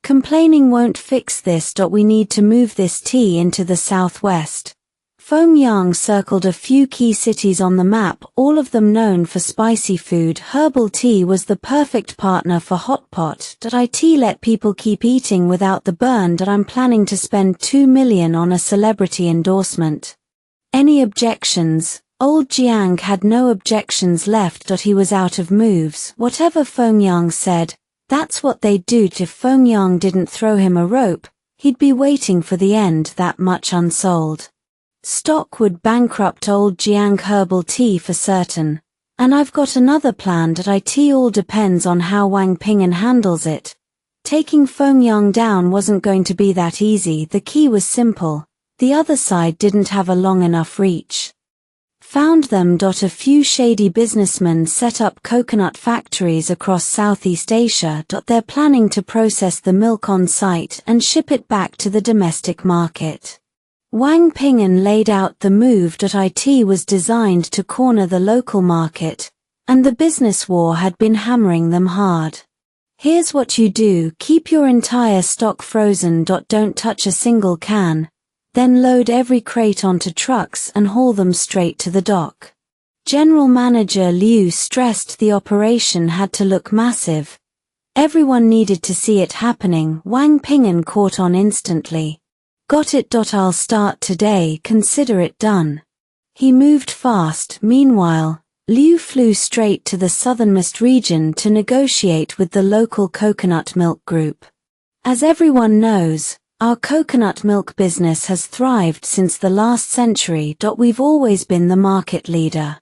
Complaining won't fix this. We need to move this tea into the southwest. Fengyang circled a few key cities on the map, all of them known for spicy food. Herbal tea was the perfect partner for hot pot. It let people keep eating without the burn. I'm planning to spend 2 million on a celebrity endorsement. Any objections? Old Jiang had no objections left. He was out of moves. Whatever Fengyang said, that's what they'd do. If Fengyang didn't throw him a rope, he'd be waiting for the end. That much unsold stock would bankrupt old Jiang herbal tea for certain. And I've got another plan. It all depends on how Wang Ping'an handles it. Taking Fengyang down wasn't going to be that easy. The key was simple. The other side didn't have a long enough reach. Found them. A few shady businessmen set up coconut factories across Southeast Asia. They're planning to process the milk on site and ship it back to the domestic market. Wang Ping'an laid out the move. It was designed to corner the local market, and the business war had been hammering them hard. Here's what you do. Keep your entire stock frozen. Don't touch a single can. Then load every crate onto trucks and haul them straight to the dock. General Manager Liu stressed the operation had to look massive. Everyone needed to see it happening. Wang Ping'an caught on instantly. Got it. I'll start today, consider it done. He moved fast. Meanwhile, Liu flew straight to the southernmost region to negotiate with the local coconut milk group. As everyone knows, our coconut milk business has thrived since the last century. We've always been the market leader.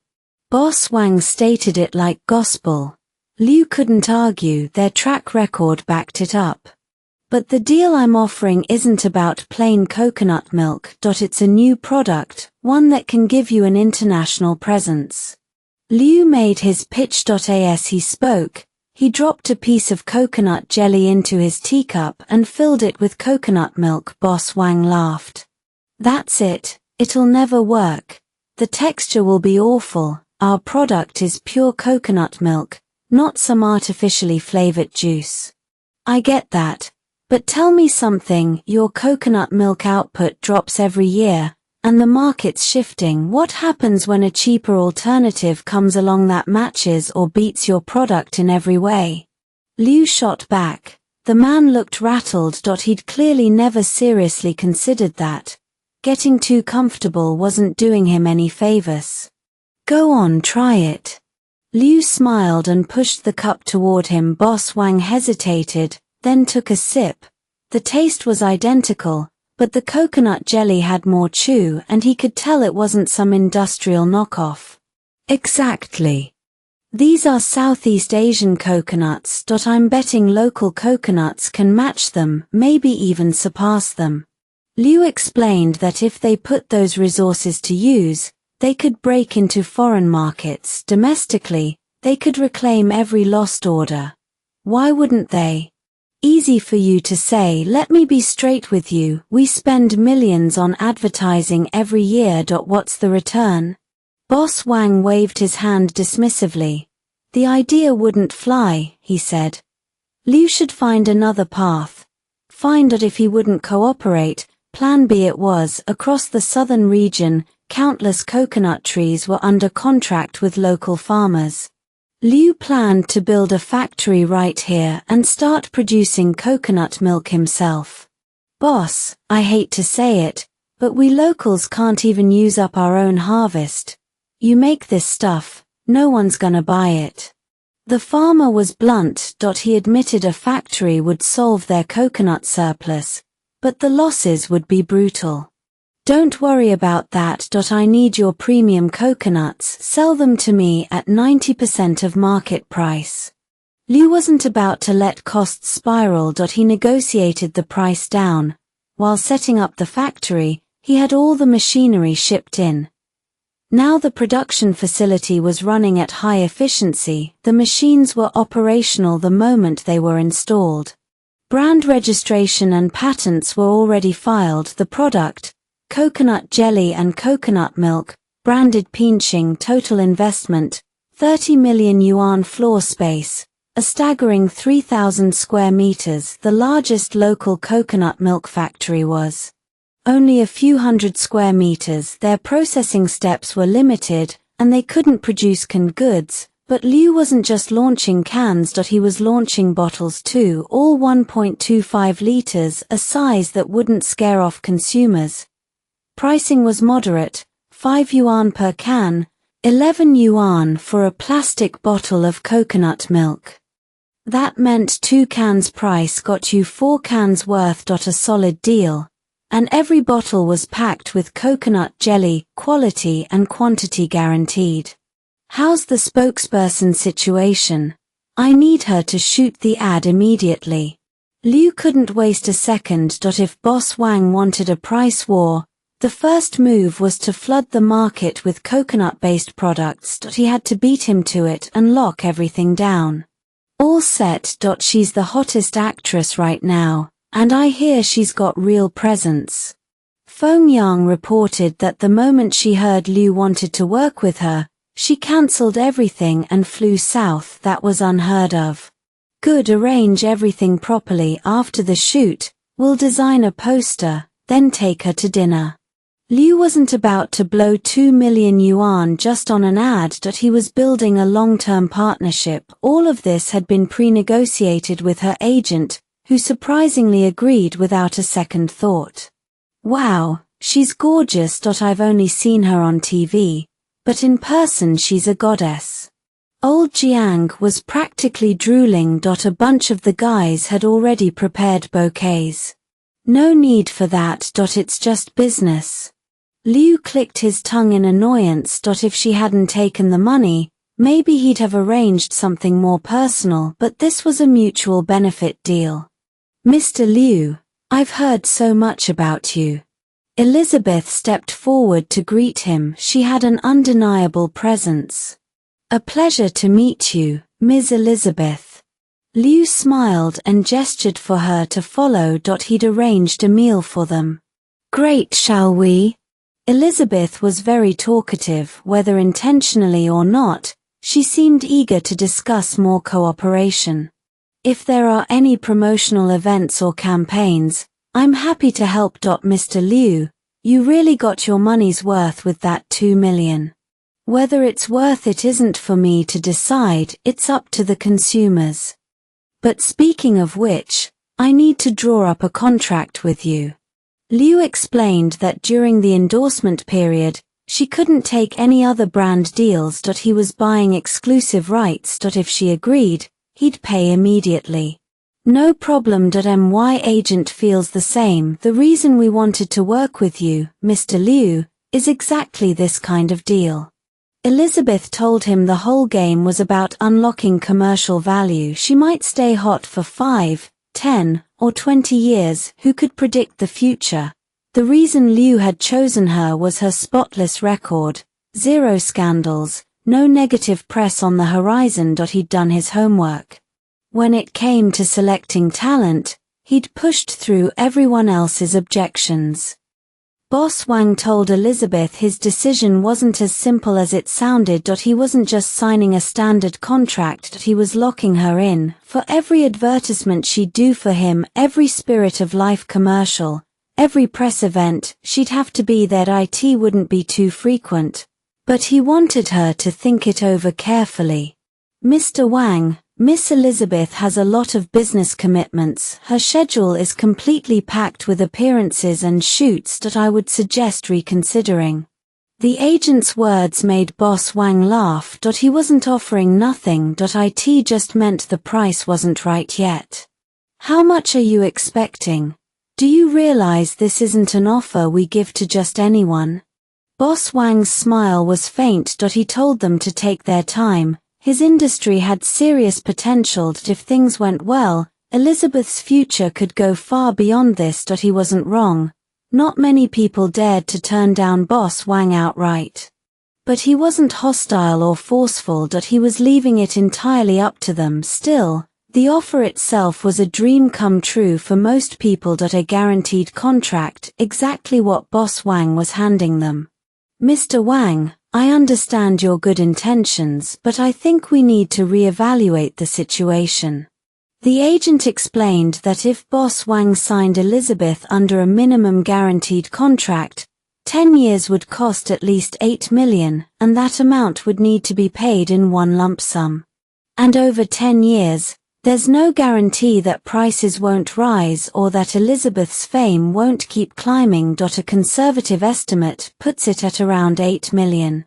Boss Wang stated it like gospel. Liu couldn't argue, their track record backed it up. But the deal I'm offering isn't about plain coconut milk. It's a new product, one that can give you an international presence. Liu made his pitch. As he spoke, he dropped a piece of coconut jelly into his teacup and filled it with coconut milk. Boss Wang laughed. That's it, it'll never work. The texture will be awful. Our product is pure coconut milk, not some artificially flavored juice. I get that, but tell me something. Your coconut milk output drops every year, and the market's shifting. What happens when a cheaper alternative comes along that matches or beats your product in every way? Liu shot back. The man looked rattled. He'd clearly never seriously considered that. Getting too comfortable wasn't doing him any favors. Go on, try it. Liu smiled and pushed the cup toward him. Boss Wang hesitated, then took a sip. The taste was identical, but the coconut jelly had more chew and he could tell it wasn't some industrial knockoff. Exactly. These are Southeast Asian coconuts. I'm betting local coconuts can match them, maybe even surpass them. Liu explained that if they put those resources to use, they could break into foreign markets. Domestically, they could reclaim every lost order. Why wouldn't they? Easy for you to say. Let me be straight with you. We spend millions on advertising every year. What's the return? Boss Wang waved his hand dismissively. The idea wouldn't fly, he said. Liu should find another path. Find out if he wouldn't cooperate. Plan B it was. Across the southern region, countless coconut trees were under contract with local farmers. Liu planned to build a factory right here and start producing coconut milk himself. Boss, I hate to say it, but we locals can't even use up our own harvest. You make this stuff, no one's gonna buy it. The farmer was blunt. He admitted a factory would solve their coconut surplus, but the losses would be brutal. Don't worry about that. I need your premium coconuts. Sell them to me at 90% of market price. Liu wasn't about to let costs spiral. He negotiated the price down. While setting up the factory, he had all the machinery shipped in. Now the production facility was running at high efficiency. The machines were operational the moment they were installed. Brand registration and patents were already filed. The product, coconut jelly and coconut milk, branded Ping'an. Total investment, 30 million yuan. Floor space, a staggering 3,000 square meters. The largest local coconut milk factory was only a few hundred square meters. Their processing steps were limited, and they couldn't produce canned goods. But Liu wasn't just launching cans. He was launching bottles too, all 1.25 liters, a size that wouldn't scare off consumers. Pricing was moderate, 5 yuan per can, 11 yuan for a plastic bottle of coconut milk. That meant 2 cans price got you 4 cans worth. A solid deal. And every bottle was packed with coconut jelly, quality and quantity guaranteed. How's the spokesperson situation? I need her to shoot the ad immediately. Liu couldn't waste a second. If Boss Wang wanted a price war, the first move was to flood the market with coconut-based products. He had to beat him to it and lock everything down. All set. She's the hottest actress right now, and I hear she's got real presence. Feng Yang reported that the moment she heard Liu wanted to work with her, she cancelled everything and flew south. That was unheard of. Good, arrange everything properly. After the shoot, we'll design a poster, then take her to dinner. Liu wasn't about to blow 2 million yuan just on an ad. He was building a long-term partnership. All of this had been pre-negotiated with her agent, who surprisingly agreed without a second thought. Wow, she's gorgeous. I've only seen her on TV, but in person she's a goddess. Old Jiang was practically drooling. A bunch of the guys had already prepared bouquets. No need for that. It's just business. Liu clicked his tongue in annoyance. If she hadn't taken the money, maybe he'd have arranged something more personal, but this was a mutual benefit deal. Mr. Liu, I've heard so much about you. Elizabeth stepped forward to greet him. She had an undeniable presence. A pleasure to meet you, Ms. Elizabeth. Liu smiled and gestured for her to follow. He'd arranged a meal for them. Great, shall we? Elizabeth was very talkative, whether intentionally or not. She seemed eager to discuss more cooperation. If there are any promotional events or campaigns, I'm happy to help. Mr. Liu, you really got your money's worth with that 2 million. Whether it's worth it isn't for me to decide, it's up to the consumers. But speaking of which, I need to draw up a contract with you. Liu explained that during the endorsement period, she couldn't take any other brand deals. He was buying exclusive rights. If she agreed, he'd pay immediately. No problem. My agent feels the same. The reason we wanted to work with you, Mr. Liu, is exactly this kind of deal. Elizabeth told him the whole game was about unlocking commercial value. She might stay hot for 5, 10, or 20 years, who could predict the future? The reason Liu had chosen her was her spotless record, 0 scandals, no negative press on the horizon. He'd done his homework. When it came to selecting talent, he'd pushed through everyone else's objections. Boss Wang told Elizabeth his decision wasn't as simple as it sounded. He wasn't just signing a standard contract. He was locking her in. For every advertisement she'd do for him, every Spirit of Life commercial, every press event, she'd have to be there. It wouldn't be too frequent. But he wanted her to think it over carefully. Mr. Wang, Miss Elizabeth has a lot of business commitments. Her schedule is completely packed with appearances and shoots. I would suggest reconsidering. The agent's words made Boss Wang laugh. He wasn't offering nothing. It just meant the price wasn't right yet. How much are you expecting? Do you realize this isn't an offer we give to just anyone? Boss Wang's smile was faint. He told them to take their time. His industry had serious potential. If things went well, Elizabeth's future could go far beyond this. He wasn't wrong. Not many people dared to turn down Boss Wang outright. But he wasn't hostile or forceful. He was leaving it entirely up to them. Still, the offer itself was a dream come true for most people. A guaranteed contract, exactly what Boss Wang was handing them. Mr. Wang, I understand your good intentions, but I think we need to reevaluate the situation. The agent explained that if Boss Wang signed Elizabeth under a minimum guaranteed contract, 10 years would cost at least 8 million, and that amount would need to be paid in one lump sum. And over 10 years, there's no guarantee that prices won't rise or that Elizabeth's fame won't keep climbing. A conservative estimate puts it at around 8 million.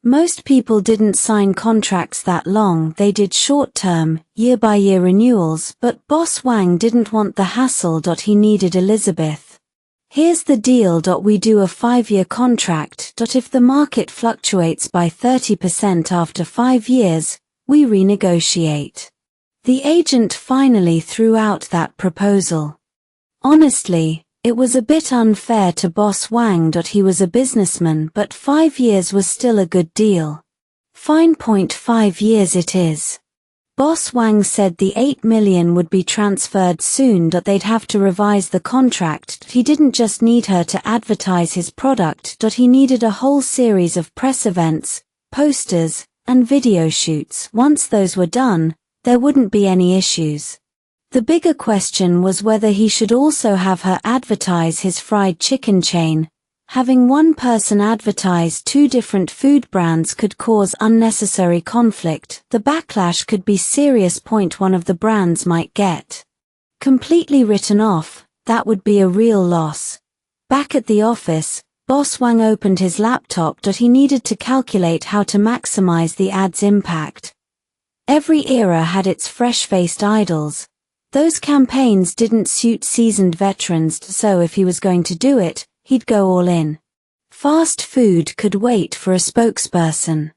Most people didn't sign contracts that long. They did short-term, year-by-year renewals, but Boss Wang didn't want the hassle. He needed Elizabeth. Here's the deal. We do a 5-year contract. If the market fluctuates by 30% after 5 years, we renegotiate. The agent finally threw out that proposal. Honestly, it was a bit unfair to Boss Wang. He was a businessman, but 5 years was still a good deal. Fine. 5 years it is. Boss Wang said the 8 million would be transferred soon. They'd have to revise the contract. He didn't just need her to advertise his product. He needed a whole series of press events, posters, and video shoots. Once those were done, there wouldn't be any issues. The bigger question was whether he should also have her advertise his fried chicken chain. Having one person advertise two different food brands could cause unnecessary conflict. The backlash could be serious. One of the brands might get completely written off. That would be a real loss. Back at the office, Boss Wang opened his laptop. He needed to calculate how to maximize the ad's impact. Every era had its fresh-faced idols. Those campaigns didn't suit seasoned veterans, so if he was going to do it, he'd go all in. Fast food could wait for a spokesperson.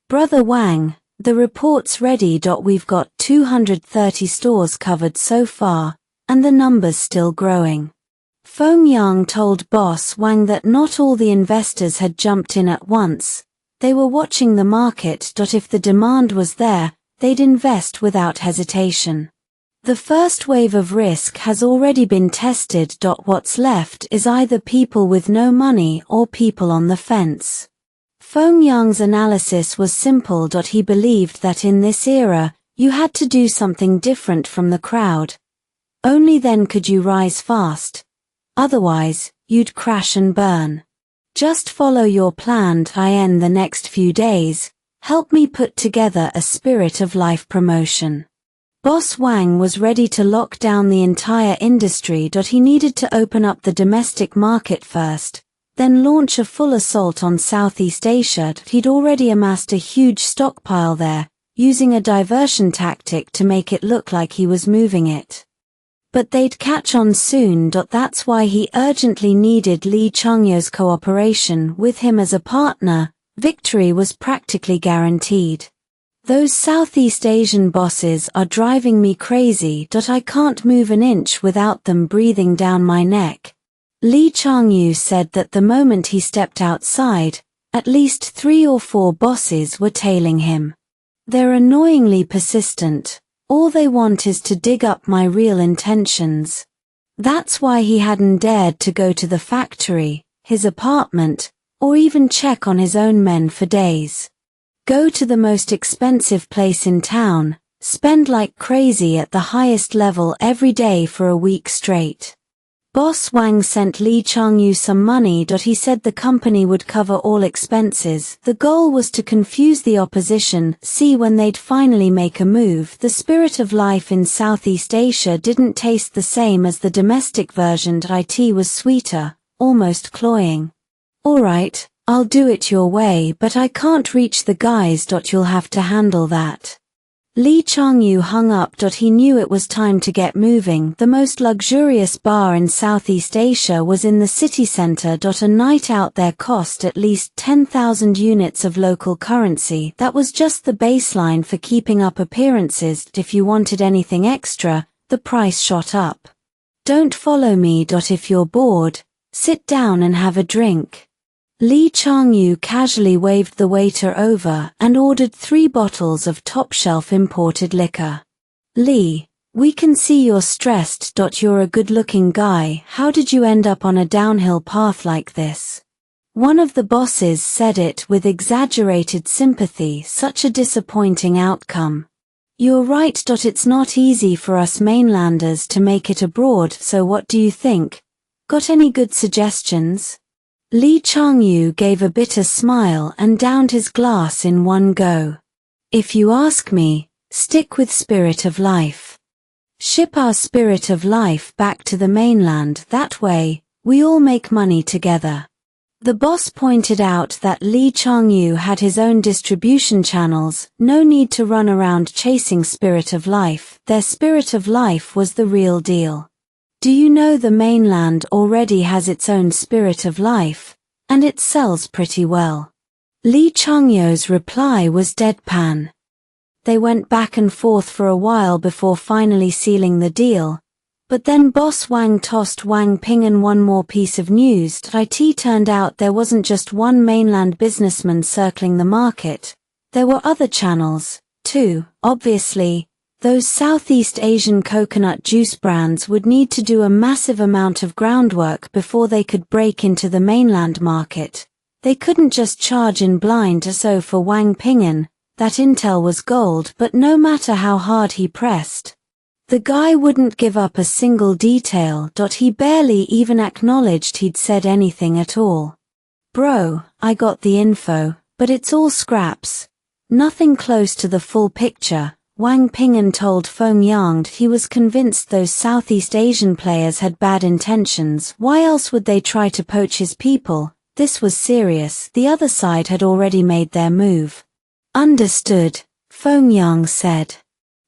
Brother Wang, the report's ready. We've got 230 stores covered so far, and the number's still growing. Feng Yang told Boss Wang that not all the investors had jumped in at once. They were watching the market. If the demand was there, they'd invest without hesitation. The first wave of risk has already been tested. What's left is either people with no money or people on the fence. Feng Yang's analysis was simple. He believed that in this era, you had to do something different from the crowd. Only then could you rise fast. Otherwise, you'd crash and burn. Just follow your plan. In the next few days, help me put together a spirit of life promotion. Boss Wang was ready to lock down the entire industry. He needed to open up the domestic market first, then launch a full assault on Southeast Asia. He'd already amassed a huge stockpile there, using a diversion tactic to make it look like he was moving it. But they'd catch on soon. That's why he urgently needed Li Changyou's cooperation. With him as a partner, victory was practically guaranteed. Those Southeast Asian bosses are driving me crazy. I can't move an inch without them breathing down my neck. Li Changyou said that the moment he stepped outside, at least 3 or 4 bosses were tailing him. They're annoyingly persistent. All they want is to dig up my real intentions. That's why he hadn't dared to go to the factory, his apartment, or even check on his own men for days. Go to the most expensive place in town, spend like crazy at the highest level every day for a week straight. Boss Wang sent Li Changyou some money. He said the company would cover all expenses. The goal was to confuse the opposition. When they'd finally make a move, the spirit of life in Southeast Asia didn't taste the same as the domestic version. It was sweeter, almost cloying. Alright, I'll do it your way, but I can't reach the guys. You'll have to handle that. Li Changyou hung up. He knew it was time to get moving. The most luxurious bar in Southeast Asia was in the city center. A night out there cost at least 10,000 units of local currency. That was just the baseline for keeping up appearances. If you wanted anything extra, the price shot up. Don't follow me. If you're bored, sit down and have a drink. Li Changyou casually waved the waiter over and ordered 3 bottles of top-shelf imported liquor. Li, we can see you're stressed. You're a good-looking guy. How did you end up on a downhill path like this? One of the bosses said it with exaggerated sympathy. Such a disappointing outcome. You're right. It's not easy for us mainlanders to make it abroad, so what do you think? Got any good suggestions? Li Changyou gave a bitter smile and downed his glass in one go. If you ask me, stick with spirit of life. Ship our spirit of life back to the mainland. That way, we all make money together. The boss pointed out that Li Changyou had his own distribution channels, no need to run around chasing spirit of life. Their spirit of life was the real deal. Do you know the mainland already has its own spirit of life, and it sells pretty well? Li Changyou's reply was deadpan. They went back and forth for a while before finally sealing the deal, but then Boss Wang tossed Wang Ping'an one more piece of news. It turned out there wasn't just one mainland businessman circling the market, there were other channels, too. Obviously, those Southeast Asian coconut juice brands would need to do a massive amount of groundwork before they could break into the mainland market. They couldn't just charge in blind. So for Wang Ping'an, that intel was gold. But no matter how hard he pressed, The guy wouldn't give up a single detail. He barely even acknowledged he'd said anything at all. Bro, I got the info, but it's all scraps. Nothing close to the full picture. Wang Ping'an told Feng Yang he was convinced those Southeast Asian players had bad intentions. Why else would they try to poach his people? This was serious. The other side had already made their move. Understood, Feng Yang said.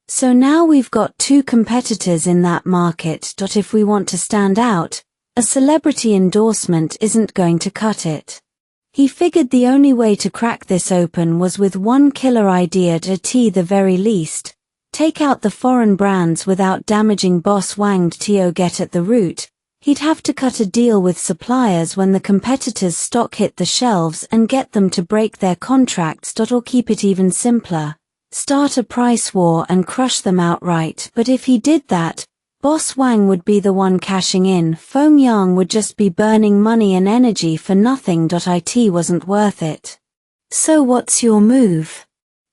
So now we've got two competitors in that market. If we want to stand out, a celebrity endorsement isn't going to cut it. He figured the only way to crack this open was with one killer idea at the very least. Take out the foreign brands without damaging Boss Wang to get at the root. He'd have to cut a deal with suppliers when the competitors' stock hit the shelves and get them to break their contracts. Or keep it even simpler. Start a price war and crush them outright. But if he did that, Boss Wang would be the one cashing in. Feng Yang would just be burning money and energy for nothing. It wasn't worth it. So what's your move?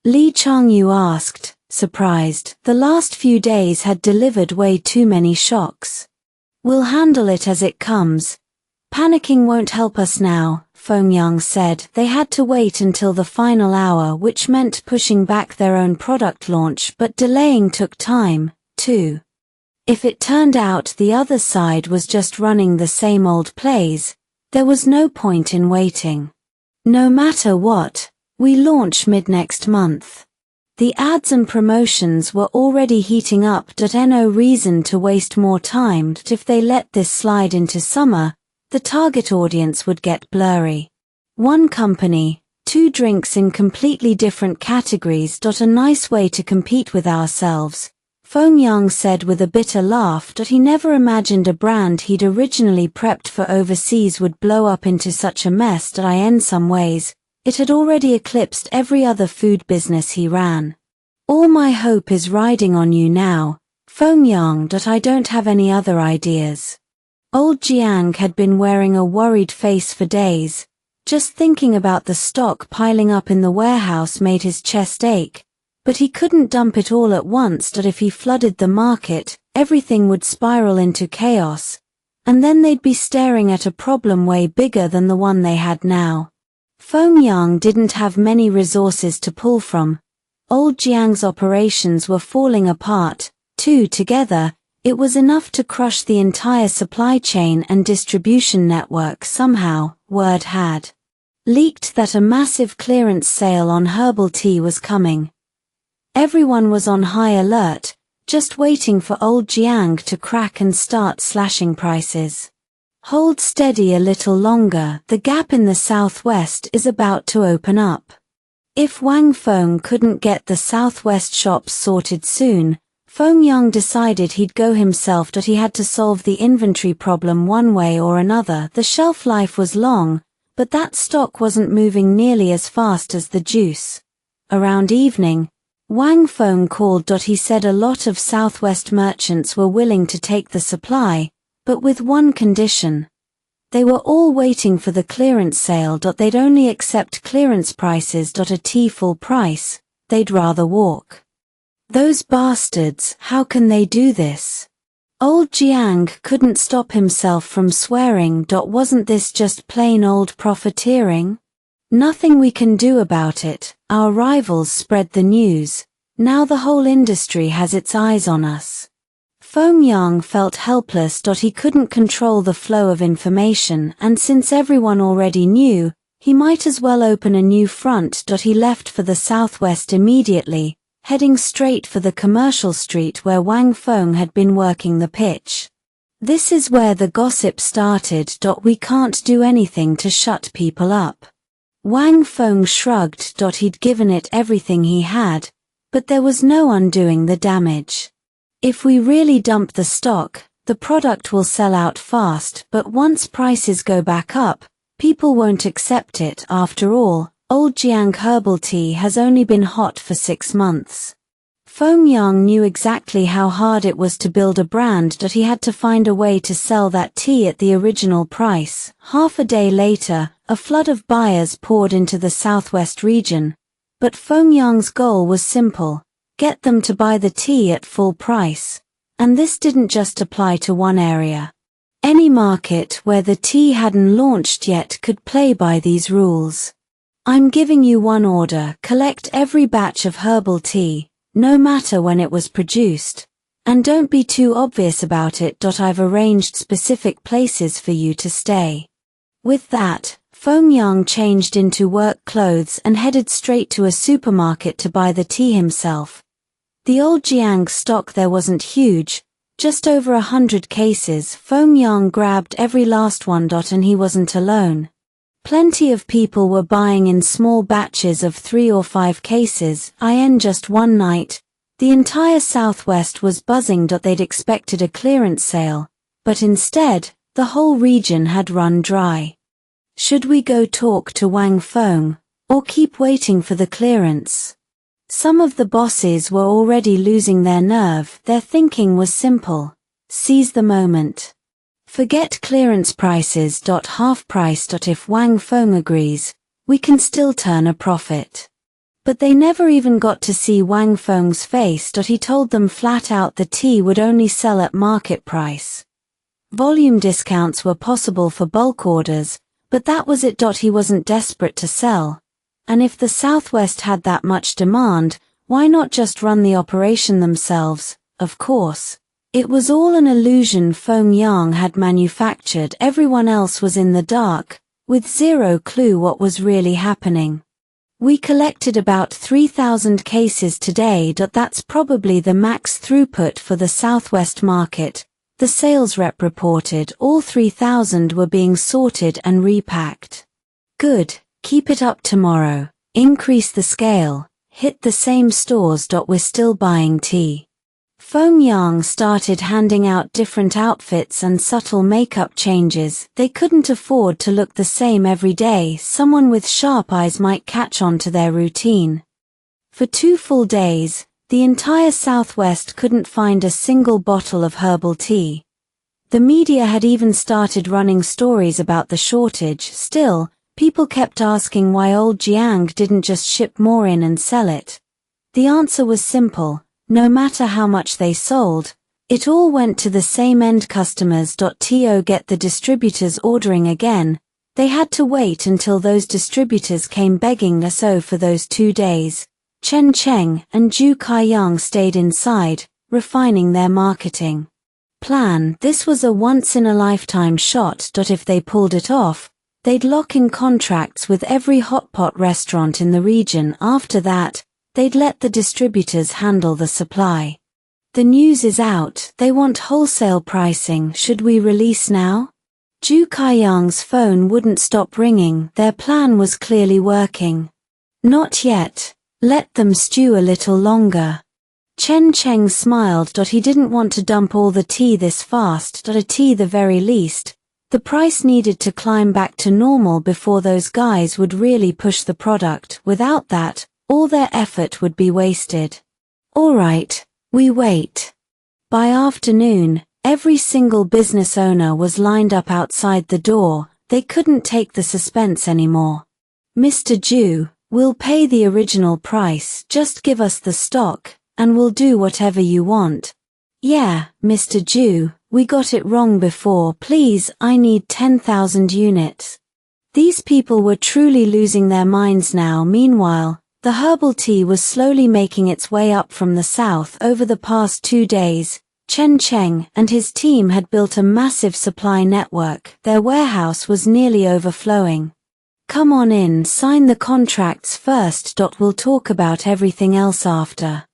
Li Changyu asked, surprised. The last few days had delivered way too many shocks. We'll handle it as it comes. Panicking won't help us now, Feng Yang said. They had to wait until the final hour, which meant pushing back their own product launch, but delaying took time, too. If it turned out the other side was just running the same old plays, there was no point in waiting. No matter what, we launch mid-next month. The ads and promotions were already heating up. No reason to waste more time. If they let this slide into summer, the target audience would get blurry. One company, two drinks in completely different categories. A nice way to compete with ourselves, Feng Yang said with a bitter laugh. He never imagined a brand he'd originally prepped for overseas would blow up into such a mess. In some ways, it had already eclipsed every other food business he ran. All my hope is riding on you now, Feng Yang. I don't have any other ideas. Old Jiang had been wearing a worried face for days. Just thinking about the stock piling up in the warehouse made his chest ache. But he couldn't dump it all at once. If he flooded the market, everything would spiral into chaos, and then they'd be staring at a problem way bigger than the one they had now. Feng Yang didn't have many resources to pull from. Old Jiang's operations were falling apart. Together, it was enough to crush the entire supply chain and distribution network. Somehow, word had leaked that a massive clearance sale on herbal tea was coming. Everyone was on high alert, just waiting for old Jiang to crack and start slashing prices. Hold steady a little longer. The gap in the southwest is about to open up. If Wang Feng couldn't get the southwest shops sorted soon, Feng Yang decided he'd go himself. He had to solve the inventory problem one way or another. The shelf life was long, but that stock wasn't moving nearly as fast as the juice. Around evening, Wang Feng called. He said a lot of Southwest merchants were willing to take the supply, but with one condition. They were all waiting for the clearance sale. They'd only accept clearance prices. A tea full price, they'd rather walk. Those bastards, how can they do this? Old Jiang couldn't stop himself from swearing. Wasn't this just plain old profiteering? Nothing we can do about it. Our rivals spread the news. Now the whole industry has its eyes on us. Feng Yang felt helpless. He couldn't control the flow of information, and since everyone already knew, he might as well open a new front. He left for the southwest immediately, heading straight for the commercial street where Wang Feng had been working the pitch. This is where the gossip started. We can't do anything to shut people up. Wang Feng shrugged. He'd given it everything he had, but there was no undoing the damage. If we really dump the stock, the product will sell out fast, but once prices go back up, people won't accept it. After all, old Jiang herbal tea has only been hot for 6 months. Feng Yang knew exactly how hard it was to build a brand. He had to find a way to sell that tea at the original price. Half a day later, a flood of buyers poured into the southwest region. But Feng Yang's goal was simple: get them to buy the tea at full price. And this didn't just apply to one area. Any market where the tea hadn't launched yet could play by these rules. I'm giving you one order: collect every batch of herbal tea, no matter when it was produced. And don't be too obvious about it. I've arranged specific places for you to stay. With that, Feng Yang changed into work clothes and headed straight to a supermarket to buy the tea himself. The old Jiang stock there wasn't huge, just over 100 cases. Feng Yang grabbed every last one. And he wasn't alone. Plenty of people were buying in small batches of 3 or 5 cases. In just one night, the entire Southwest was buzzing. They'd expected a clearance sale, but instead, the whole region had run dry. Should we go talk to Wang Feng, or keep waiting for the clearance? Some of the bosses were already losing their nerve. Their thinking was simple: seize the moment. Forget clearance prices. Half price. If Wang Feng agrees, we can still turn a profit. But they never even got to see Wang Feng's face. He told them flat out the tea would only sell at market price. Volume discounts were possible for bulk orders, but that was it. He wasn't desperate to sell. And if the Southwest had that much demand, why not just run the operation themselves? Of course. It was all an illusion Feng Yang had manufactured. Everyone else was in the dark, with zero clue what was really happening. We collected about 3,000 cases today. That's probably the max throughput for the Southwest market. The sales rep reported all 3,000 were being sorted and repacked. Good, keep it up tomorrow. Increase the scale, hit the same stores. We're still buying tea. Feng Yang started handing out different outfits and subtle makeup changes. They couldn't afford to look the same every day. Someone with sharp eyes might catch on to their routine. For 2 full days, the entire Southwest couldn't find a single bottle of herbal tea. The media had even started running stories about the shortage. Still, people kept asking why old Jiang didn't just ship more in and sell it. The answer was simple: no matter how much they sold, it all went to the same end customers. To get the distributors ordering again, they had to wait until those distributors came begging us. For those 2 days, Chen Cheng and Zhu Kaiyang stayed inside, refining their marketing plan. This was a once-in-a-lifetime shot. If they pulled it off, they'd lock in contracts with every hotpot restaurant in the region. After that, they'd let the distributors handle the supply. The news is out. They want wholesale pricing. Should we release now? Zhu Kaiyang's phone wouldn't stop ringing. Their plan was clearly working. Not yet. Let them stew a little longer. Chen Cheng smiled. He didn't want to dump all the tea this fast. A tea the very least. The price needed to climb back to normal before those guys would really push the product. Without that, all their effort would be wasted. All right, we wait. By afternoon, every single business owner was lined up outside the door. They couldn't take the suspense anymore. Mr. Zhu, we'll pay the original price. Just give us the stock, and we'll do whatever you want. Yeah, Mr. Zhu, we got it wrong before. Please, I need 10,000 units. These people were truly losing their minds now. Meanwhile, the herbal tea was slowly making its way up from the south. Over the past 2 days, Chen Cheng and his team had built a massive supply network. Their warehouse was nearly overflowing. Come on in, sign the contracts first. We'll talk about everything else after.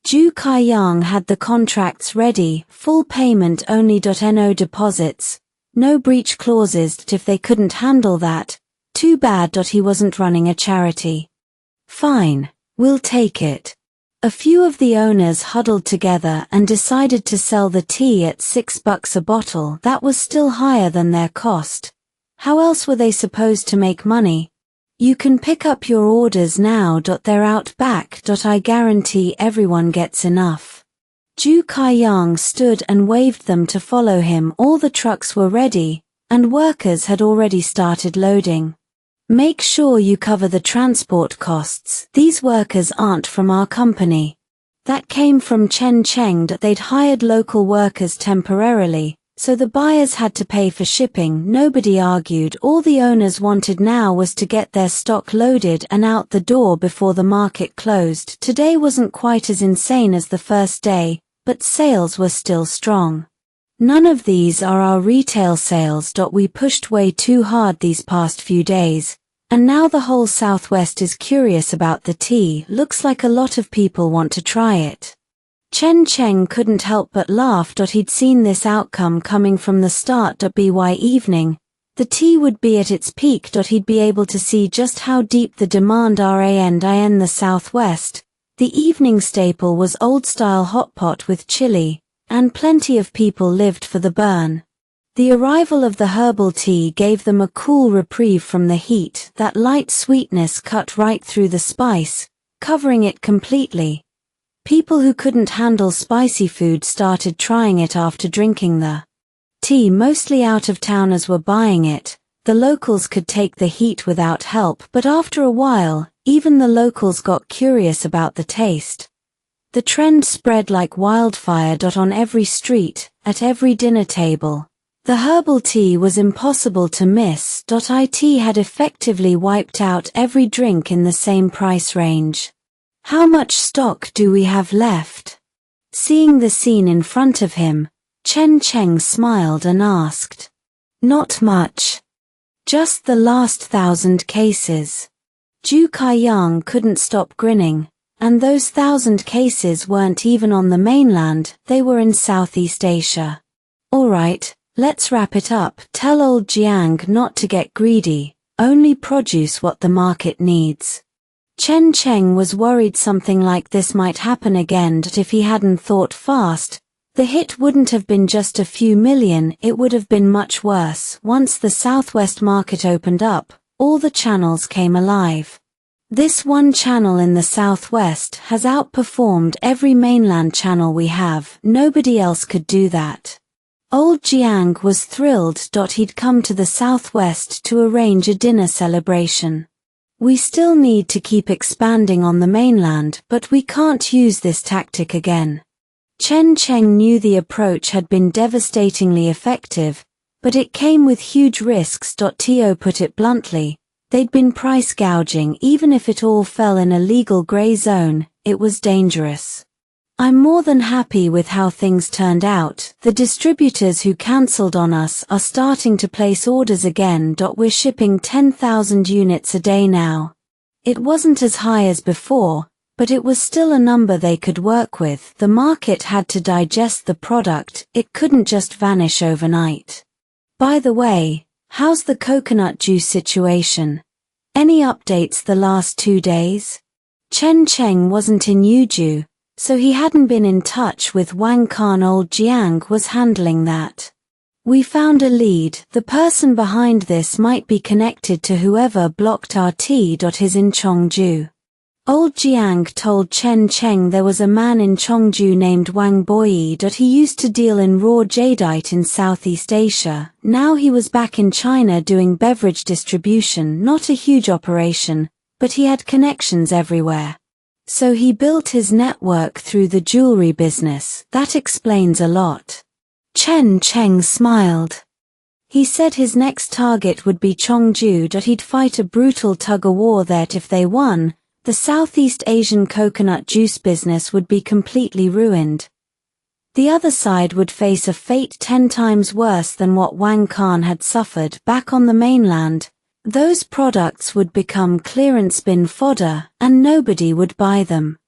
Zhu Kaiyang had the contracts ready, full payment only. No deposits, no breach clauses. If they couldn't handle that, too bad. He wasn't running a charity. Fine, we'll take it. A few of the owners huddled together and decided to sell the tea at $6 a bottle. That was still higher than their cost. How else were they supposed to make money? You can pick up your orders now. They're out back. I guarantee everyone gets enough. Zhu Kaiyang stood and waved them to follow him. All the trucks were ready, and workers had already started loading. Make sure you cover the transport costs. These workers aren't from our company. That came from Chen Cheng that they'd hired local workers temporarily, so the buyers had to pay for shipping. Nobody argued. All the owners wanted now was to get their stock loaded and out the door before the market closed. Today wasn't quite as insane as the first day, but sales were still strong. None of these are our retail sales. We pushed way too hard these past few days, and now the whole Southwest is curious about the tea. Looks like a lot of people want to try it. Chen Cheng couldn't help but laugh. He'd seen this outcome coming from the start. By evening, the tea would be at its peak. He'd be able to see just how deep the demand ran in the Southwest. The evening staple was old-style hot pot with chili, and plenty of people lived for the burn. The arrival of the herbal tea gave them a cool reprieve from the heat. That light sweetness cut right through the spice, covering it completely. People who couldn't handle spicy food started trying it after drinking the tea. Mostly out-of-towners were buying it. The locals could take the heat without help, but after a while, even the locals got curious about the taste. The trend spread like wildfire. On every street, at every dinner table, the herbal tea was impossible to miss. It had effectively wiped out every drink in the same price range. How much stock do we have left? Seeing the scene in front of him, Chen Cheng smiled and asked. Not much. Just the last 1,000 cases. Zhu Kaiyang couldn't stop grinning, and those 1,000 cases weren't even on the mainland, they were in Southeast Asia. Alright, let's wrap it up. Tell old Jiang not to get greedy, only produce what the market needs. Chen Cheng was worried something like this might happen again. If he hadn't thought fast, the hit wouldn't have been just a few million, it would have been much worse. Once the Southwest market opened up, all the channels came alive. This one channel in the Southwest has outperformed every mainland channel we have. Nobody else could do that. Old Jiang was thrilled. He'd come to the Southwest to arrange a dinner celebration. We still need to keep expanding on the mainland, but we can't use this tactic again. Chen Cheng knew the approach had been devastatingly effective, but it came with huge risks. To put it bluntly, they'd been price gouging. Even if it all fell in a legal gray zone, it was dangerous. I'm more than happy with how things turned out. The distributors who cancelled on us are starting to place orders again. We're shipping 10,000 units a day now. It wasn't as high as before, but it was still a number they could work with. The market had to digest the product, it couldn't just vanish overnight. By the way, how's the coconut juice situation? Any updates the last 2 days? Chen Cheng wasn't in Yuju, so he hadn't been in touch with Wang Ping'an. Old Jiang was handling that. We found a lead. The person behind this might be connected to whoever blocked our tea. His in Chongju. Old Jiang told Chen Cheng there was a man in Chongju named Wang Boyi. He used to deal in raw jadeite in Southeast Asia. Now he was back in China doing beverage distribution. Not a huge operation, but he had connections everywhere. So he built his network through the jewelry business. That explains a lot. Chen Cheng smiled. He said his next target would be Chongju. He'd fight a brutal tug-of-war there. If they won, the Southeast Asian coconut juice business would be completely ruined. The other side would face a fate 10 times worse than what Wang Ping'an had suffered. Back on the mainland, those products would become clearance bin fodder, and nobody would buy them.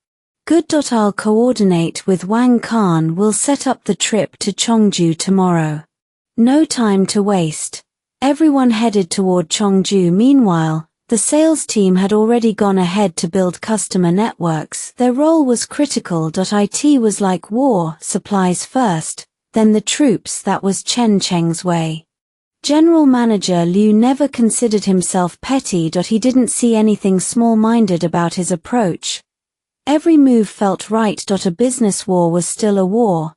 Good. I'll coordinate with Wang Ping'an. We'll set up the trip to Chongju tomorrow. No time to waste. Everyone headed toward Chongju. Meanwhile, the sales team had already gone ahead to build customer networks. Their role was critical. It was like war, supplies first, then the troops. That was Chen Cheng's way. General Manager Liu never considered himself petty. He didn't see anything small-minded about his approach. Every move felt right. A business war was still a war.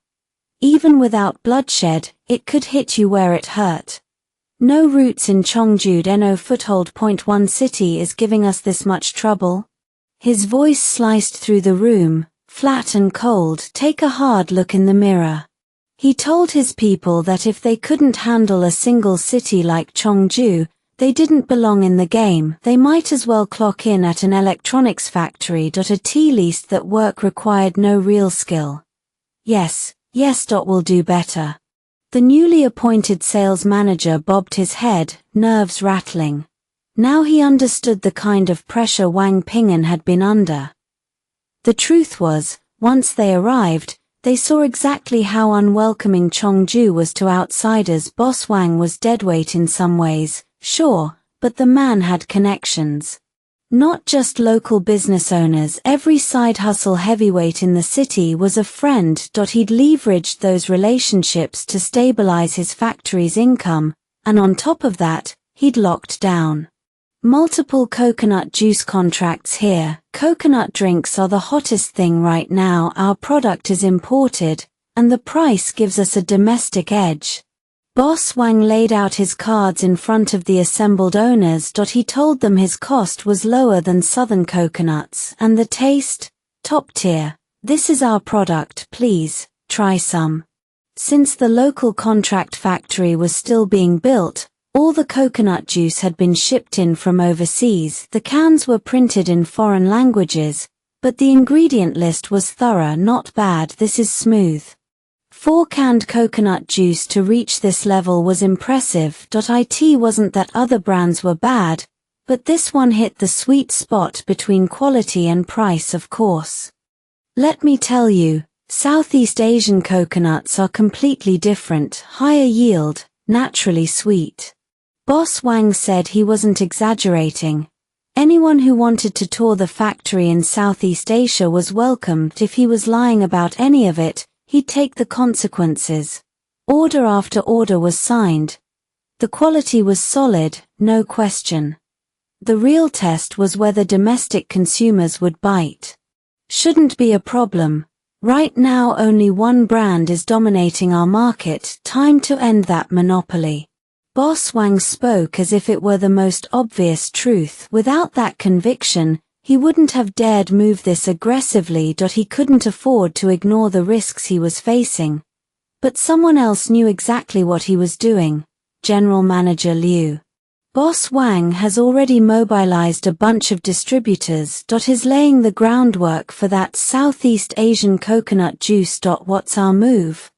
Even without bloodshed, it could hit you where it hurt. No roots in Chongju. No foothold. One city is giving us this much trouble. His voice sliced through the room. flat and cold. Take a hard look in the mirror. He told his people that if they couldn't handle a single city like Chongju, they didn't belong in the game. They might as well clock in at an electronics factory. At least that work required no real skill. Yes, will do better. The newly appointed sales manager bobbed his head, nerves rattling. Now he understood the kind of pressure Wang Ping'an had been under. The truth was, once they arrived, they saw exactly how unwelcoming Chongju was to outsiders. Boss Wang was deadweight in some ways, sure, but the man had connections. Not just local business owners, every side hustle heavyweight in the city was a friend. He'd leveraged those relationships to stabilize his factory's income, and on top of that, he'd locked down multiple coconut juice contracts here. Coconut drinks are the hottest thing right now. Our product is imported, and the price gives us a domestic edge. Boss Wang laid out his cards in front of the assembled owners. He told them his cost was lower than southern coconuts, and the taste, top tier. This is our product, please, try some. Since the local contract factory was still being built, all the coconut juice had been shipped in from overseas. The cans were printed in foreign languages, but the ingredient list was thorough. Not bad, this is smooth. 4 canned coconut juice to reach this level was impressive. It wasn't that other brands were bad, but this one hit the sweet spot between quality and price, of course. Let me tell you, Southeast Asian coconuts are completely different, higher yield, naturally sweet. Boss Wang said he wasn't exaggerating. Anyone who wanted to tour the factory in Southeast Asia was welcomed. If he was lying about any of it, he'd take the consequences. Order after order was signed. The quality was solid, no question. The real test was whether domestic consumers would bite. Shouldn't be a problem. Right now only one brand is dominating our market. Time to end that monopoly. Boss Wang spoke as if it were the most obvious truth. Without that conviction, he wouldn't have dared move this aggressively. He couldn't afford to ignore the risks he was facing. But someone else knew exactly what he was doing. General Manager Liu. Boss Wang has already mobilized a bunch of distributors. He's laying the groundwork for that Southeast Asian coconut juice. What's our move?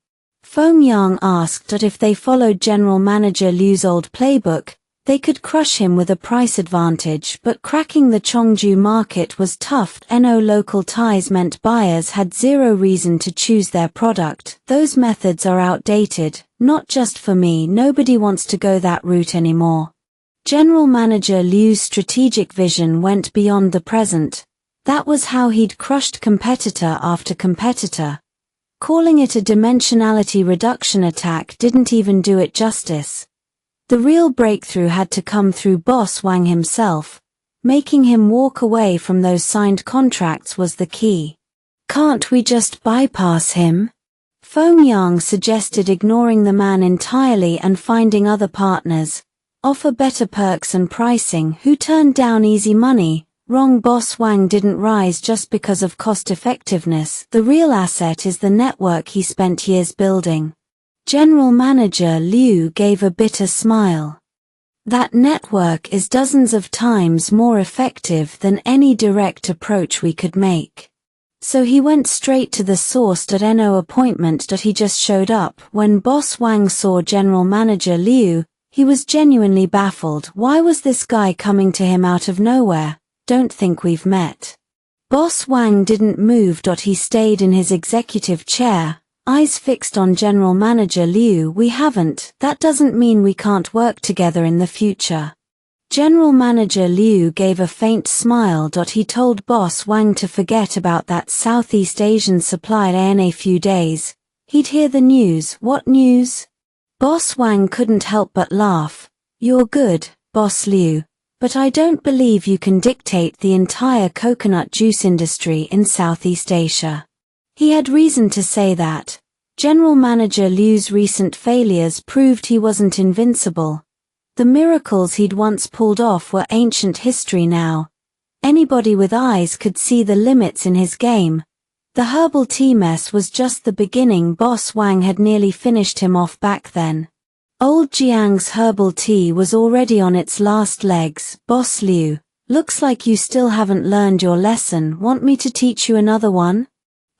Feng Yang asked. If they followed General Manager Liu's old playbook, they could crush him with a price advantage, but cracking the Chongju market was tough. No local ties meant buyers had zero reason to choose their product. Those methods are outdated, not just for me. Nobody wants to go that route anymore. General Manager Liu's strategic vision went beyond the present. That was how he'd crushed competitor after competitor. Calling it a dimensionality reduction attack didn't even do it justice. The real breakthrough had to come through Boss Wang himself. Making him walk away from those signed contracts was the key. Can't we just bypass him? Feng Yang suggested ignoring the man entirely and finding other partners. Offer better perks and pricing. Who turned down easy money? Wrong. Boss Wang didn't rise just because of cost effectiveness. The real asset is the network he spent years building. General Manager Liu gave a bitter smile. That network is dozens of times more effective than any direct approach we could make. So he went straight to the source. No appointment. He just showed up. When Boss Wang saw General Manager Liu, he was genuinely baffled. Why was this guy coming to him out of nowhere? Don't think we've met. Boss Wang didn't move. He stayed in his executive chair, eyes fixed on General Manager Liu. We haven't. That doesn't mean we can't work together in the future. General Manager Liu gave a faint smile. He told Boss Wang to forget about that Southeast Asian supply in a few days. He'd hear the news. What news? Boss Wang couldn't help but laugh. You're good, Boss Liu. But I don't believe you can dictate the entire coconut juice industry in Southeast Asia. He had reason to say that. General Manager Liu's recent failures proved he wasn't invincible. The miracles he'd once pulled off were ancient history now. Anybody with eyes could see the limits in his game. The herbal tea mess was just the beginning. Boss Wang had nearly finished him off back then. Old Jiang's herbal tea was already on its last legs. Boss Liu, looks like you still haven't learned your lesson. Want me to teach you another one?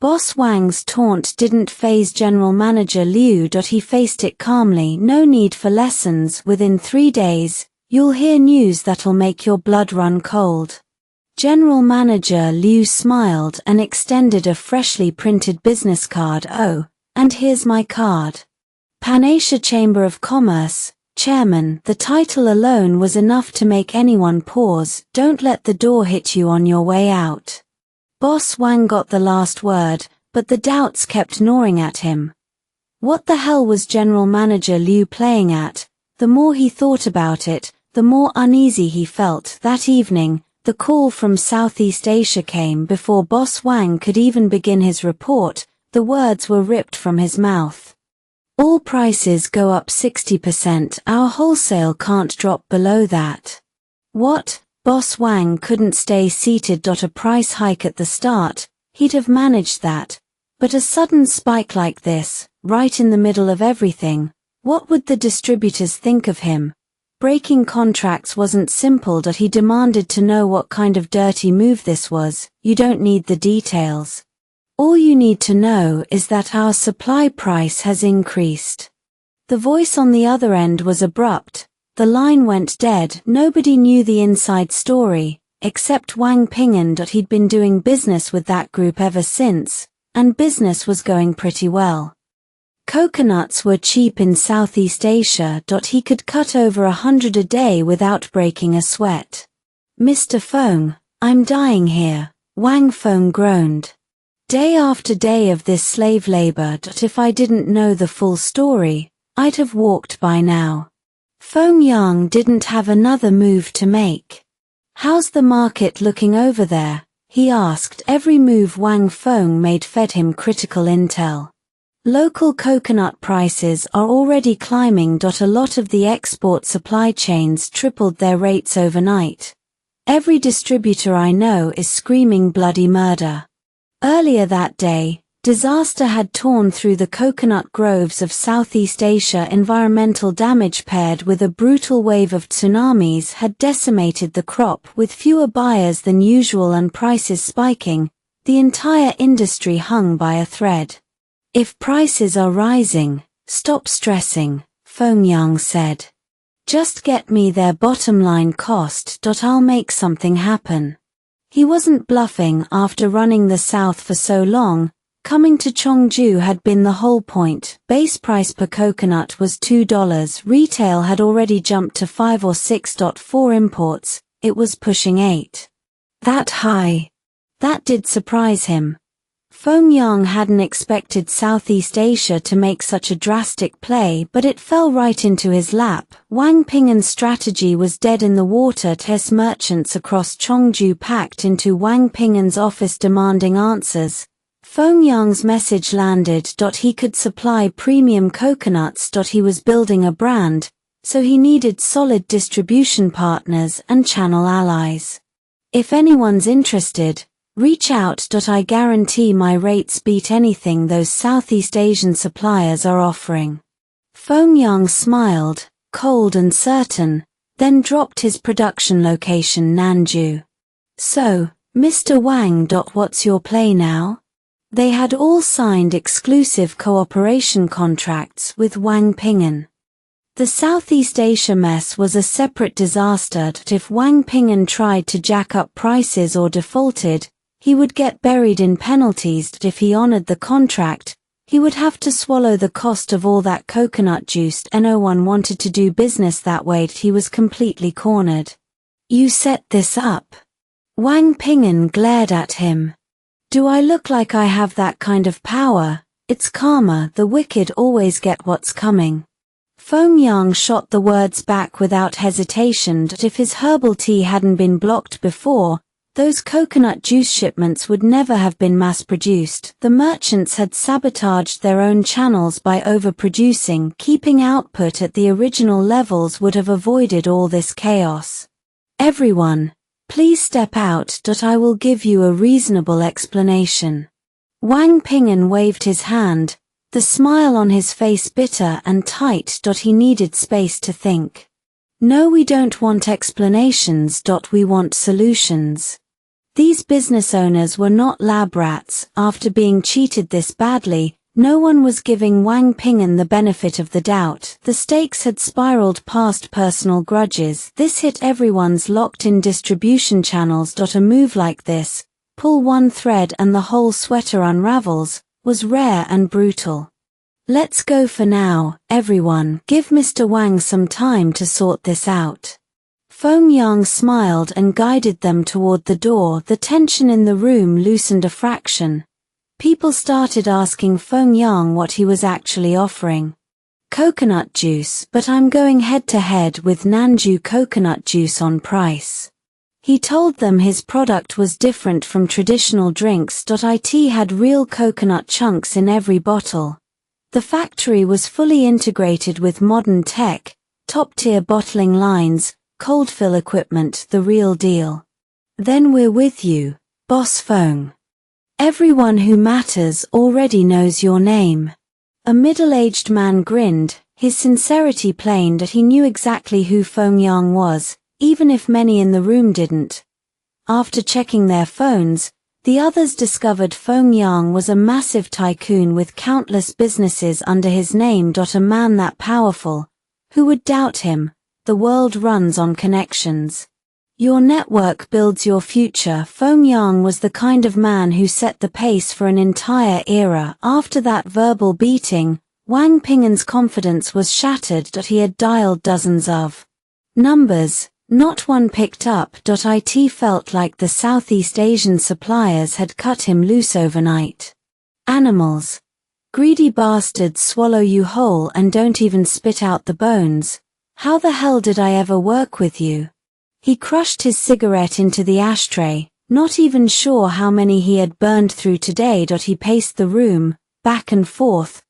Boss Wang's taunt didn't faze General Manager Liu. He faced it calmly. No need for lessons. Within 3 days, you'll hear news that'll make your blood run cold. General Manager Liu smiled and extended a freshly printed business card. Oh, and here's my card. Pan-Asia Chamber of Commerce, Chairman. The title alone was enough to make anyone pause. Don't let the door hit you on your way out. Boss Wang got the last word, but the doubts kept gnawing at him. What the hell was General Manager Liu playing at? The more he thought about it, the more uneasy he felt. That evening, the call from Southeast Asia came. Before Boss Wang could even begin his report, the words were ripped from his mouth. All prices go up 60%. Our wholesale can't drop below that. What? Boss Wang couldn't stay seated. A price hike at the start, he'd have managed that. But a sudden spike like this, right in the middle of everything, what would the distributors think of him? Breaking contracts wasn't simple. He demanded to know what kind of dirty move this was. You don't need the details. All you need to know is that our supply price has increased. The voice on the other end was abrupt. The line went dead. Nobody knew the inside story, except Wang Ping'an. He'd been doing business with that group ever since, and business was going pretty well. Coconuts were cheap in Southeast Asia. He could cut over 100 a day without breaking a sweat. Mr. Feng, I'm dying here, Wang Feng groaned. Day after day of this slave labor. If I didn't know the full story, I'd have walked by now. Feng Yang didn't have another move to make. How's the market looking over there? He asked. Every move Wang Feng made fed him critical intel. Local coconut prices are already climbing. A lot of the export supply chains tripled their rates overnight. Every distributor I know is screaming bloody murder. Earlier that day, disaster had torn through the coconut groves of Southeast Asia. Environmental damage paired with a brutal wave of tsunamis had decimated the crop. With fewer buyers than usual and prices spiking, the entire industry hung by a thread. If prices are rising, stop stressing, Feng Yang said. Just get me their bottom line cost. I'll make something happen. He wasn't bluffing. After running the South for so long, coming to Chongju had been the whole point. Base price per coconut was $2. Retail had already jumped to 5 or 6. For imports, it was pushing 8. That high. That did surprise him. Feng Yang hadn't expected Southeast Asia to make such a drastic play, but it fell right into his lap. Wang Ping'an's strategy was dead in the water. Test merchants across Chongju packed into Wang Ping'an's office demanding answers. Feng Yang's message landed. He could supply premium coconuts. He was building a brand, so he needed solid distribution partners and channel allies. If anyone's interested, reach out. I guarantee my rates beat anything those Southeast Asian suppliers are offering. Feng Yang smiled, cold and certain, then dropped his production location Nanju. So, Mr. Wang. What's your play now? They had all signed exclusive cooperation contracts with Wang Ping'an. The Southeast Asia mess was a separate disaster. If Wang Ping'an tried to jack up prices or defaulted, he would get buried in penalties. If he honored the contract, he would have to swallow the cost of all that coconut juice. No one wanted to do business that way. He was completely cornered. You set this up? Wang Ping'an glared at him. Do I look like I have that kind of power? It's karma. The wicked always get what's coming. Feng Yang shot the words back without hesitation. If his herbal tea hadn't been blocked before, those coconut juice shipments would never have been mass-produced. The merchants had sabotaged their own channels by overproducing. Keeping output at the original levels would have avoided all this chaos. Everyone, please step out. I will give you a reasonable explanation. Wang Ping'an waved his hand, the smile on his face bitter and tight. He needed space to think. No, we don't want explanations. We want solutions. These business owners were not lab rats. After being cheated this badly, no one was giving Wang Ping'an the benefit of the doubt. The stakes had spiraled past personal grudges. This hit everyone's locked-in distribution channels. A move like this, pull one thread and the whole sweater unravels, was rare and brutal. Let's go for now, everyone. Give Mr. Wang some time to sort this out. Feng Yang smiled and guided them toward the door. The tension in the room loosened a fraction. People started asking Feng Yang what he was actually offering. Coconut juice, but I'm going head-to-head with Nanju coconut juice on price. He told them his product was different from traditional drinks. It had real coconut chunks in every bottle. The factory was fully integrated with modern tech, top-tier bottling lines, cold fill equipment, the real deal. Then we're with you, Boss Feng. Everyone who matters already knows your name. A middle-aged man grinned, his sincerity plain. He knew exactly who Feng Yang was, even if many in the room didn't. After checking their phones, the others discovered Feng Yang was a massive tycoon with countless businesses under his name. A man that powerful. Who would doubt him? The world runs on connections. Your network builds your future. Feng Yang was the kind of man who set the pace for an entire era. After that verbal beating, Wang Ping'an's confidence was shattered. He had dialed dozens of numbers. Not one picked up. It felt like the Southeast Asian suppliers had cut him loose overnight. Animals. Greedy bastards swallow you whole and don't even spit out the bones. How the hell did I ever work with you? He crushed his cigarette into the ashtray, not even sure how many he had burned through today. He paced the room, back and forth,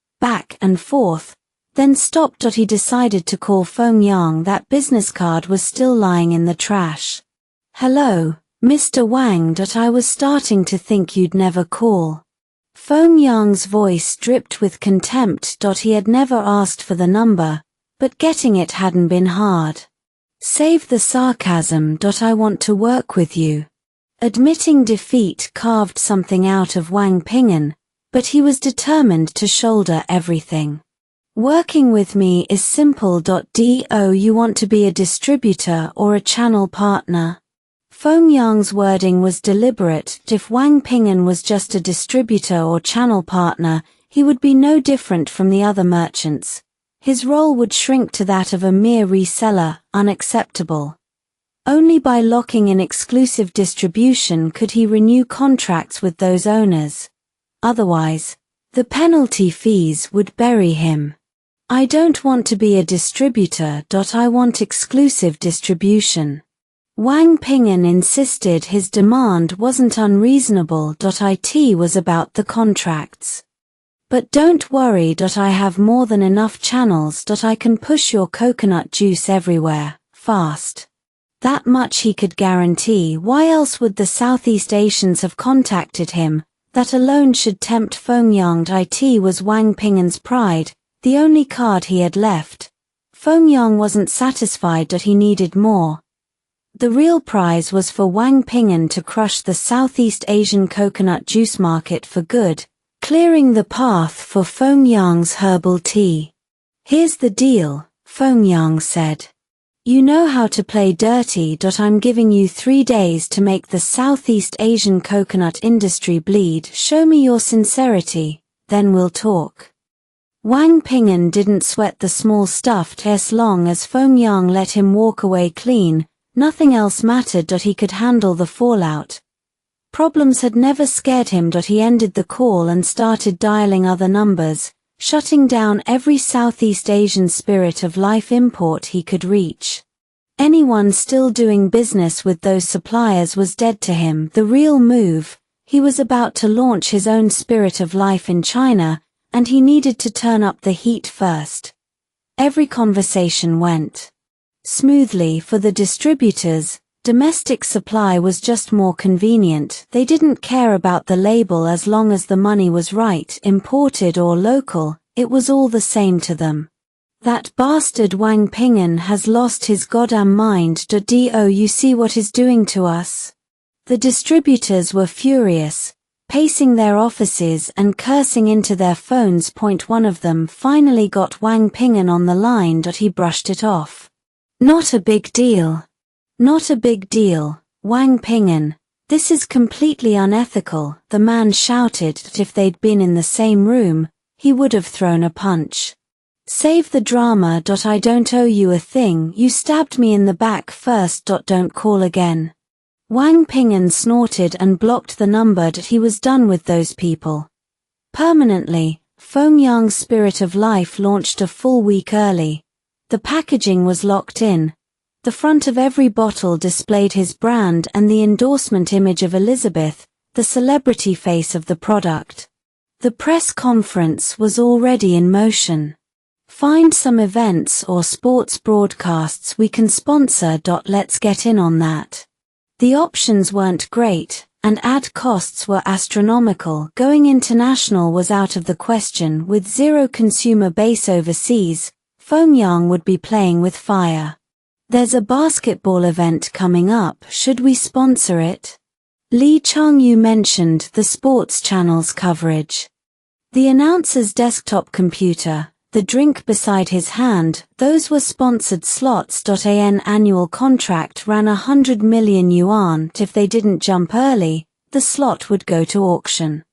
then stopped. He decided to call Feng Yang. That business card was still lying in the trash. Hello, Mr. Wang. I was starting to think you'd never call. Feng Yang's voice dripped with contempt. He had never asked for the number, but getting it hadn't been hard. Save the sarcasm. I want to work with you. Admitting defeat carved something out of Wang Ping'an, but he was determined to shoulder everything. Working with me is simple. Do you want to be a distributor or a channel partner? Feng Yang's wording was deliberate. If Wang Ping'an was just a distributor or channel partner, he would be no different from the other merchants. His role would shrink to that of a mere reseller, unacceptable. Only by locking in exclusive distribution could he renew contracts with those owners. Otherwise, the penalty fees would bury him. I don't want to be a distributor. I want exclusive distribution. Wang Ping'an insisted. His demand wasn't unreasonable. It was about the contracts. But don't worry. I have more than enough channels. I can push your coconut juice everywhere, fast. That much he could guarantee. Why else would the Southeast Asians have contacted him? That alone should tempt Feng Yang. It was Wang Ping'an's pride, the only card he had left. Feng Yang wasn't satisfied. He needed more. The real prize was for Wang Ping'an to crush the Southeast Asian coconut juice market for good, clearing the path for Feng Yang's herbal tea. Here's the deal, Feng Yang said. You know how to play dirty. I'm giving you 3 days to make the Southeast Asian coconut industry bleed. Show me your sincerity, then we'll talk. Wang Ping'an didn't sweat the small stuff. As long as Feng Yang let him walk away clean, nothing else mattered. He could handle the fallout. Problems had never scared him. He ended the call and started dialing other numbers, shutting down every Southeast Asian spirit of life import he could reach. Anyone still doing business with those suppliers was dead to him. The real move, he was about to launch his own spirit of life in China, and he needed to turn up the heat first. Every conversation went smoothly for the distributors. Domestic supply was just more convenient. They didn't care about the label as long as the money was right, imported or local, it was all the same to them. That bastard Wang Ping'an has lost his goddamn mind. Do you see what he's doing to us? The distributors were furious, pacing their offices and cursing into their phones. One of them finally got Wang Ping'an on the line. He brushed it off. Not a big deal. Not a big deal, Wang Ping'an. This is completely unethical, the man shouted. If they'd been in the same room, he would have thrown a punch. Save the drama. I don't owe you a thing. You stabbed me in the back first. Don't call again. Wang Ping'an snorted and blocked the number. He was done with those people. Permanently. Fengyang's Spirit of Life launched a full week early. The packaging was locked in. The front of every bottle displayed his brand and the endorsement image of Elizabeth, the celebrity face of the product. The press conference was already in motion. Find some events or sports broadcasts we can sponsor. Let's get in on that. The options weren't great, and ad costs were astronomical. Going international was out of the question. With zero consumer base overseas, Fengyang would be playing with fire. There's a basketball event coming up. Should we sponsor it? Lee Chang-yu mentioned the sports channel's coverage. The announcer's desktop computer, the drink beside his hand, those were sponsored slots. An annual contract ran 100 million yuan. If they didn't jump early, the slot would go to auction.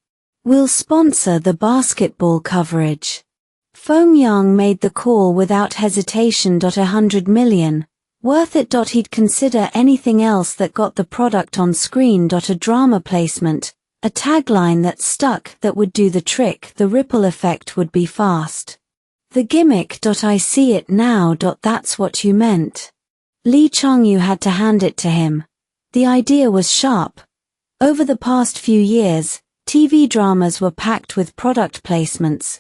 We'll sponsor the basketball coverage. Fengyang made the call without hesitation. 100 million. Worth it. He'd consider anything else that got the product on screen. A drama placement, a tagline that stuck, that would do the trick. The ripple effect would be fast. The gimmick. I see it now. That's what you meant. Lee Chang-yu had to hand it to him. The idea was sharp. Over the past few years, TV dramas were packed with product placements.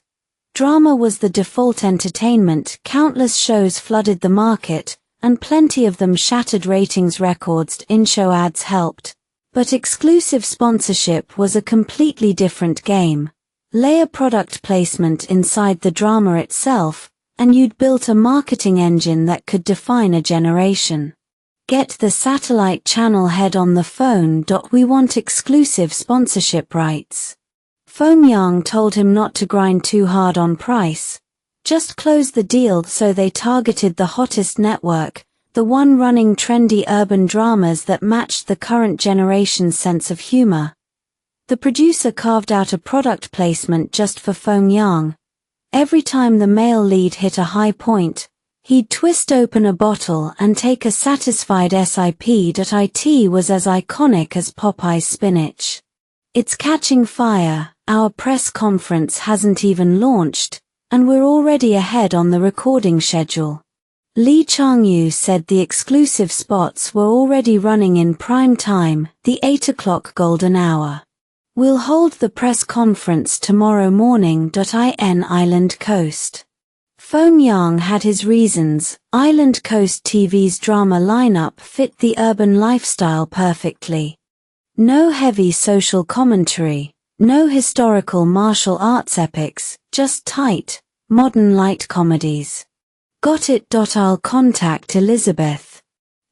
Drama was the default entertainment. Countless shows flooded the market, and plenty of them shattered ratings records. In-show ads helped. But exclusive sponsorship was a completely different game. Lay a product placement inside the drama itself, and you'd built a marketing engine that could define a generation. Get the satellite channel head on the phone. We want exclusive sponsorship rights. Fengyang told him not to grind too hard on price. Just close the deal. So they targeted the hottest network, the one running trendy urban dramas that matched the current generation's sense of humor. The producer carved out a product placement just for Fengyang. Every time the male lead hit a high point, he'd twist open a bottle and take a satisfied sip. It was as iconic as Popeye's spinach. It's catching fire. Our press conference hasn't even launched, and we're already ahead on the recording schedule. Lee Chang-yu said the exclusive spots were already running in prime time, the 8 o'clock golden hour. We'll hold the press conference tomorrow morning. In Island Coast. Fengyang had his reasons. Island Coast TV's drama lineup fit the urban lifestyle perfectly. No heavy social commentary, no historical martial arts epics, just tight, modern light comedies. Got it. I'll contact Elizabeth.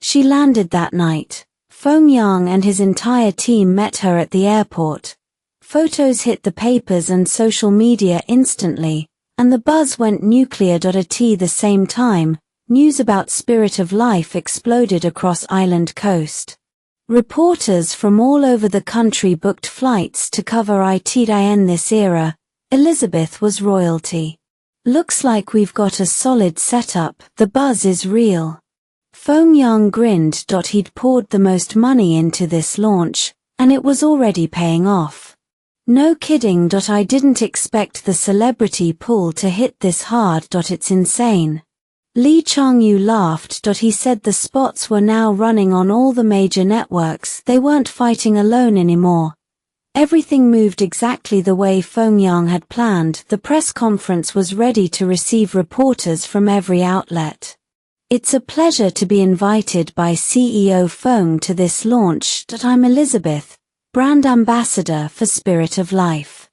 She landed that night. Fengyang and his entire team met her at the airport. Photos hit the papers and social media instantly, and the buzz went nuclear. At the same time, news about Spirit of Life exploded across Island Coast. Reporters from all over the country booked flights to cover it. In this era, Elizabeth was royalty. Looks like we've got a solid setup. The buzz is real. Fengyang grinned. He'd poured the most money into this launch, and it was already paying off. No kidding. I didn't expect the celebrity pool to hit this hard. It's insane. Lee Chang-yu laughed. He said the spots were now running on all the major networks. They weren't fighting alone anymore. Everything moved exactly the way Fengyang had planned. The press conference was ready to receive reporters from every outlet. It's a pleasure to be invited by CEO Feng to this launch. I'm Elizabeth, brand ambassador for Spirit of Life.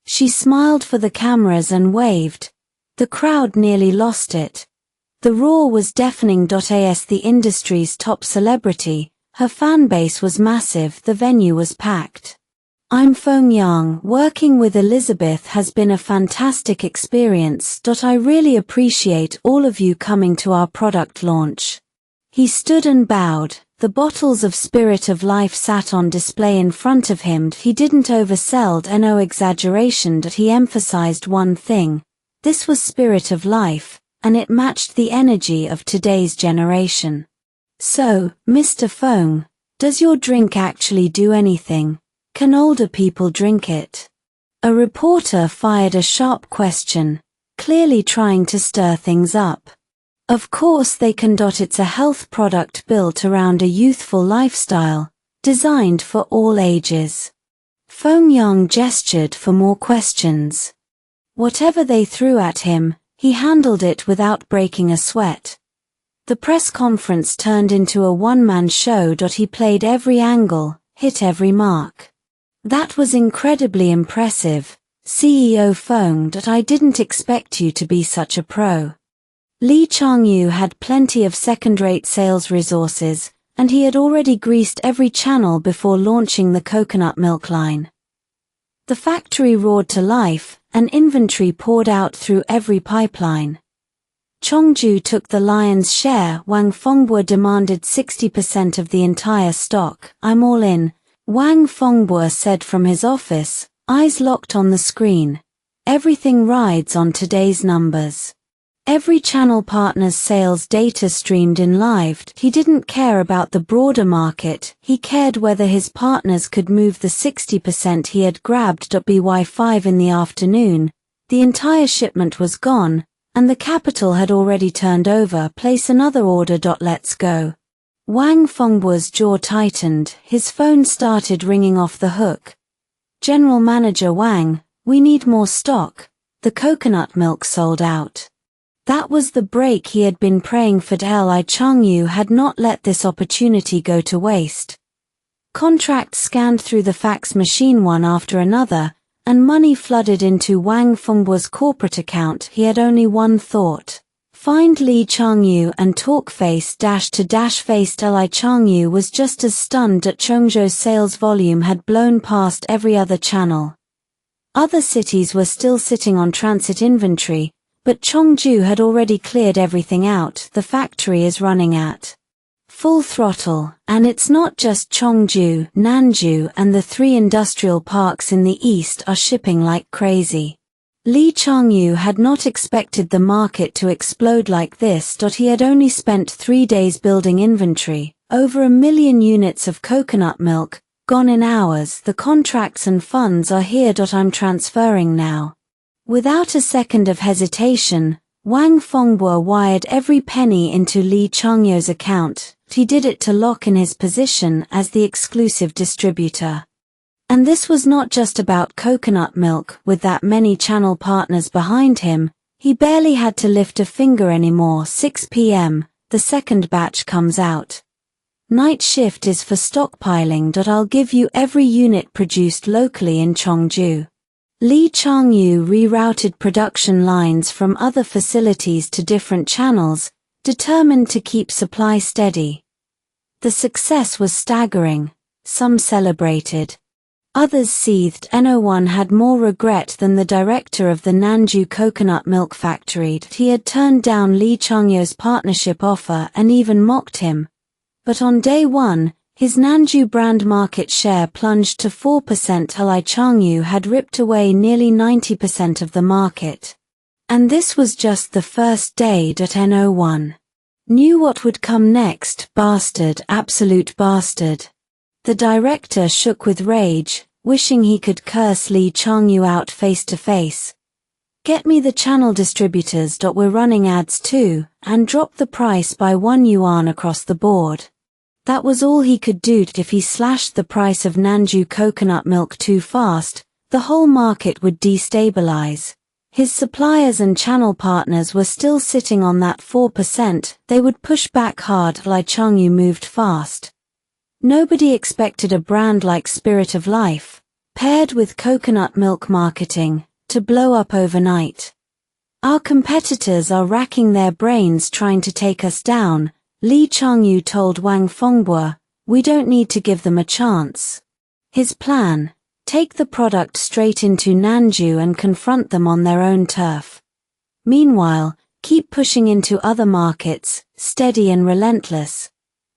She smiled for the cameras and waved. The crowd nearly lost it. The roar was deafening. As the industry's top celebrity, her fan base was massive. The venue was packed. I'm Feng Yang. Working with Elizabeth has been a fantastic experience. I really appreciate all of you coming to our product launch. He stood and bowed. The bottles of Spirit of Life sat on display in front of him. He didn't oversell, no exaggeration. He emphasized one thing. This was Spirit of Life, and it matched the energy of today's generation. So, Mr. Feng, does your drink actually do anything? Can older people drink it? A reporter fired a sharp question, clearly trying to stir things up. Of course they can. It's a health product built around a youthful lifestyle, designed for all ages. Feng Yang gestured for more questions. Whatever they threw at him, he handled it without breaking a sweat. The press conference turned into a one-man show. He played every angle, hit every mark. That was incredibly impressive, CEO Feng. I didn't expect you to be such a pro. Lee Changyu had plenty of second-rate sales resources, and he had already greased every channel before launching the coconut milk line. The factory roared to life, and inventory poured out through every pipeline. Chongju took the lion's share. Wang Fengbo demanded 60% of the entire stock. I'm all in, Wang Fengbo said from his office, eyes locked on the screen. Everything rides on today's numbers. Every channel partner's sales data streamed in live. He didn't care about the broader market, he cared whether his partners could move the 60% he had grabbed. By 5 in the afternoon, the entire shipment was gone, and the capital had already turned over. Place another order. Let's go. Wang Fengbo's jaw tightened, his phone started ringing off the hook. General Manager Wang, we need more stock. The coconut milk sold out. That was the break he had been praying for. Li Changyu had not let this opportunity go to waste. Contracts scanned through the fax machine one after another, and money flooded into Wang Fengbo's corporate account. He had only one thought. Find Lee Changyu and talk face to face. Li Changyu was just as stunned that Chongzhou's sales volume had blown past every other channel. Other cities were still sitting on transit inventory, but Chongzhou had already cleared everything out. The factory is running at full throttle, and it's not just Chongzhou, Nanzhou and the 3 industrial parks in the east are shipping like crazy. Lee Changyu had not expected the market to explode like this. He had only spent 3 days building inventory, over 1 million units of coconut milk, gone in hours. The contracts and funds are here. I'm transferring now. Without a second of hesitation, Wang Fengbo wired every penny into Lee Changyu's account. He did it to lock in his position as the exclusive distributor. And this was not just about coconut milk. With that many channel partners behind him, he barely had to lift a finger anymore. 6 p.m., the second batch comes out. Night shift is for stockpiling. I'll give you every unit produced locally in Chongzhou. Lee Changyu rerouted production lines from other facilities to different channels, determined to keep supply steady. The success was staggering. Some celebrated. Others seethed. No-one had more regret than the director of the Nanzhou coconut milk factory. He had turned down Lee Changyu's partnership offer and even mocked him. But on day one, his Nanzhou brand market share plunged to 4%. Li Changyu had ripped away nearly 90% of the market. And this was just the first day. No-one knew what would come next. Bastard, absolute bastard. The director shook with rage, wishing he could curse Lee Changyu out face to face. Get me the channel distributors. We're running ads too, and drop the price by 1 yuan across the board. That was all he could do. If he slashed the price of Nanzhou coconut milk too fast, the whole market would destabilize. His suppliers and channel partners were still sitting on that 4%, they would push back hard. Li Changyu moved fast. Nobody expected a brand like Spirit of Life, paired with coconut milk marketing, to blow up overnight. Our competitors are racking their brains trying to take us down, Li Changyu told Wang Ping'an. We don't need to give them a chance. His plan: take the product straight into Nanju and confront them on their own turf. Meanwhile, keep pushing into other markets, steady and relentless.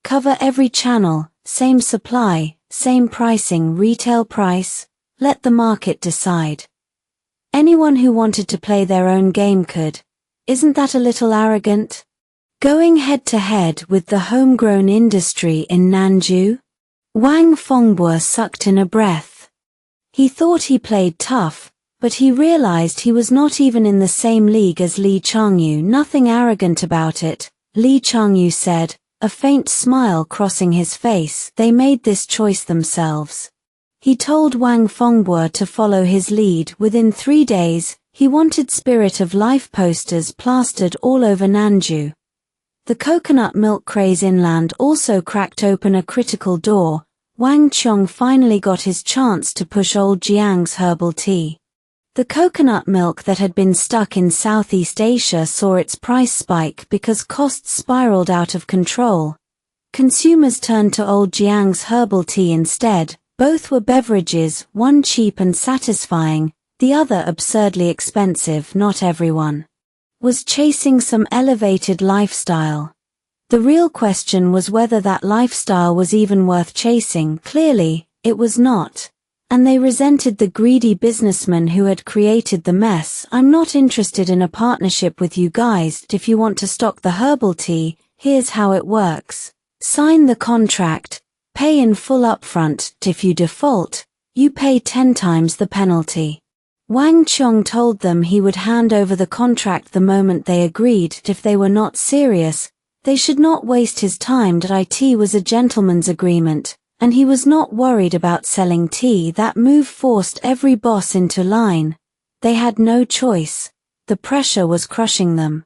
Cover every channel, same supply, same pricing, retail price, let the market decide. Anyone who wanted to play their own game could. Isn't that a little arrogant? Going head-to-head with the homegrown industry in Nanju? Wang Ping'an sucked in a breath. He thought he played tough, but he realized he was not even in the same league as Li Changyu. Nothing arrogant about it, Li Changyu said, a faint smile crossing his face. They made this choice themselves. He told Wang Ping'an to follow his lead. Within 3 days, he wanted Spirit of Life posters plastered all over Nanju. The coconut milk craze inland also cracked open a critical door. Wang Chong finally got his chance to push old Jiang's herbal tea. The coconut milk that had been stuck in Southeast Asia saw its price spike because costs spiraled out of control. Consumers turned to old Jiang's herbal tea instead. Both were beverages, one cheap and satisfying, the other absurdly expensive. Not everyone was chasing some elevated lifestyle. The real question was whether that lifestyle was even worth chasing. Clearly, it was not. And they resented the greedy businessman who had created the mess. I'm not interested in a partnership with you guys. If you want to stock the herbal tea, here's how it works. Sign the contract, pay in full upfront. If you default, you pay 10 times the penalty. Wang Chong told them he would hand over the contract the moment they agreed. If they were not serious, they should not waste his time. It was a gentleman's agreement, and he was not worried about selling tea. That move forced every boss into line. They had no choice. The pressure was crushing them.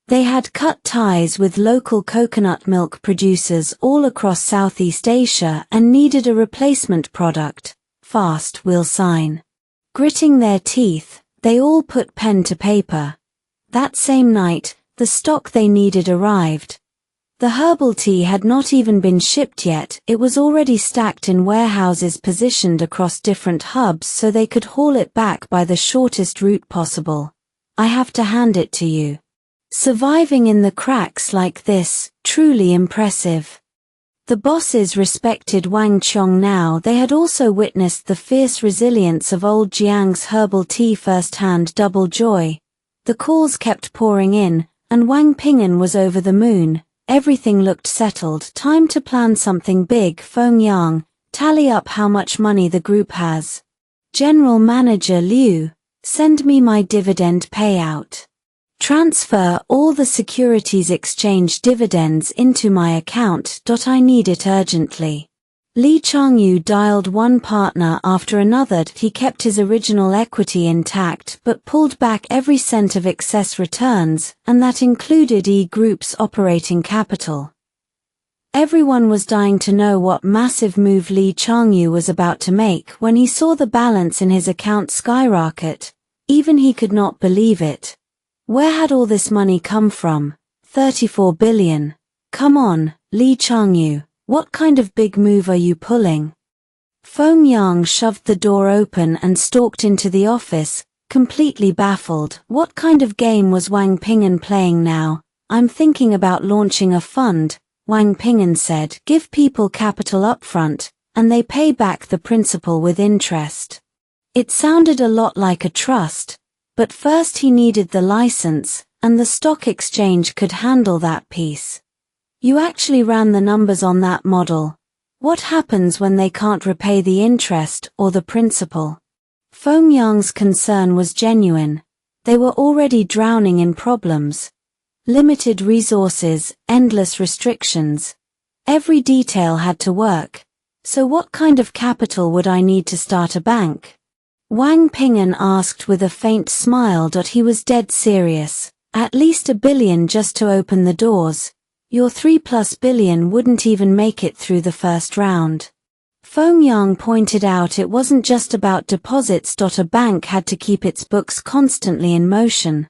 They had cut ties with local coconut milk producers all across Southeast Asia and needed a replacement product. Fast, we'll sign. Gritting their teeth, they all put pen to paper. That same night, the stock they needed arrived. The herbal tea had not even been shipped yet. It was already stacked in warehouses positioned across different hubs so they could haul it back by the shortest route possible. I have to hand it to you. Surviving in the cracks like this, truly impressive. The bosses respected Wang Chong now. They had also witnessed the fierce resilience of old Jiang's herbal tea firsthand. Double joy. The calls kept pouring in, and Wang Ping'an was over the moon. Everything looked settled. Time to plan something big. Ping'an, tally up how much money the group has. General Manager Liu, send me my dividend payout. Transfer all the securities exchange dividends into my account. I need it urgently. Li Changyu dialed one partner after another. He kept his original equity intact but pulled back every cent of excess returns, and that included E Group's operating capital. Everyone was dying to know what massive move Li Changyu was about to make. When he saw the balance in his account skyrocket, even he could not believe it. Where had all this money come from? 34 billion. Come on, Li Changyu, what kind of big move are you pulling? Ping'an shoved the door open and stalked into the office, completely baffled. What kind of game was Wang Ping'an playing now? I'm thinking about launching a fund, Wang Ping'an said. Give people capital upfront, and they pay back the principal with interest. It sounded a lot like a trust. But first he needed the license, and the stock exchange could handle that piece. You actually ran the numbers on that model. What happens when they can't repay the interest or the principal? Ping'an's concern was genuine. They were already drowning in problems. Limited resources, endless restrictions. Every detail had to work. So what kind of capital would I need to start a bank? Wang Ping'an asked with a faint smile. He was dead serious. At least $1 billion just to open the doors. Your $3+ billion wouldn't even make it through the first round. Feng Yang pointed out it wasn't just about deposits. A bank had to keep its books constantly in motion.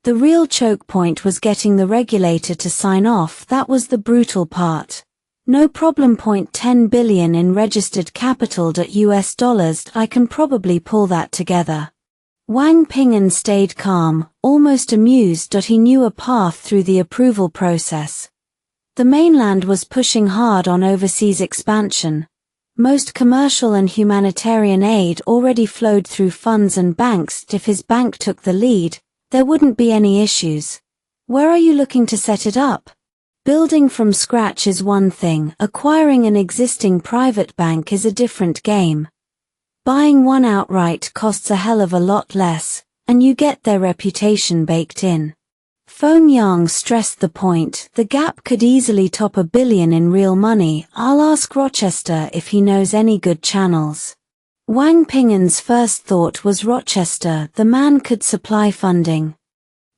The real choke point was getting the regulator to sign off. That was the brutal part. No problem. $10 billion in registered capital. US dollars. I can probably pull that together. Wang Ping'an stayed calm, almost amused. He knew a path through the approval process. The mainland was pushing hard on overseas expansion. Most commercial and humanitarian aid already flowed through funds and banks. If his bank took the lead, there wouldn't be any issues. Where are you looking to set it up? Building from scratch is one thing, acquiring an existing private bank is a different game. Buying one outright costs a hell of a lot less, and you get their reputation baked in. Feng Yang stressed the point, the gap could easily top $1 billion in real money. I'll ask Rochester if he knows any good channels. Wang Ping'an's first thought was Rochester. The man could supply funding.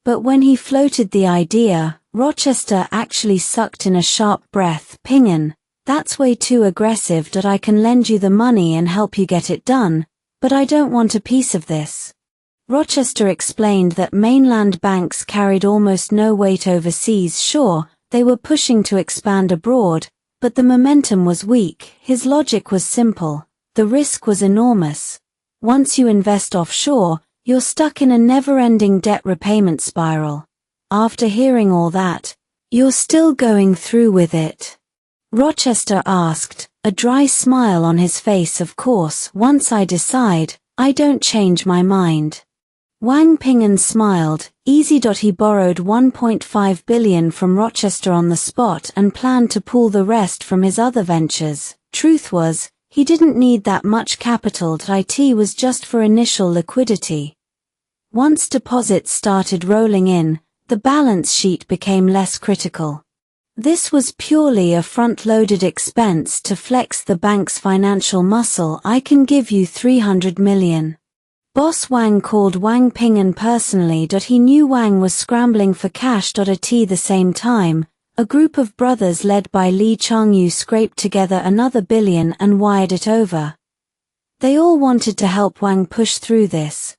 But when he floated the idea, Rochester actually sucked in a sharp breath. Ping'an, that's way too aggressive. I can lend you the money and help you get it done, but I don't want a piece of this. Rochester explained that mainland banks carried almost no weight overseas. Sure, they were pushing to expand abroad, but the momentum was weak. His logic was simple. The risk was enormous. Once you invest offshore, you're stuck in a never-ending debt repayment spiral. After hearing all that, you're still going through with it? Rochester asked, a dry smile on his face. Of course, once I decide, I don't change my mind. Wang Ping'an smiled, easy. He borrowed $1.5 billion from Rochester on the spot and planned to pool the rest from his other ventures. Truth was, he didn't need that much capital. It was just for initial liquidity. Once deposits started rolling in, the balance sheet became less critical. This was purely a front-loaded expense to flex the bank's financial muscle. I can give you $300 million. Boss Wang called Wang Ping'an personally. He knew Wang was scrambling for cash. At the same time, a group of brothers led by Li Changyu scraped together another $1 billion and wired it over. They all wanted to help Wang push through this.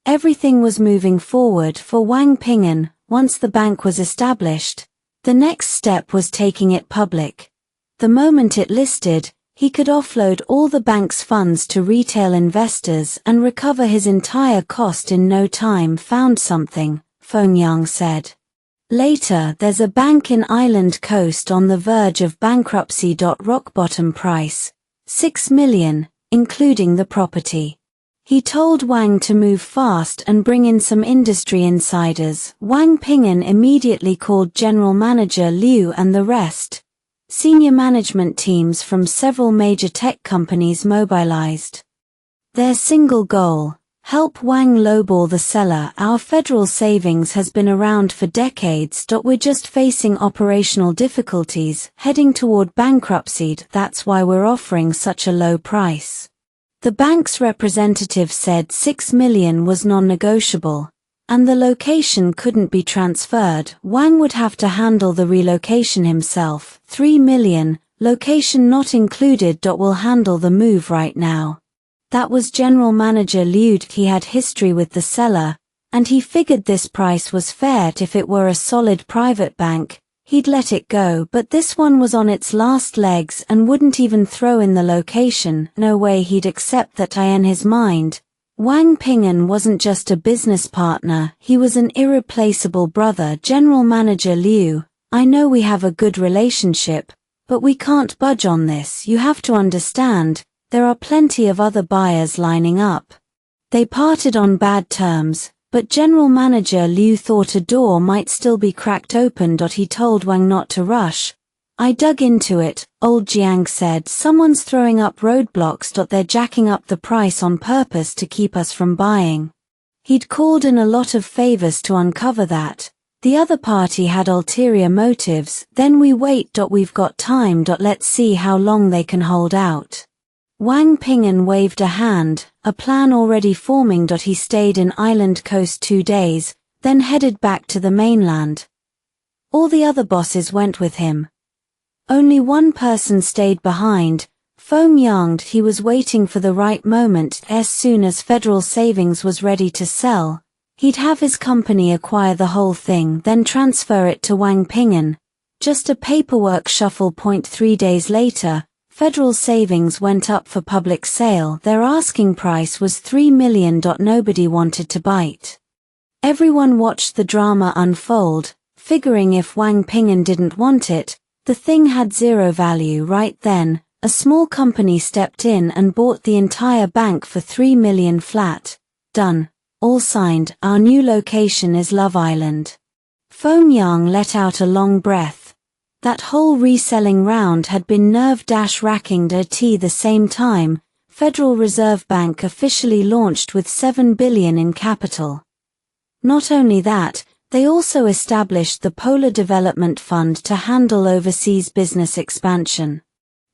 Everything was moving forward for Wang Ping'an. Once the bank was established, the next step was taking it public. The moment it listed, he could offload all the bank's funds to retail investors and recover his entire cost in no time. Found something, Feng Yang said. Later, there's a bank in Island Coast on the verge of bankruptcy. Rock bottom price, $6 million, including the property. He told Wang to move fast and bring in some industry insiders. Wang Ping'an immediately called General Manager Liu and the rest. Senior management teams from several major tech companies mobilized. Their single goal, help Wang lowball the seller. Our federal savings has been around for decades. We're just facing operational difficulties, heading toward bankruptcy. That's why we're offering such a low price. The bank's representative said $6 million was non-negotiable, and the location couldn't be transferred. Wang would have to handle the relocation himself. $3 million, location not included. We'll handle the move right now. That was General Manager Liu. He had history with the seller, and he figured this price was fair. If it were a solid private bank, he'd let it go, but this one was on its last legs and wouldn't even throw in the location. No way he'd accept that. In his mind, Wang Ping'an wasn't just a business partner, he was an irreplaceable brother. General Manager Liu, I know we have a good relationship, but we can't budge on this. You have to understand, there are plenty of other buyers lining up. They parted on bad terms, but General Manager Liu thought a door might still be cracked open. He told Wang not to rush. I dug into it, old Jiang said. Someone's throwing up roadblocks. They're jacking up the price on purpose to keep us from buying. He'd called in a lot of favors to uncover that. The other party had ulterior motives. Then we wait. We've got time. Let's see how long they can hold out. Wang Ping'an waved a hand, a plan already forming. He stayed in Island Coast 2 days, then headed back to the mainland. All the other bosses went with him. Only one person stayed behind, Foam Yang. He was waiting for the right moment. As soon as Federal Savings was ready to sell, he'd have his company acquire the whole thing, then transfer it to Wang Ping'an. Just a paperwork shuffle. 3 days later, Federal Savings went up for public sale. Their asking price was $3 million. Nobody wanted to bite. Everyone watched the drama unfold, figuring if Wang Ping'an didn't want it, the thing had zero value. Right then, a small company stepped in and bought the entire bank for $3 million flat. Done. All signed. Our new location is Love Island. Foam Yang let out a long breath. That whole reselling round had been nerve-wracking. At the same time, Federal Reserve Bank officially launched with $7 billion in capital. Not only that, they also established the Polar Development Fund to handle overseas business expansion.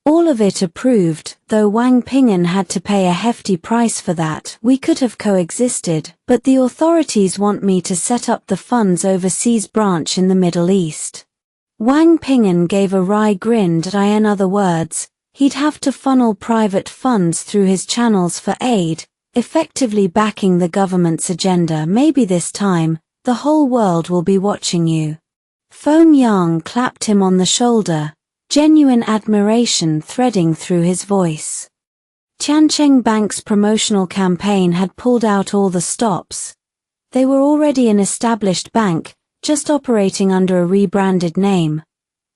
All of it approved, though Wang Ping'an had to pay a hefty price for that. We could have coexisted, but the authorities want me to set up the fund's overseas branch in the Middle East. Wang Ping'an gave a wry grin. In other words, he'd have to funnel private funds through his channels for aid, effectively backing the government's agenda. Maybe this time, the whole world will be watching you. Foam Yang clapped him on the shoulder, genuine admiration threading through his voice. Tiancheng Bank's promotional campaign had pulled out all the stops. They were already an established bank, just operating under a rebranded name.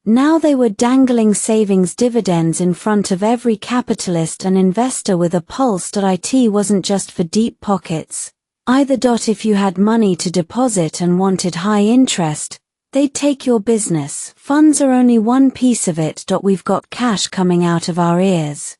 Now they were dangling savings dividends in front of every capitalist and investor with a pulse. It wasn't just for deep pockets, either. If you had money to deposit and wanted high interest, they'd take your business. Funds are only one piece of it. We've got cash coming out of our ears.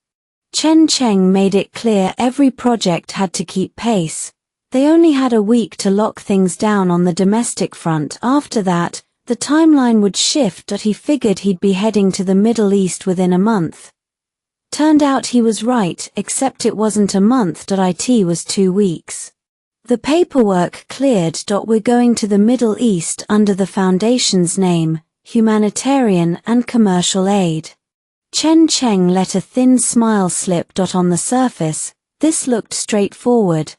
Chen Cheng made it clear every project had to keep pace. They only had a week to lock things down on the domestic front. After that, the timeline would shift. He figured he'd be heading to the Middle East within a month. Turned out he was right, except it wasn't a month. It was 2 weeks. The paperwork cleared. We're going to the Middle East under the foundation's name, Humanitarian and Commercial Aid. Chen Cheng let a thin smile slip. On the surface, this looked straightforward.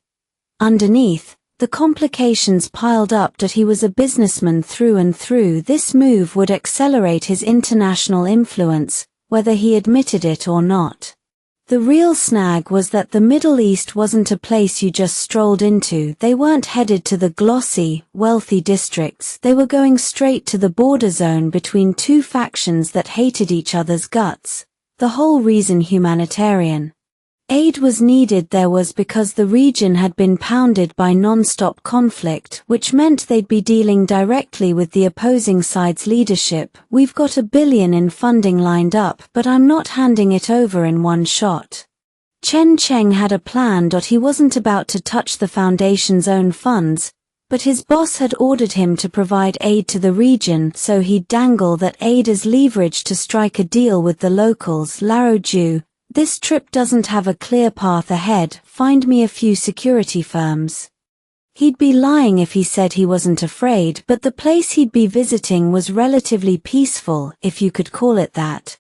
Underneath, the complications piled up. He was a businessman through and through. This move would accelerate his international influence, whether he admitted it or not. The real snag was that the Middle East wasn't a place you just strolled into. They weren't headed to the glossy, wealthy districts. They were going straight to the border zone between two factions that hated each other's guts. The whole reason humanitarian aid was needed there was because the region had been pounded by non-stop conflict, which meant they'd be dealing directly with the opposing side's leadership. We've got $1 billion in funding lined up, but I'm not handing it over in one shot. Chen Cheng had a plan. He wasn't about to touch the foundation's own funds, but his boss had ordered him to provide aid to the region, so he'd dangle that aid as leverage to strike a deal with the locals. Laroju, this trip doesn't have a clear path ahead. Find me a few security firms. He'd be lying if he said he wasn't afraid, but the place he'd be visiting was relatively peaceful, if you could call it that.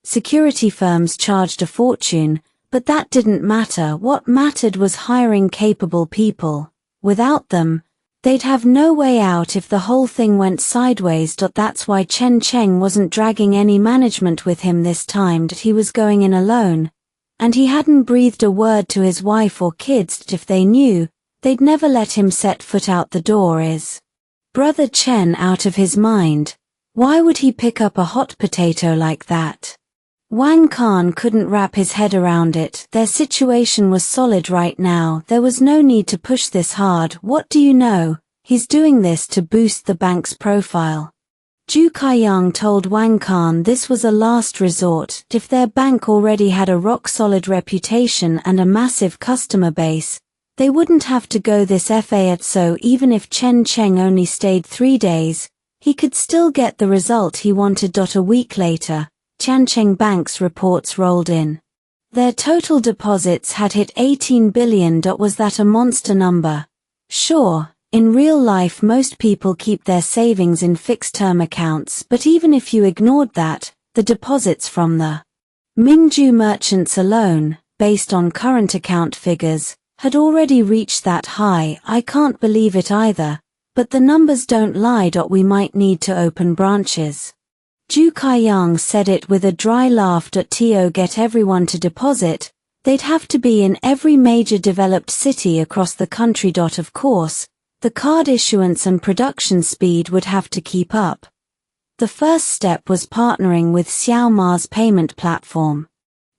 Security firms charged a fortune, but that didn't matter. What mattered was hiring capable people. Without them, they'd have no way out if the whole thing went sideways. That's why Chen Cheng wasn't dragging any management with him this time. He was going in alone, and he hadn't breathed a word to his wife or kids. If they knew, they'd never let him set foot out the door. Is Brother Chen out of his mind? Why would he pick up a hot potato like that? Wang Khan couldn't wrap his head around it. Their situation was solid right now. There was no need to push this hard. What do you know? He's doing this to boost the bank's profile. Zhu Kaiyang told Wang Khan this was a last resort. If their bank already had a rock-solid reputation and a massive customer base, they wouldn't have to go this far. So even if Chen Cheng only stayed 3 days, he could still get the result he wanted. A week later, Tiancheng Bank's reports rolled in. Their total deposits had hit 18 billion. Was that a monster number? Sure, in real life most people keep their savings in fixed-term accounts, but even if you ignored that, the deposits from the Mingju merchants alone, based on current account figures, had already reached that high. I can't believe it either, but the numbers don't lie. We might need to open branches. Zhu Kaiyang said it with a dry laugh. To get everyone to deposit, they'd have to be in every major developed city across the country. Of course, the card issuance and production speed would have to keep up. The first step was partnering with Xiao Ma's payment platform.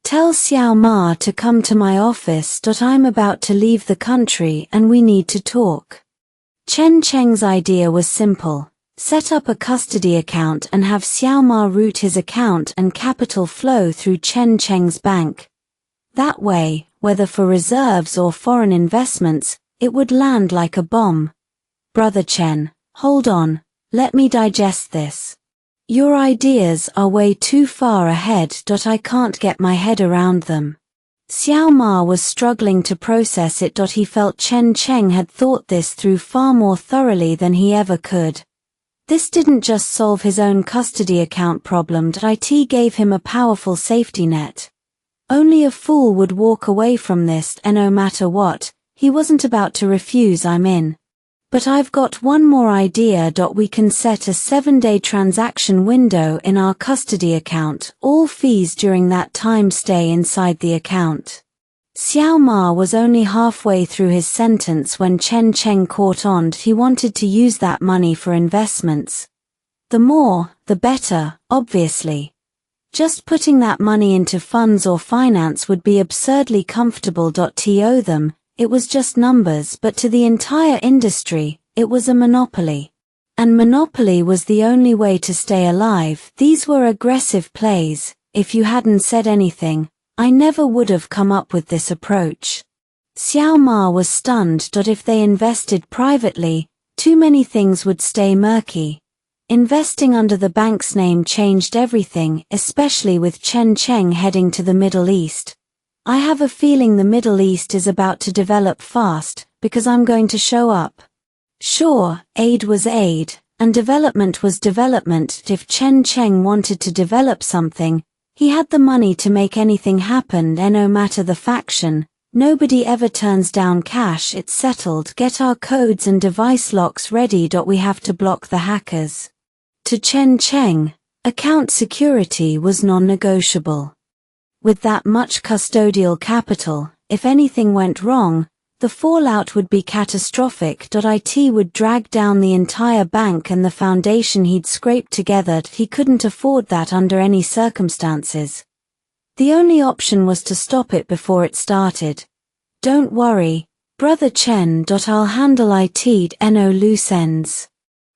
Tell Xiao Ma to come to my office. I'm about to leave the country and we need to talk. Chen Cheng's idea was simple. Set up a custody account and have Xiao Ma route his account and capital flow through Chen Cheng's bank. That way, whether for reserves or foreign investments, it would land like a bomb. Brother Chen, hold on, let me digest this. Your ideas are way too far ahead. I can't get my head around them. Xiao Ma was struggling to process it. He felt Chen Cheng had thought this through far more thoroughly than he ever could. This didn't just solve his own custody account problem. It gave him a powerful safety net. Only a fool would walk away from this, and no matter what, he wasn't about to refuse. I'm in. But I've got one more idea. We can set a 7-day transaction window in our custody account. All fees during that time stay inside the account. Xiao Ma was only halfway through his sentence when Chen Cheng caught on. He wanted to use that money for investments. The more, the better, obviously. Just putting that money into funds or finance would be absurdly comfortable. To them, it was just numbers, but to the entire industry, it was a monopoly. And monopoly was the only way to stay alive. These were aggressive plays. If you hadn't said anything, I never would have come up with this approach. Xiao Ma was stunned. If they invested privately, too many things would stay murky. Investing under the bank's name changed everything, especially with Chen Cheng heading to the Middle East. I have a feeling the Middle East is about to develop fast, because I'm going to show up. Sure, aid was aid, and development was development. If Chen Cheng wanted to develop something, he had the money to make anything happen, and no matter the faction, nobody ever turns down cash. It's settled. Get our codes and device locks ready. We have to block the hackers. To Chen Cheng, account security was non-negotiable. With that much custodial capital, if anything went wrong, the fallout would be catastrophic. It would drag down the entire bank and the foundation he'd scraped together. He couldn't afford that under any circumstances. The only option was to stop it before it started. Don't worry, Brother Chen. I'll handle it. No loose ends.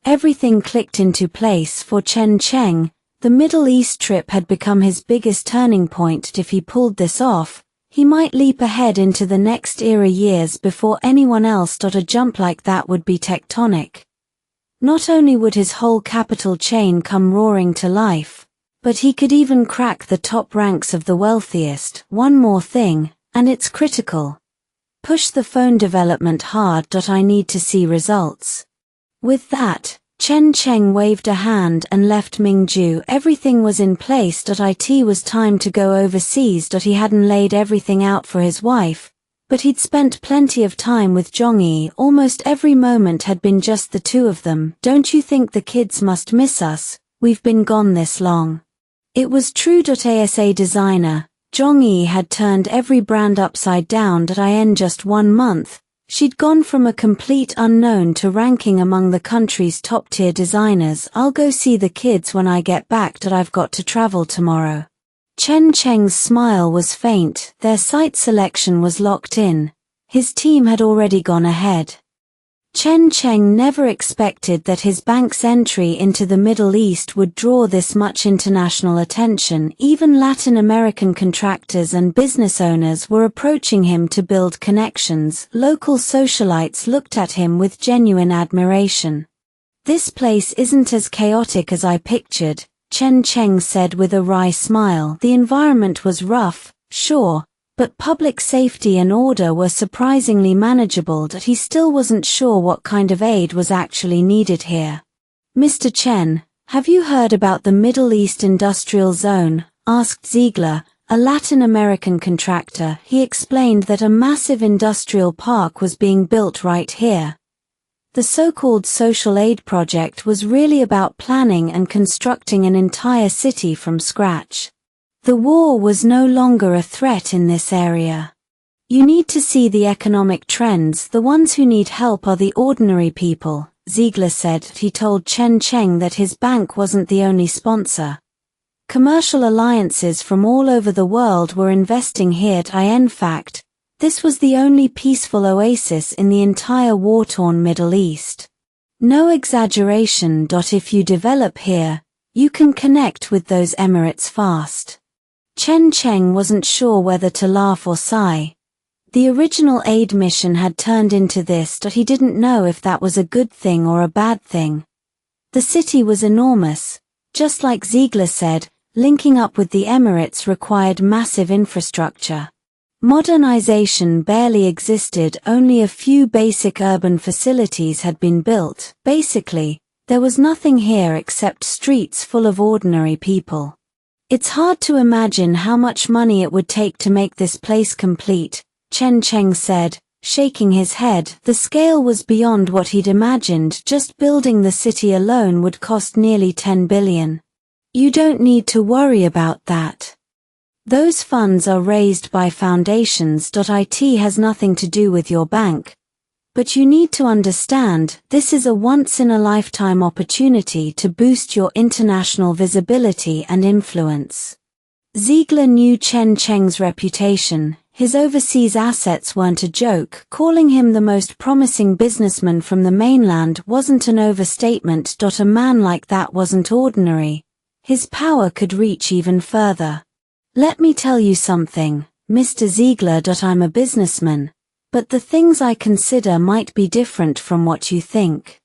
Everything clicked into place for Chen Cheng. The Middle East trip had become his biggest turning point. If he pulled this off, he might leap ahead into the next era years before anyone else. A jump like that would be tectonic. Not only would his whole capital chain come roaring to life, but he could even crack the top ranks of the wealthiest. One more thing, and it's critical. Push the phone development hard. I need to see results. With that, Chen Cheng waved a hand and left Mingju. Everything was in place. It was time to go overseas. He hadn't laid everything out for his wife, but he'd spent plenty of time with Zhongyi. Almost every moment had been just the two of them. Don't you think the kids must miss us? We've been gone this long. It was true. Asa designer, Zhongyi had turned every brand upside down. In just 1 month, she'd gone from a complete unknown to ranking among the country's top-tier designers. I'll go see the kids when I get back. I've got to travel tomorrow. Chen Cheng's smile was faint. Their site selection was locked in. His team had already gone ahead. Chen Cheng never expected that his bank's entry into the Middle East would draw this much international attention. Even Latin American contractors and business owners were approaching him to build connections. Local socialites looked at him with genuine admiration. This place isn't as chaotic as I pictured, Chen Cheng said with a wry smile. The environment was rough, sure, But public safety and order were surprisingly manageable, but he still wasn't sure what kind of aid was actually needed here. "Mr. Chen, have you heard about the Middle East Industrial Zone?" asked Ziegler, a Latin American contractor. He explained that a massive industrial park was being built right here. The so-called social aid project was really about planning and constructing an entire city from scratch. The war was no longer a threat in this area. "You need to see the economic trends. The ones who need help are the ordinary people," Ziegler said. He told Chen Cheng that his bank wasn't the only sponsor. Commercial alliances from all over the world were investing here. In fact, this was the only peaceful oasis in the entire war-torn Middle East. No exaggeration. If you develop here, you can connect with those emirates fast. Chen Cheng wasn't sure whether to laugh or sigh. The original aid mission had turned into this, but he didn't know if that was a good thing or a bad thing. The city was enormous. Just like Ziegler said, linking up with the Emirates required massive infrastructure. Modernization barely existed. Only a few basic urban facilities had been built. Basically, there was nothing here except streets full of ordinary people. "It's hard to imagine how much money it would take to make this place complete," Chen Cheng said, shaking his head. The scale was beyond what he'd imagined. Just building the city alone would cost nearly 10 billion. "You don't need to worry about that. Those funds are raised by foundations. It has nothing to do with your bank. But you need to understand, this is a once-in-a-lifetime opportunity to boost your international visibility and influence." Ziegler knew Chen Cheng's reputation. His overseas assets weren't a joke. Calling him the most promising businessman from the mainland wasn't an overstatement. A man like that wasn't ordinary. His power could reach even further. "Let me tell you something, Mr. Ziegler. I'm a businessman, but the things I consider might be different from what you think."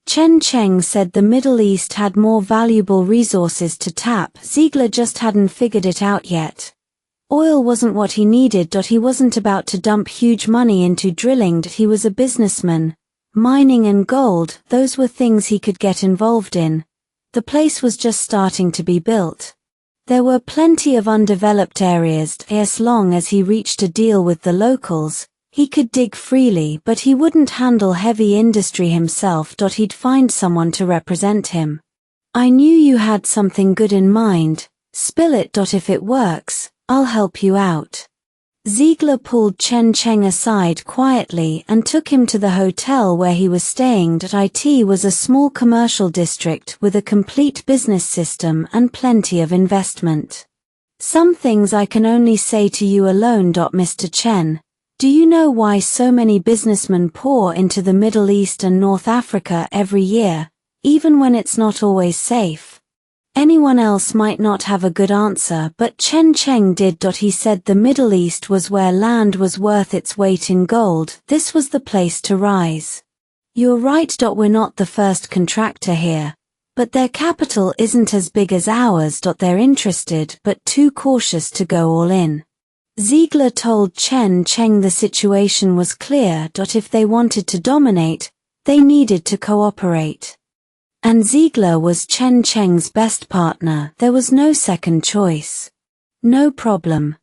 Chen Cheng said the Middle East had more valuable resources to tap. Ziegler just hadn't figured it out yet. Oil wasn't what he needed. He wasn't about to dump huge money into drilling. He was a businessman. Mining and gold, those were things he could get involved in. The place was just starting to be built. There were plenty of undeveloped areas. As long as he reached a deal with the locals, he could dig freely, but he wouldn't handle heavy industry himself. He'd find someone to represent him. "I knew you had something good in mind. Spill it. If it works, I'll help you out." Ziegler pulled Chen Cheng aside quietly and took him to the hotel where he was staying. It was a small commercial district with a complete business system and plenty of investment. "Some things I can only say to you alone. Mr. Chen, do you know why so many businessmen pour into the Middle East and North Africa every year, even when it's not always safe?" Anyone else might not have a good answer, but Chen Cheng did. He said the Middle East was where land was worth its weight in gold. This was the place to rise. "You're right. We're not the first contractor here, but their capital isn't as big as ours. They're interested but too cautious to go all in." Ziegler told Chen Cheng the situation was clear. If they wanted to dominate, they needed to cooperate. And Ziegler was Chen Cheng's best partner. There was no second choice. "No problem.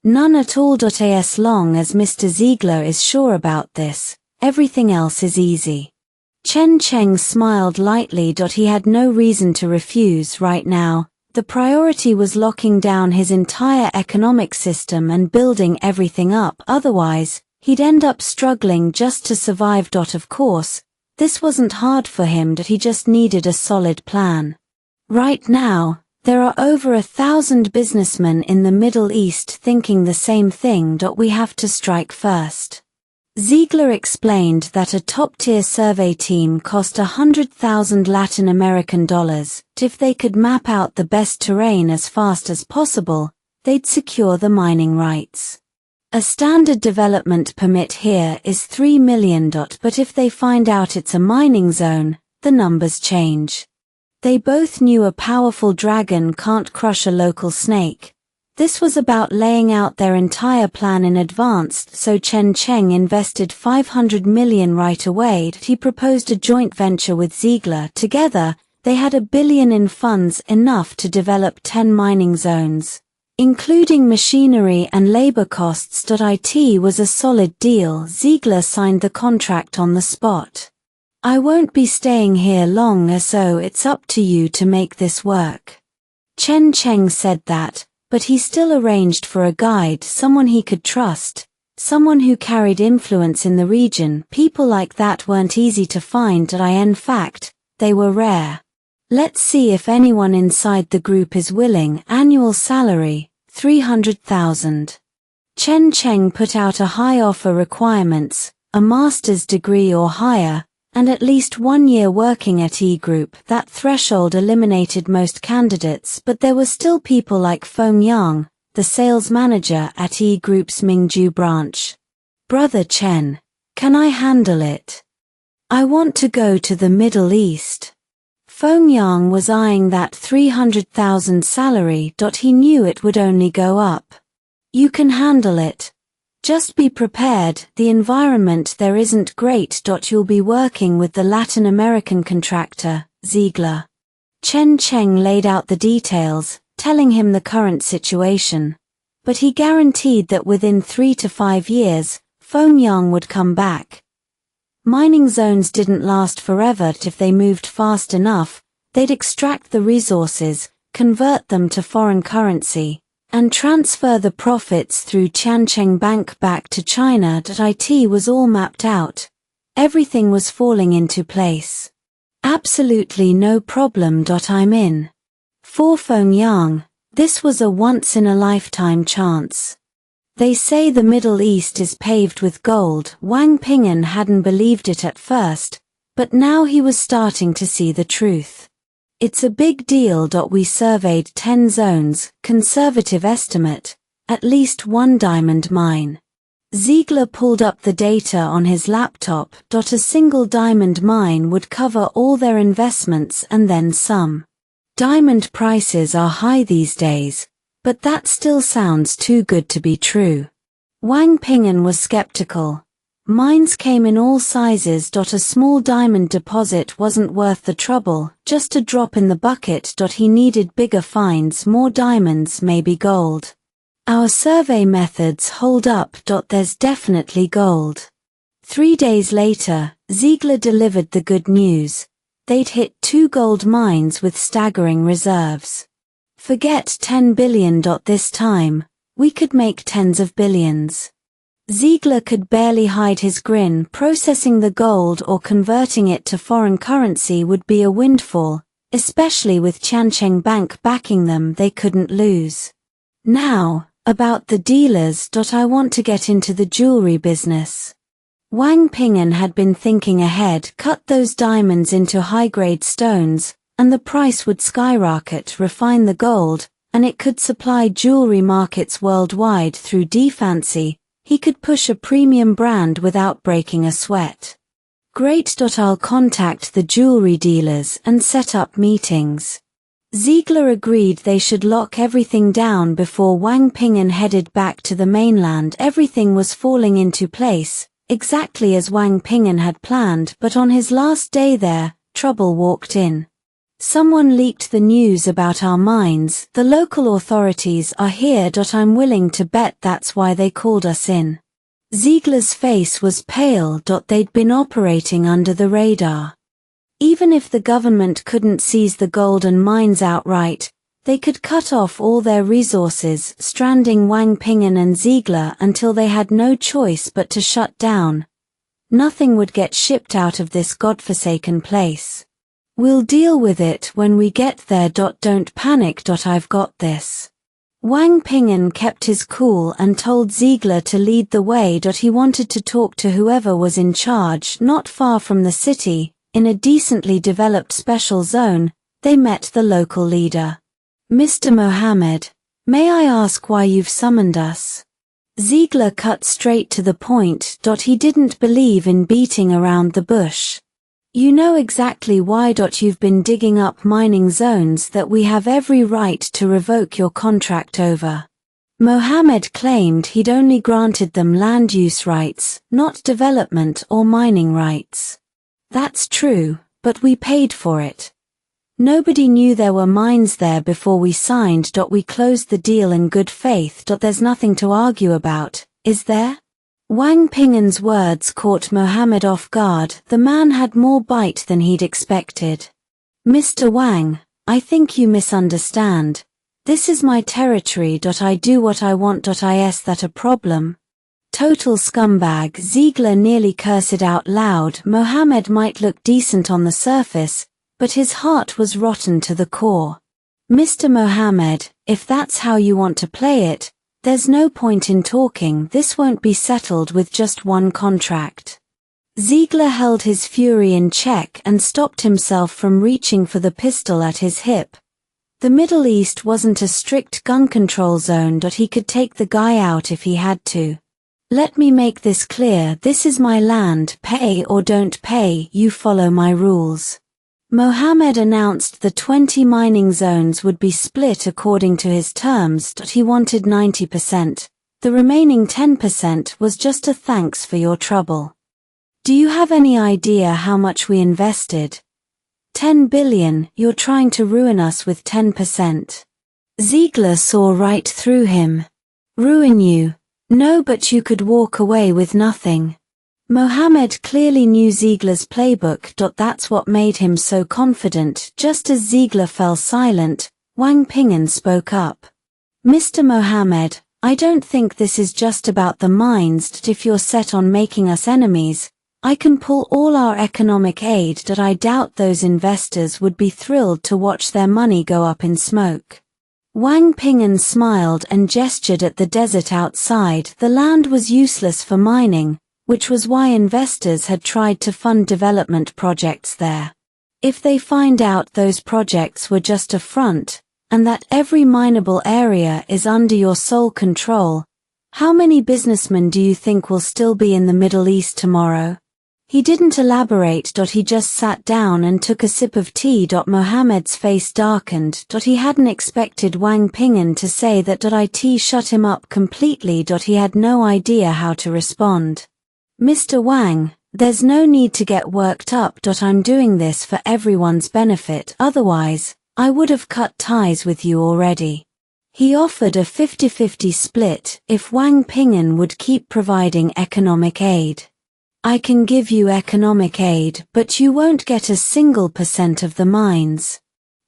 None at all. As long as Mr. Ziegler is sure about this, everything else is easy." Chen Cheng smiled lightly. He had no reason to refuse right now. The priority was locking down his entire economic system and building everything up. Otherwise, he'd end up struggling just to survive. Of course, this wasn't hard for him. He just needed a solid plan. Right now, there are over 1,000 businessmen in the Middle East thinking the same thing. We have to strike first. Ziegler explained that a top-tier survey team cost $100,000 Latin American dollars. If they could map out the best terrain as fast as possible, they'd secure the mining rights. A standard development permit here is $3 million, but if they find out it's a mining zone, the numbers change. They both knew a powerful dragon can't crush a local snake. This was about laying out their entire plan in advance, so Chen Cheng invested $500 million right away. He proposed a joint venture with Ziegler. Together, they had $1 billion in funds, enough to develop 10 mining zones. Including machinery and labor costs. It was a solid deal. Ziegler signed the contract on the spot. I won't be staying here long, so it's up to you to make this work. Chen Cheng said that, but he still arranged for a guide, someone he could trust, someone who carried influence in the region. People like that weren't easy to find. In fact, they were rare. Let's see if anyone inside the group is willing. Annual salary, $300,000. Chen Cheng put out a high offer. Requirements, a master's degree or higher, and at least 1 year working at E Group. That threshold eliminated most candidates, but there were still people like Feng Yang, the sales manager at E Group's Mingju branch. Brother Chen, can I handle it? I want to go to the Middle East. Feng Yang was eyeing that $300,000 salary. He knew it would only go up. You can handle it. Just be prepared, the environment there isn't great. You'll be working with the Latin American contractor, Ziegler. Chen Cheng laid out the details, telling him the current situation. But he guaranteed that within 3 to 5 years, Feng Yang would come back. Mining zones didn't last forever. If they moved fast enough, they'd extract the resources, convert them to foreign currency, and transfer the profits through Tiancheng Bank back to China. It was all mapped out. Everything was falling into place. Absolutely no problem. I'm in. For Feng Yang, this was a once-in-a-lifetime chance. They say the Middle East is paved with gold. Wang Ping'an hadn't believed it at first, but now he was starting to see the truth. It's a big deal. We surveyed 10 zones, conservative estimate, at least 1 diamond mine. Ziegler pulled up the data on his laptop. A single diamond mine would cover all their investments and then some. Diamond prices are high these days, but that still sounds too good to be true. Wang Ping'an was skeptical. Mines came in all sizes. A small diamond deposit wasn't worth the trouble, just a drop in the bucket. He needed bigger finds, more diamonds, maybe gold. Our survey methods hold up. There's definitely gold. 3 days later, Ziegler delivered the good news. They'd hit 2 gold mines with staggering reserves. Forget 10 billion. This time, we could make tens of billions. Ziegler could barely hide his grin. Processing the gold or converting it to foreign currency would be a windfall, especially with Tiancheng Bank backing them. They couldn't lose. Now, about the dealers. I want to get into the jewelry business. Wang Ping'an had been thinking ahead. Cut those diamonds into high-grade stones, and the price would skyrocket. Refine the gold, and it could supply jewelry markets worldwide. Through DFancy, he could push a premium brand without breaking a sweat. Great. I'll contact the jewelry dealers and set up meetings. Ziegler agreed they should lock everything down before Wang Ping'an headed back to the mainland. Everything was falling into place, exactly as Wang Ping'an had planned. But on his last day there, trouble walked in. Someone leaked the news about our mines. The local authorities are here. I'm willing to bet that's why they called us in. Ziegler's face was pale. They'd been operating under the radar. Even if the government couldn't seize the gold and mines outright, they could cut off all their resources, stranding Wang Ping'an and Ziegler until they had no choice but to shut down. Nothing would get shipped out of this godforsaken place. We'll deal with it when we get there. Don't panic. I've got this. Wang Ping'an kept his cool and told Ziegler to lead the way. He wanted to talk to whoever was in charge. Not far from the city, in a decently developed special zone, they met the local leader. Mr. Mohammed, may I ask why you've summoned us? Ziegler cut straight to the point. He didn't believe in beating around the bush. You know exactly why. You've been digging up mining zones that we have every right to revoke your contract over. Mohammed claimed he'd only granted them land use rights, not development or mining rights. That's true, but we paid for it. Nobody knew there were mines there before we signed. We closed the deal in good faith. There's nothing to argue about, is there? Wang Ping'an's words caught Mohammed off guard. The man had more bite than he'd expected. Mr. Wang, I think you misunderstand. This is my territory. I do what I want. Is that a problem? Total scumbag. Ziegler nearly cursed out loud. Mohammed might look decent on the surface, but his heart was rotten to the core. Mr. Mohammed, if that's how you want to play it, there's no point in talking. This won't be settled with just one contract. Ziegler held his fury in check and stopped himself from reaching for the pistol at his hip. The Middle East wasn't a strict gun control zone. He could take the guy out if he had to. Let me make this clear. This is my land. Pay or don't pay, you follow my rules. Mohammed announced the 20 mining zones would be split according to his terms. He wanted 90%. The remaining 10% was just a thanks for your trouble. Do you have any idea how much we invested? 10 billion. You're trying to ruin us with 10%. Ziegler saw right through him. Ruin you? No, but you could walk away with nothing. Mohammed clearly knew Ziegler's playbook. That's what made him so confident. Just as Ziegler fell silent, Wang Ping'an spoke up. Mr. Mohammed, I don't think this is just about the mines. If you're set on making us enemies, I can pull all our economic aid. I doubt those investors would be thrilled to watch their money go up in smoke. Wang Ping'an smiled and gestured at the desert outside. The land was useless for mining, which was why investors had tried to fund development projects there. If they find out those projects were just a front, and that every mineable area is under your sole control, how many businessmen do you think will still be in the Middle East tomorrow? He didn't elaborate. He just sat down and took a sip of tea. Mohammed's face darkened. He hadn't expected Wang Ping'an to say that. It shut him up completely. He had no idea how to respond. Mr. Wang, there's no need to get worked up. I'm doing this for everyone's benefit. Otherwise, I would have cut ties with you already. He offered a 50-50 split if Wang Ping'an would keep providing economic aid. I can give you economic aid, but you won't get a single % of the mines.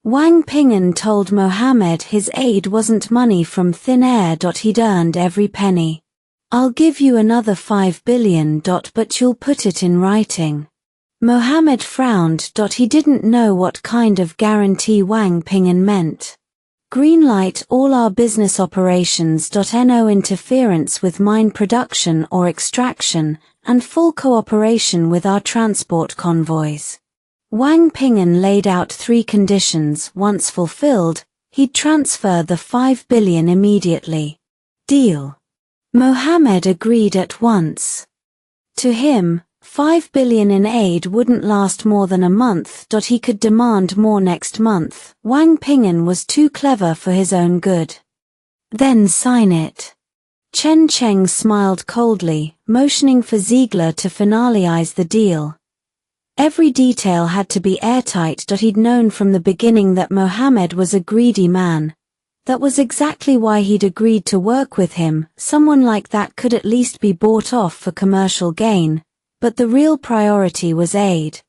Wang Ping'an told Mohammed his aid wasn't money from thin air. He'd earned every penny. I'll give you another 5 billion. But you'll put it in writing. Mohammed frowned. He didn't know what kind of guarantee Wang Ping'an meant. Greenlight all our business operations. No interference with mine production or extraction, and full cooperation with our transport convoys. Wang Ping'an laid out 3 conditions. Once fulfilled, he'd transfer the 5 billion immediately. Deal. Mohammed agreed at once. To him, 5 billion in aid wouldn't last more than a month. He could demand more next month. Wang Ping'an was too clever for his own good. Then sign it. Chen Cheng smiled coldly, motioning for Ziegler to finalize the deal. Every detail had to be airtight. He'd known from the beginning that Mohammed was a greedy man. That was exactly why he'd agreed to work with him. Someone like that could at least be bought off for commercial gain, but the real priority was aid.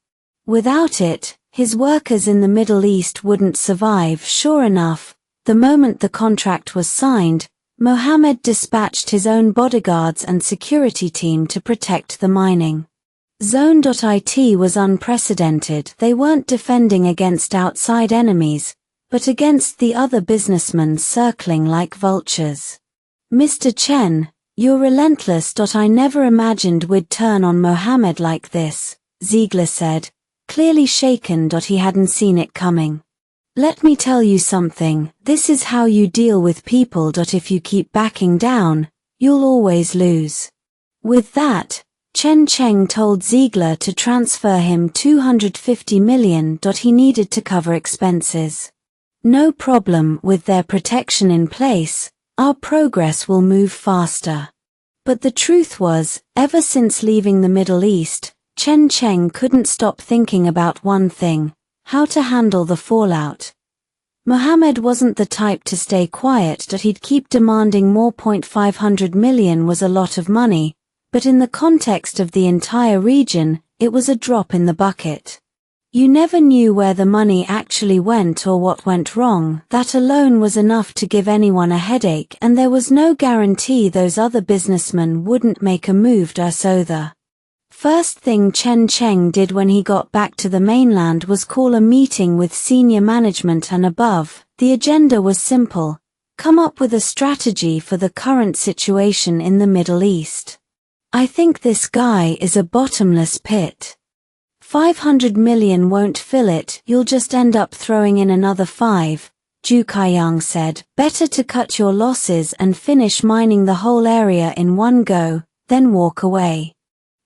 Without it, his workers in the Middle East wouldn't survive. Sure enough, the moment the contract was signed, Mohammed dispatched his own bodyguards and security team to protect the mining zone.it was unprecedented. They weren't defending against outside enemies, but against the other businessmen circling like vultures. Mr. Chen, you're relentless. I never imagined we'd turn on Mohammed like this, Ziegler said, clearly shaken. He hadn't seen it coming. Let me tell you something, this is how you deal with people. If you keep backing down, you'll always lose. With that, Chen Cheng told Ziegler to transfer him 250 million. He needed to cover expenses. No problem. With their protection in place, our progress will move faster. But the truth was, ever since leaving the Middle East, Chen Cheng couldn't stop thinking about one thing: how to handle the fallout. Mohammed wasn't the type to stay quiet, that he'd keep demanding more. 500 million was a lot of money, but in the context of the entire region, it was a drop in the bucket. You never knew where the money actually went or what went wrong. That alone was enough to give anyone a headache, and there was no guarantee those other businessmen wouldn't make a move. So the first thing Chen Cheng did when he got back to the mainland was call a meeting with senior management and above. The agenda was simple: come up with a strategy for the current situation in the Middle East. I think this guy is a bottomless pit. 500 million won't fill it, you'll just end up throwing in another 5, Zhu Kaiyang said. Better to cut your losses and finish mining the whole area in one go, then walk away.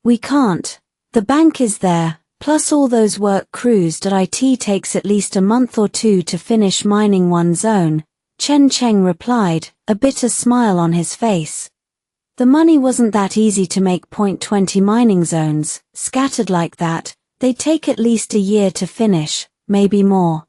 We can't. The bank is there, plus all those work crews. It takes at least a month or two to finish mining one zone, Chen Cheng replied, a bitter smile on his face. The money wasn't that easy to make. 20 mining zones, scattered like that, they'd take at least a year to finish, maybe more.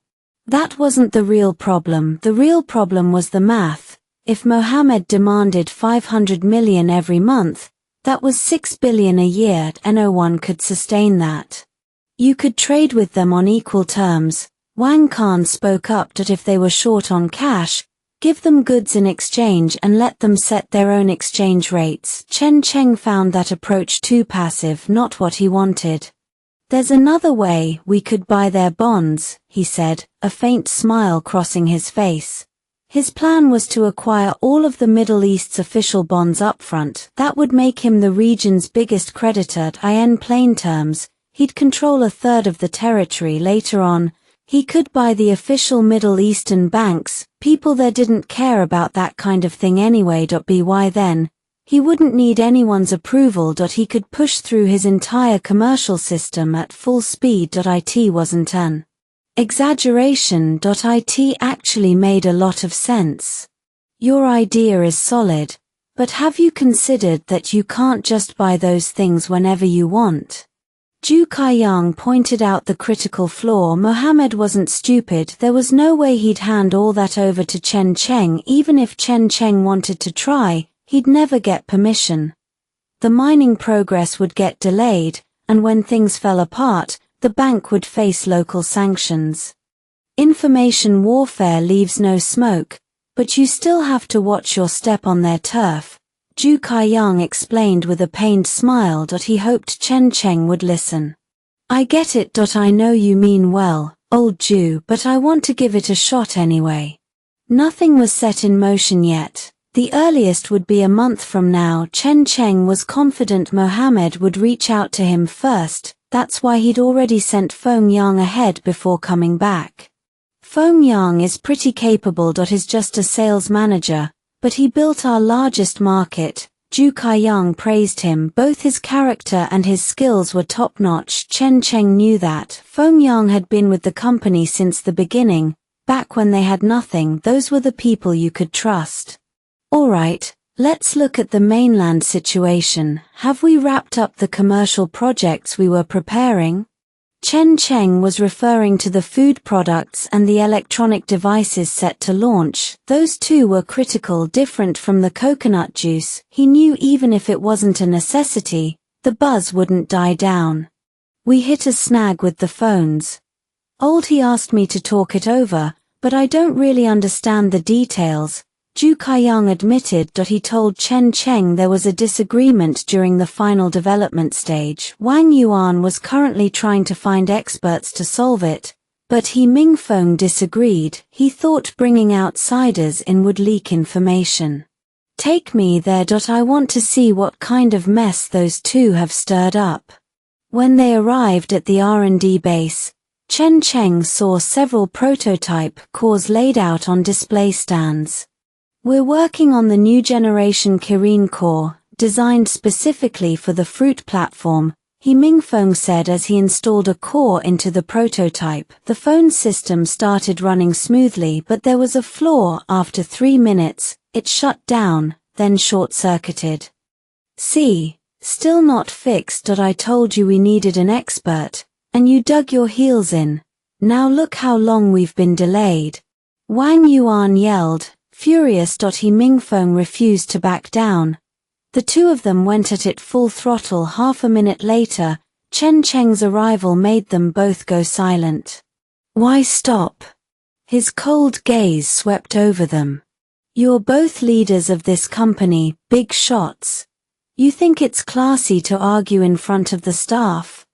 That wasn't the real problem. The real problem was the math. If Mohammed demanded 500 million every month, that was 6 billion a year, and no one could sustain that. You could trade with them on equal terms. Wang Ping'an spoke up that if they were short on cash, give them goods in exchange and let them set their own exchange rates. Chen Cheng found that approach too passive, not what he wanted. There's another way: we could buy their bonds, he said, a faint smile crossing his face. His plan was to acquire all of the Middle East's official bonds upfront. That would make him the region's biggest creditor. In plain terms, he'd control a third of the territory. Later on, he could buy the official Middle Eastern banks. People there didn't care about that kind of thing anyway. By then, he wouldn't need anyone's approval. He could push through his entire commercial system at full speed. It wasn't an exaggeration. It actually made a lot of sense. Your idea is solid, but have you considered that you can't just buy those things whenever you want? Zhu Kaiyang pointed out the critical flaw. Mohammed wasn't stupid. There was no way he'd hand all that over to Chen Cheng. Even if Chen Cheng wanted to try, he'd never get permission. The mining progress would get delayed, and when things fell apart, the bank would face local sanctions. Information warfare leaves no smoke, but you still have to watch your step on their turf, Zhu Kaiyang explained with a pained smile. He hoped Chen Cheng would listen. I get it. I know you mean well, old Zhu, but I want to give it a shot anyway. Nothing was set in motion yet. The earliest would be a month from now. Chen Cheng was confident Mohammed would reach out to him first. That's why he'd already sent Feng Yang ahead before coming back. Feng Yang is pretty capable. Is just a sales manager, but he built our largest market. Zhu Kaiyang praised him. Both his character and his skills were top-notch. Chen Cheng knew that. Feng Yang had been with the company since the beginning. Back when they had nothing, those were the people you could trust. Alright, let's look at the mainland situation. Have we wrapped up the commercial projects we were preparing? Chen Cheng was referring to the food products and the electronic devices set to launch. Those two were critical. Different from the coconut juice, he knew even if it wasn't a necessity, the buzz wouldn't die down. We hit a snag with the phones. He asked me to talk it over, but I don't really understand the details. Zhu Kaiyang admitted that he told Chen Cheng there was a disagreement during the final development stage. Wang Yuan was currently trying to find experts to solve it, but He Mingfeng disagreed. He thought bringing outsiders in would leak information. Take me there. I want to see what kind of mess those two have stirred up. When they arrived at the R&D base, Chen Cheng saw several prototype cores laid out on display stands. We're working on the new generation Kirin core, designed specifically for the fruit platform, He Mingfeng said as he installed a core into the prototype. The phone system started running smoothly, but there was a flaw. After 3 minutes, It shut down, then short-circuited. See, still not fixed. I told you we needed an expert, and you dug your heels in. Now look how long we've been delayed. Wang Yuan yelled, furious. He Mingfeng refused to back down. The two of them went at it full throttle. Half a minute later, Chen Cheng's arrival made them both go silent. Why stop? His cold gaze swept over them. You're both leaders of this company, big shots. You think it's classy to argue in front of the staff?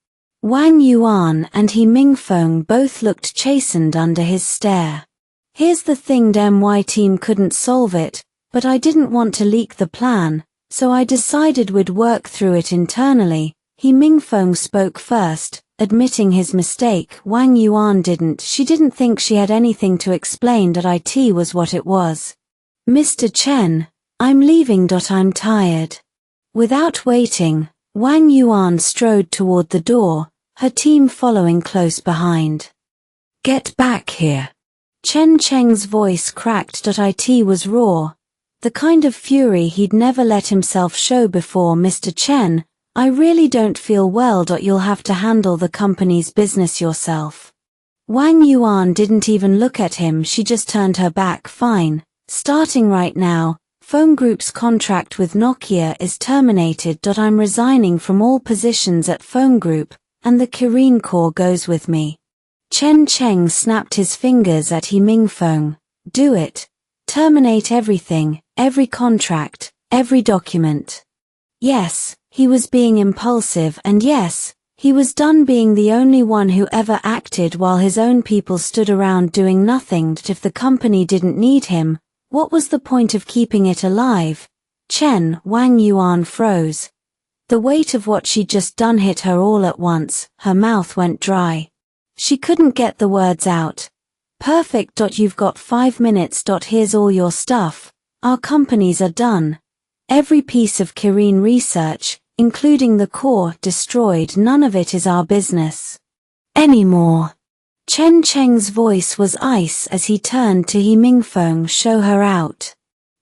Wang Yuan and He Mingfeng both looked chastened under his stare. Here's the thing, my team couldn't solve it, but I didn't want to leak the plan, so I decided we'd work through it internally. He Mingfeng spoke first, admitting his mistake. Wang Yuan didn't. She didn't think she had anything to explain. It was what it was. Mr. Chen, I'm leaving. I'm tired. Without waiting, Wang Yuan strode toward the door, her team following close behind. Get back here. Chen Cheng's voice cracked. It was raw, the kind of fury he'd never let himself show before. Mr. Chen, I really don't feel well. You'll have to handle the company's business yourself. Wang Yuan didn't even look at him. She just turned her back. Fine. Starting right now, Phone Group's contract with Nokia is terminated. I'm resigning from all positions at Phone Group, and the Kirin Corps goes with me. Chen Cheng snapped his fingers at He Mingfeng. Do it. Terminate everything, every contract, every document. Yes, he was being impulsive, and yes, he was done being the only one who ever acted while his own people stood around doing nothing. If the company didn't need him, what was the point of keeping it alive? Wang Yuan froze. The weight of what she'd just done hit her all at once. Her mouth went dry. She couldn't get the words out. Perfect. You've got 5 minutes. Here's all your stuff. Our companies are done. Every piece of Kirin research, including the core, destroyed. None of it is our business anymore. Chen Cheng's voice was ice as he turned to He Mingfeng. Show her out.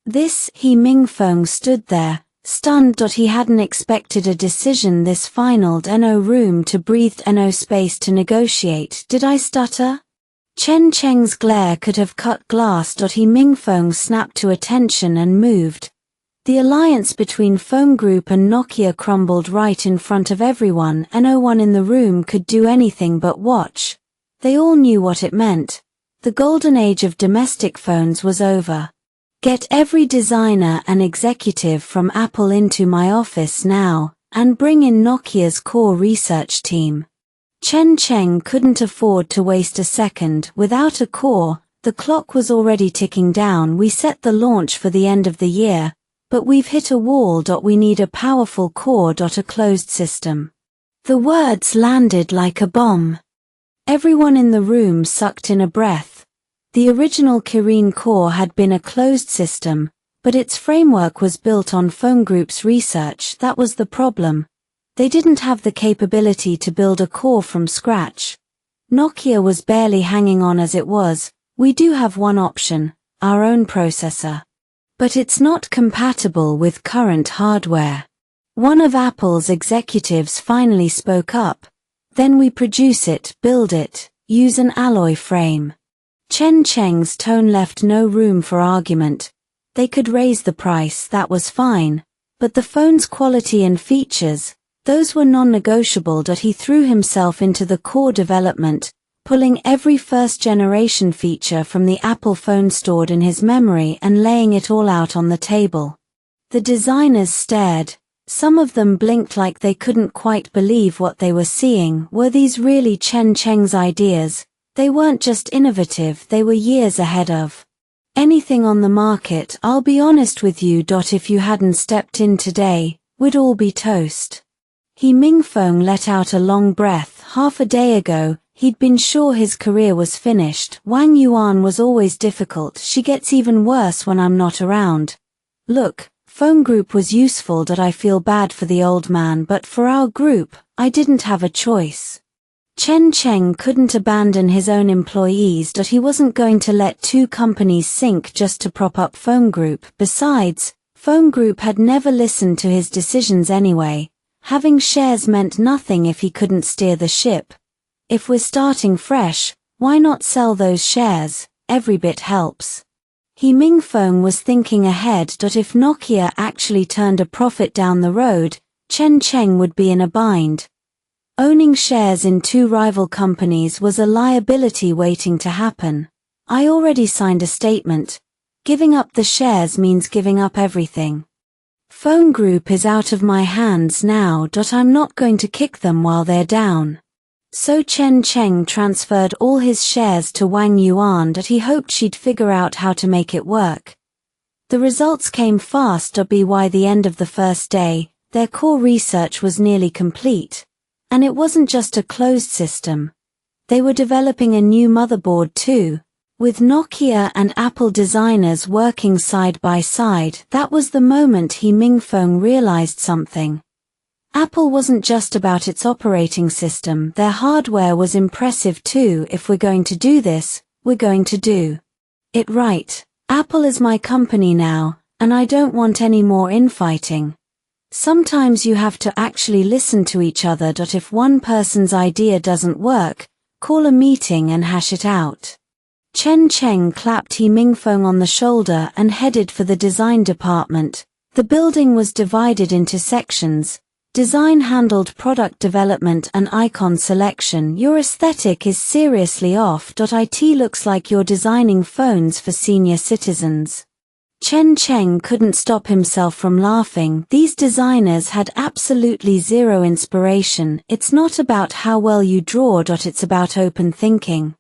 He Mingfeng stood there, stunned. He hadn't expected a decision this final. No room to breathe, no space to negotiate. Did I stutter? Chen Cheng's glare could have cut glass. He Mingfeng snapped to attention and moved. The alliance between Phone Group and Nokia crumbled right in front of everyone, and no one in the room could do anything but watch. They all knew what it meant. The golden age of domestic phones was over. Get every designer and executive from Apple into my office now, and bring in Nokia's core research team. Chen Cheng couldn't afford to waste a second. Without a core, the clock was already ticking down. We set the launch for the end of the year, but we've hit a wall. We need a powerful core. A closed system. The words landed like a bomb. Everyone in the room sucked in a breath. The original Kirin core had been a closed system, but its framework was built on Phone Group's research. That was the problem. They didn't have the capability to build a core from scratch. Nokia was barely hanging on as it was. We do have one option, our own processor. But it's not compatible with current hardware. One of Apple's executives finally spoke up. Then we produce it, build it, use an alloy frame. Chen Cheng's tone left no room for argument. They could raise the price, that was fine. But the phone's quality and features, those were non-negotiable. He threw himself into the core development, pulling every first-generation feature from the Apple phone stored in his memory and laying it all out on the table. The designers stared. Some of them blinked like they couldn't quite believe what they were seeing. Were these really Chen Cheng's ideas? They weren't just innovative, they were years ahead of anything on the market. I'll be honest with you. If you hadn't stepped in today, we'd all be toast. He Mingfeng let out a long breath. Half a day ago, he'd been sure his career was finished. Wang Yuan was always difficult. She gets even worse when I'm not around. Look, Phone Group was useful. I feel bad for the old man, but for our group, I didn't have a choice. Chen Cheng couldn't abandon his own employees. He wasn't going to let two companies sink just to prop up Phone Group. Besides, Phone Group had never listened to his decisions anyway. Having shares meant nothing if he couldn't steer the ship. If we're starting fresh, why not sell those shares? Every bit helps. He Mingfeng was thinking ahead. If Nokia actually turned a profit down the road, Chen Cheng would be in a bind. Owning shares in two rival companies was a liability waiting to happen. I already signed a statement. Giving up the shares means giving up everything. Phone Group is out of my hands now. I'm not going to kick them while they're down. So Chen Cheng transferred all his shares to Wang Yuan. He hoped she'd figure out how to make it work. The results came fast. By the end of the first day, their core research was nearly complete. And it wasn't just a closed system. They were developing a new motherboard too. With Nokia and Apple designers working side by side, that was the moment He Mingfeng realized something. Apple wasn't just about its operating system, their hardware was impressive too. If we're going to do this, we're going to do it right. Apple is my company now, and I don't want any more infighting. Sometimes you have to actually listen to each other. If one person's idea doesn't work, call a meeting and hash it out. Chen Cheng clapped He Mingfeng on the shoulder and headed for the design department. The building was divided into sections. Design handled product development and icon selection. Your aesthetic is seriously off. It looks like you're designing phones for senior citizens. Chen Cheng couldn't stop himself from laughing. These designers had absolutely zero inspiration. It's not about how well you draw. It's about open thinking.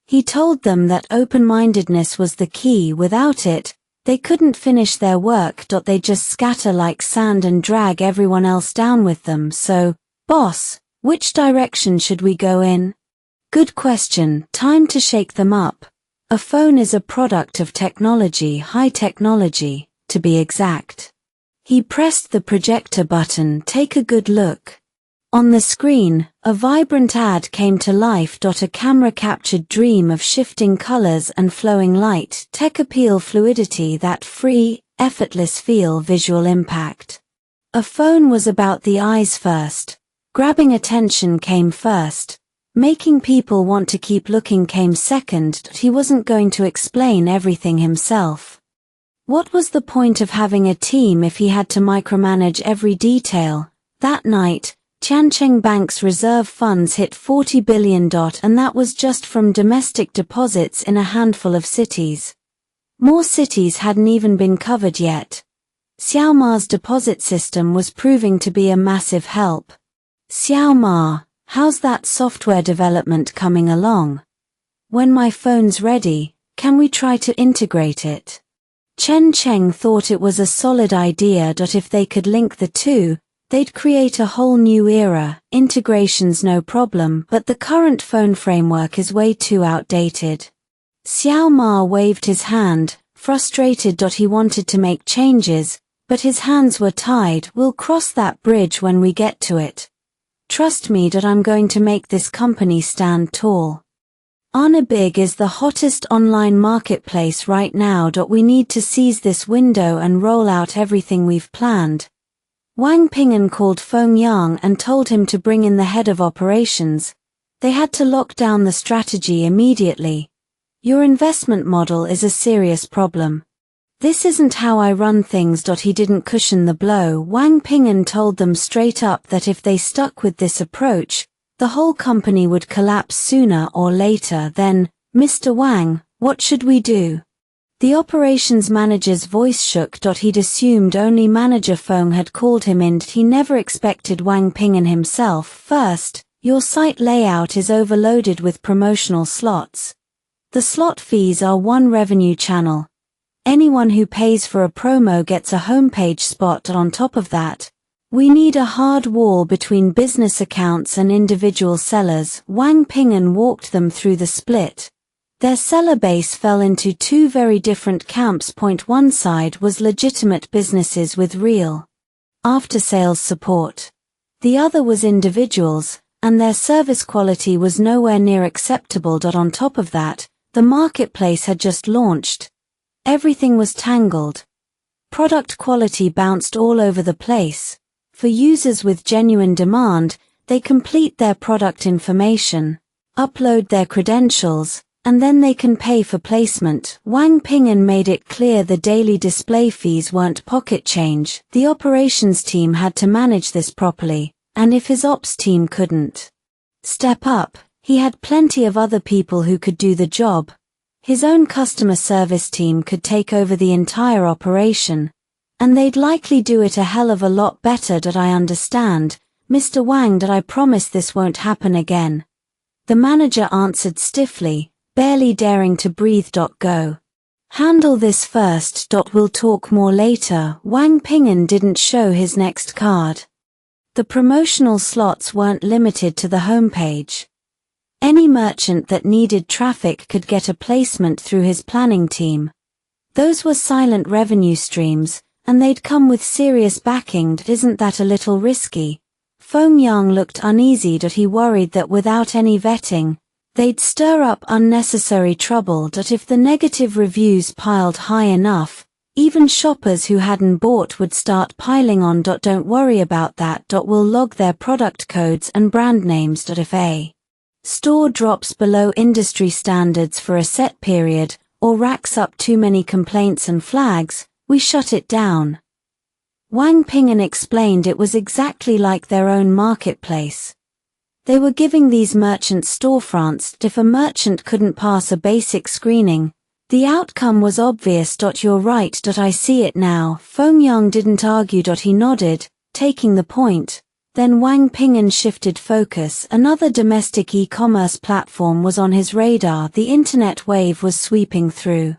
He told them that open-mindedness was the key. Without it, they couldn't finish their work. They just scatter like sand and drag everyone else down with them. So, boss, which direction should we go in? Good question. Time to shake them up. A phone is a product of technology, high technology, to be exact. He pressed the projector button. Take a good look. On the screen, a vibrant ad came to life. A camera-captured dream of shifting colors and flowing light, tech appeal, fluidity, that free, effortless feel, visual impact. A phone was about the eyes first. Grabbing attention came first. Making people want to keep looking came second. He wasn't going to explain everything himself. What was the point of having a team if he had to micromanage every detail? That night, Tiancheng Bank's reserve funds hit 40 billion. And that was just from domestic deposits in a handful of cities. More cities hadn't even been covered yet. Xiaoma's deposit system was proving to be a massive help. Xiaoma, how's that software development coming along? When my phone's ready, can we try to integrate it? Chen Cheng thought it was a solid idea. If they could link the two, they'd create a whole new era. Integration's no problem, but the current phone framework is way too outdated. Xiaoma waved his hand, frustrated. He wanted to make changes, but his hands were tied. We'll cross that bridge when we get to it. Trust me. I'm going to make this company stand tall. Anabig is the hottest online marketplace right now. We need to seize this window and roll out everything we've planned. Wang Ping'an called Feng Yang and told him to bring in the head of operations. They had to lock down the strategy immediately. Your investment model is a serious problem. This isn't how I run things. He didn't cushion the blow. Wang Ping'an told them straight up that if they stuck with this approach, the whole company would collapse sooner or later. Then, Mr. Wang, what should we do? The operations manager's voice shook. He'd assumed only manager Feng had called him in. He never expected Wang Ping'an himself. First, your site layout is overloaded with promotional slots. The slot fees are one revenue channel. Anyone who pays for a promo gets a homepage spot. On top of that, we need a hard wall between business accounts and individual sellers. Wang Ping'an walked them through the split. Their seller base fell into two very different camps. One side was legitimate businesses with real after-sales support. The other was individuals, and their service quality was nowhere near acceptable. On top of that, the marketplace had just launched. Everything was tangled. Product quality bounced all over the place. For users with genuine demand, they complete their product information, upload their credentials, and then they can pay for placement. Wang Ping'an made it clear the daily display fees weren't pocket change. The operations team had to manage this properly, and if his ops team couldn't step up, he had plenty of other people who could do the job. His own customer service team could take over the entire operation, and they'd likely do it a hell of a lot better. I understand, Mr. Wang. I promise this won't happen again. The manager answered stiffly, barely daring to breathe. Go. Handle this first. We'll talk more later. Wang Ping'an didn't show his next card. The promotional slots weren't limited to the homepage. Any merchant that needed traffic could get a placement through his planning team. Those were silent revenue streams, and they'd come with serious backing. Isn't that a little risky? Feng Yang looked uneasy. He worried that without any vetting, they'd stir up unnecessary trouble. If the negative reviews piled high enough, even shoppers who hadn't bought would start piling on. Don't worry about that. We'll log their product codes and brand names. If a store drops below industry standards for a set period, or racks up too many complaints and flags, we shut it down. Wang Ping'an explained it was exactly like their own marketplace. They were giving these merchants storefronts. If a merchant couldn't pass a basic screening, the outcome was obvious. You're right. I see it now. Feng Yang didn't argue. He nodded, taking the point. Then Wang Ping'an shifted focus. Another domestic e-commerce platform was on his radar. The internet wave was sweeping through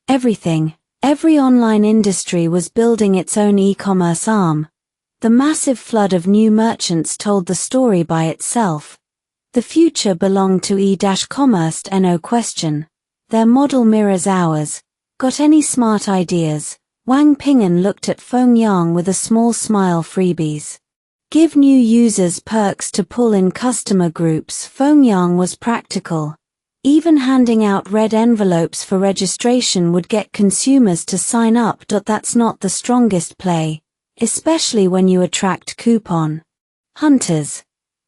everything. Every online industry was building its own e-commerce arm. The massive flood of new merchants told the story by itself. The future belonged to e-commerce, no question. Their model mirrors ours. Got any smart ideas? Wang Ping'an looked at Feng Yang with a small smile. Freebies. Give new users perks to pull in customer groups. Feng Yang was practical. Even handing out red envelopes for registration would get consumers to sign up. That's not the strongest play, especially when you attract coupon hunters.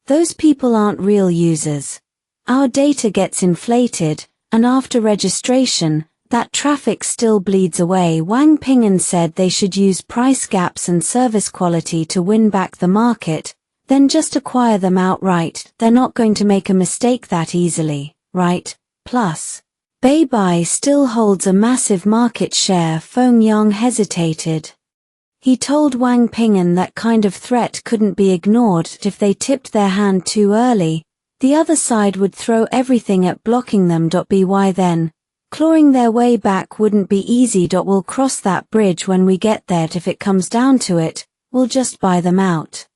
Those people aren't real users. Our data gets inflated, and after registration, that traffic still bleeds away. Wang Ping'an said they should use price gaps and service quality to win back the market, then just acquire them outright. They're not going to make a mistake that easily, right? Plus, Beibai still holds a massive market share. Feng Yang hesitated. He told Wang Ping'an that kind of threat couldn't be ignored. If they tipped their hand too early, the other side would throw everything at blocking them. By then, clawing their way back wouldn't be easy. We'll cross that bridge when we get there. If it comes down to it, we'll just buy them out.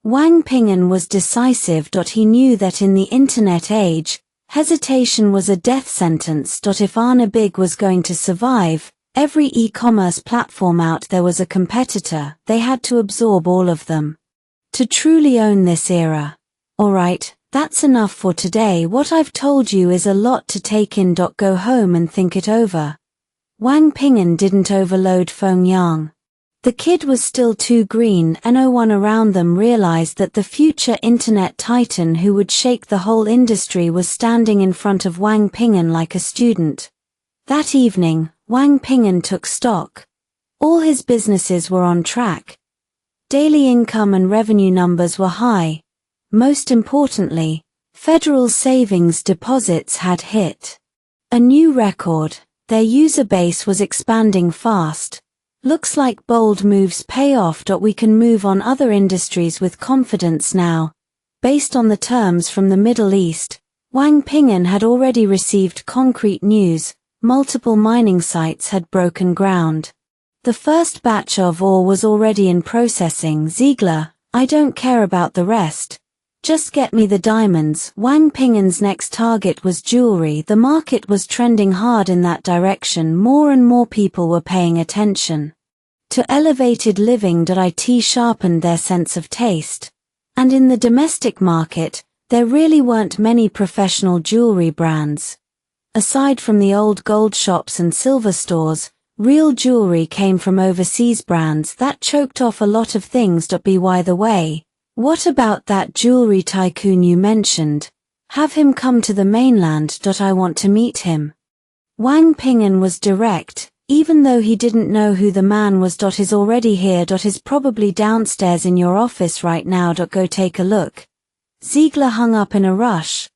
Wang Ping'an was decisive. He knew that in the internet age, hesitation was a death sentence. If Ana Big was going to survive, every e-commerce platform out there was a competitor. They had to absorb all of them to truly own this era. Alright, that's enough for today. What I've told you is a lot to take in. Go home and think it over. Wang Ping'an didn't overload Feng Yang. The kid was still too green, and no one around them realized that the future internet titan who would shake the whole industry was standing in front of Wang Ping'an like a student. That evening, Wang Ping'an took stock. All his businesses were on track. Daily income and revenue numbers were high. Most importantly, federal savings deposits had hit a new record. Their user base was expanding fast. Looks like bold moves pay off. We can move on other industries with confidence now. Based on the terms from the Middle East, Wang Ping'an had already received concrete news. Multiple mining sites had broken ground. The first batch of ore was already in processing. Ziegler, I don't care about the rest. Just get me the diamonds. Wang Ping'an's next target was jewelry. The market was trending hard in that direction. More and more people were paying attention to elevated living. It sharpened their sense of taste. And in the domestic market, There really weren't many professional jewelry brands. Aside from the old gold shops and silver stores, real jewelry came from overseas brands that choked off a lot of things. By the way, what about that jewelry tycoon you mentioned? Have him come to the mainland. I want to meet him. Wang Ping'an was direct, even though he didn't know who the man was. Is already here. Is probably downstairs in your office right now. Go take a look. Ziegler hung up in a rush.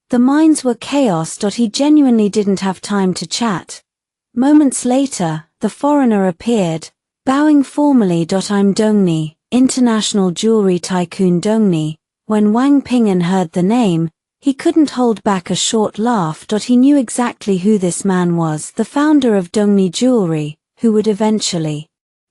The minds were chaos. He genuinely didn't have time to chat. Moments later, the foreigner appeared, bowing formally. I'm Dongni, international jewelry tycoon Dongni. When Wang Ping'an heard the name, he couldn't hold back a short laugh. He knew exactly who this man was, the founder of Dongni Jewelry, who would eventually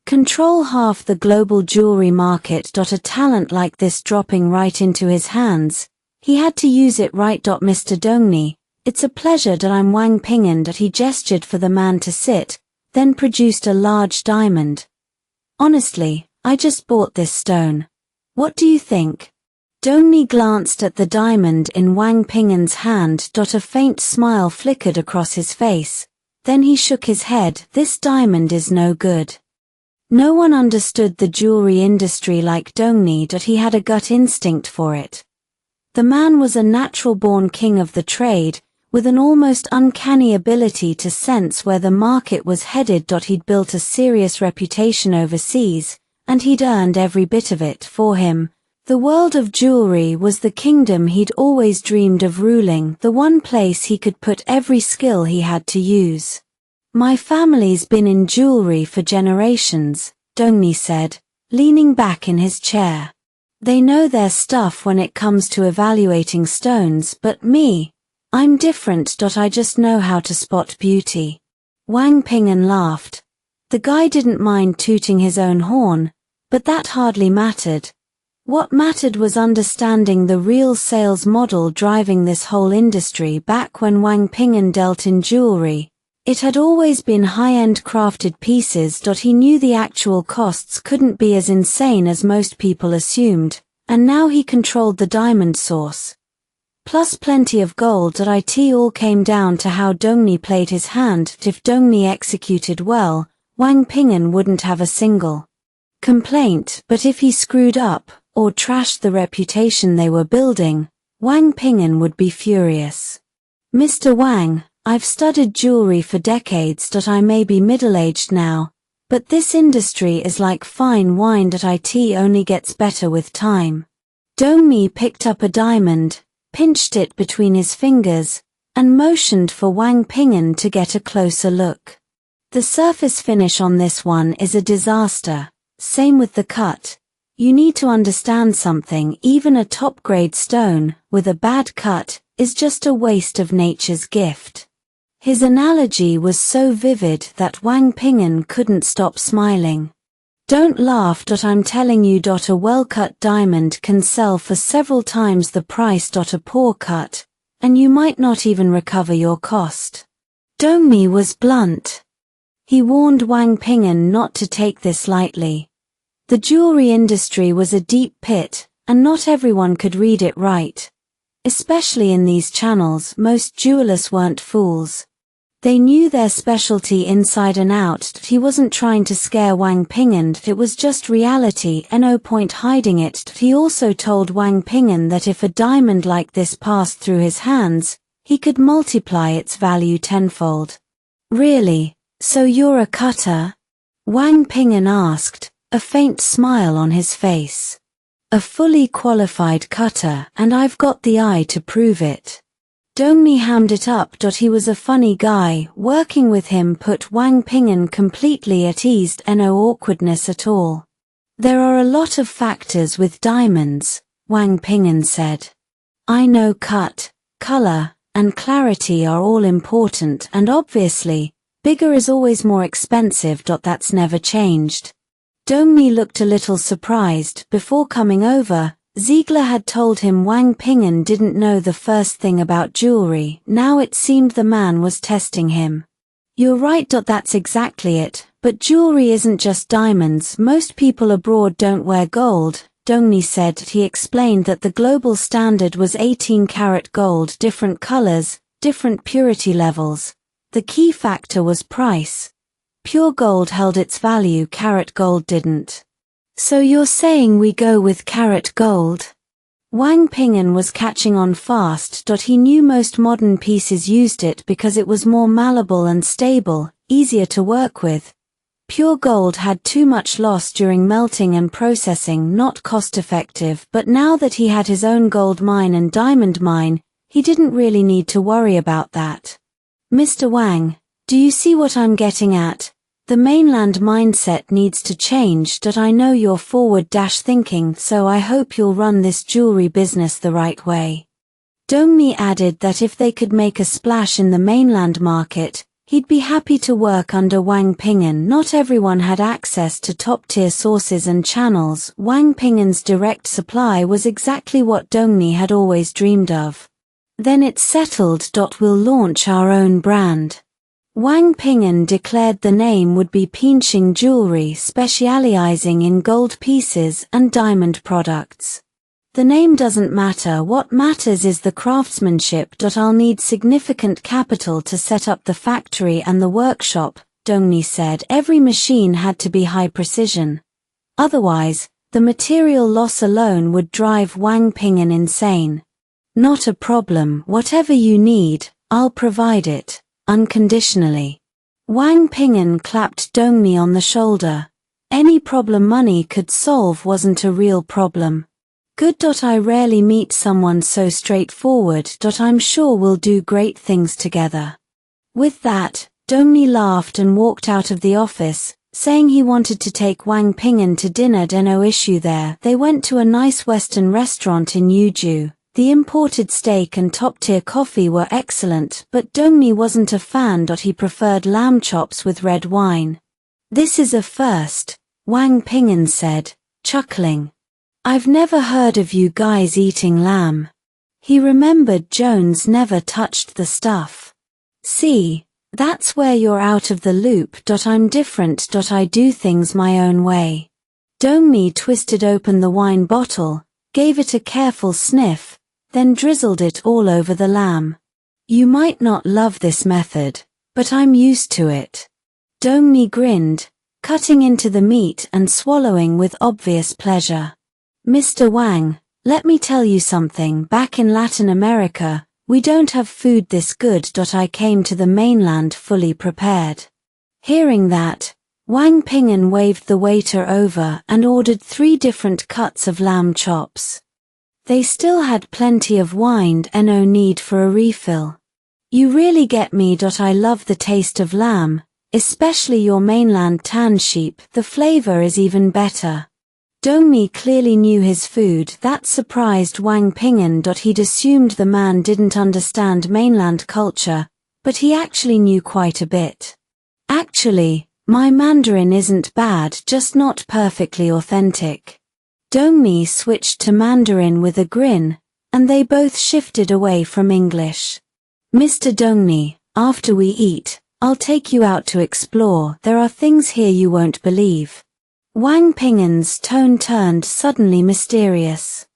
control half the global jewelry market. A talent like this dropping right into his hands, he had to use it right. Mr. Dongni, it's a pleasure. I'm Wang Ping'an. He gestured for the man to sit, then produced a large diamond. Honestly, I just bought this stone. What do you think? Dongni glanced at the diamond in Wang Ping'an's hand. A faint smile flickered across his face. Then he shook his head. This diamond is no good. No one understood the jewelry industry like Dongni. He had a gut instinct for it. The man was a natural-born king of the trade, with an almost uncanny ability to sense where the market was headed. He'd built a serious reputation overseas, and he'd earned every bit of it. For him, the world of jewelry was the kingdom he'd always dreamed of ruling, the one place he could put every skill he had to use. My family's been in jewelry for generations, Dongni said, leaning back in his chair. They know their stuff when it comes to evaluating stones, but me, I'm different. I just know how to spot beauty. Wang Ping'an laughed. The guy didn't mind tooting his own horn, but that hardly mattered. What mattered was understanding the real sales model driving this whole industry. Back when Wang Ping'an dealt in jewelry, it had always been high-end crafted pieces. He knew the actual costs couldn't be as insane as most people assumed, and now he controlled the diamond source. Plus plenty of gold. It all came down to how Dongni played his hand. If Dongni executed well, Wang Ping'an wouldn't have a single complaint, but if he screwed up, or trashed the reputation they were building, Wang Ping'an would be furious. Mr. Wang, I've studied jewelry for decades. I may be middle-aged now, but this industry is like fine wine. It only gets better with time. Dongni picked up a diamond, pinched it between his fingers, and motioned for Wang Ping'an to get a closer look. The surface finish on this one is a disaster, same with the cut. You need to understand something. Even a top-grade stone, with a bad cut, is just a waste of nature's gift. His analogy was so vivid that Wang Ping'an couldn't stop smiling. Don't laugh. I'm telling you. A well-cut diamond can sell for several times the price. A poor cut, and you might not even recover your cost. Dongni was blunt. He warned Wang Ping'an not to take this lightly. The jewelry industry was a deep pit, and not everyone could read it right. Especially in these channels, most jewelers weren't fools. They knew their specialty inside and out. He wasn't trying to scare Wang Ping'an. It was just reality. No point hiding it. He also told Wang Ping'an that if a diamond like this passed through his hands, he could multiply its value tenfold. Really? So you're a cutter? Wang Ping'an asked, a faint smile on his face. A fully qualified cutter, and I've got the eye to prove it. Dongni hammed it up. He was a funny guy. Working with him put Wang Ping'an completely at ease. No awkwardness at all. There are a lot of factors with diamonds, Wang Ping'an said. I know cut, color, and clarity are all important, and obviously, bigger is always more expensive. That's never changed. Dongni looked a little surprised. Before coming over, Ziegler had told him Wang Ping'an didn't know the first thing about jewelry. Now it seemed the man was testing him. You're right. That's exactly it. But jewelry isn't just diamonds. Most people abroad don't wear gold, Dongni said. He explained that the global standard was 18-karat gold, different colors, different purity levels. The key factor was price. Pure gold held its value, carat gold didn't. So you're saying we go with carat gold? Wang Ping'an was catching on fast. He knew most modern pieces used it because it was more malleable and stable, easier to work with. Pure gold had too much loss during melting and processing, not cost-effective, but now that he had his own gold mine and diamond mine, he didn't really need to worry about that. Mr. Wang, do you see what I'm getting at? The mainland mindset needs to change. I know you're forward-thinking, so I hope you'll run this jewelry business the right way. Dongmi added that if they could make a splash in the mainland market, he'd be happy to work under Wang Ping'an. Not everyone had access to top-tier sources and channels. Wang Ping'an's direct supply was exactly what Dongmi had always dreamed of. Then it's settled. We'll launch our own brand. Wang Ping'an declared the name would be Pingxing Jewelry, specializing in gold pieces and diamond products. The name doesn't matter, what matters is the craftsmanship. I'll need significant capital to set up the factory and the workshop, Dongni said. Every machine had to be high precision. Otherwise, the material loss alone would drive Wang Ping'an insane. Not a problem, whatever you need, I'll provide it. Unconditionally. Wang Ping'an clapped Dongmi on the shoulder. Any problem money could solve wasn't a real problem. Good. I rarely meet someone so straightforward. I'm sure we'll do great things together. With that, Dongmi laughed and walked out of the office, saying he wanted to take Wang Ping'an to dinner. No issue there. They went to a nice Western restaurant in Yuju. The imported steak and top-tier coffee were excellent, but Dongmi wasn't a fan. He preferred lamb chops with red wine. This is a first, Wang Ping'an said, chuckling. I've never heard of you guys eating lamb. He remembered Jones never touched the stuff. See, that's where you're out of the loop. I'm different. I do things my own way. Dongmi twisted open the wine bottle, gave it a careful sniff, then drizzled it all over the lamb. You might not love this method, but I'm used to it. Dongmi grinned, cutting into the meat and swallowing with obvious pleasure. Mr. Wang, let me tell you something. Back in Latin America, we don't have food this good. I came to the mainland fully prepared. Hearing that, Wang Ping'an waved the waiter over and ordered 3 different cuts of lamb chops. They still had plenty of wine and no need for a refill. You really get me. I love the taste of lamb, especially your mainland tan sheep. The flavor is even better. Dongmi clearly knew his food. That surprised Wang Ping'an. He'd assumed the man didn't understand mainland culture, but he actually knew quite a bit. Actually, my Mandarin isn't bad, just not perfectly authentic. Dongmi switched to Mandarin with a grin, and they both shifted away from English. Mr. Dongmi, after we eat, I'll take you out to explore. There are things here you won't believe. Wang Ping'an's tone turned suddenly mysterious.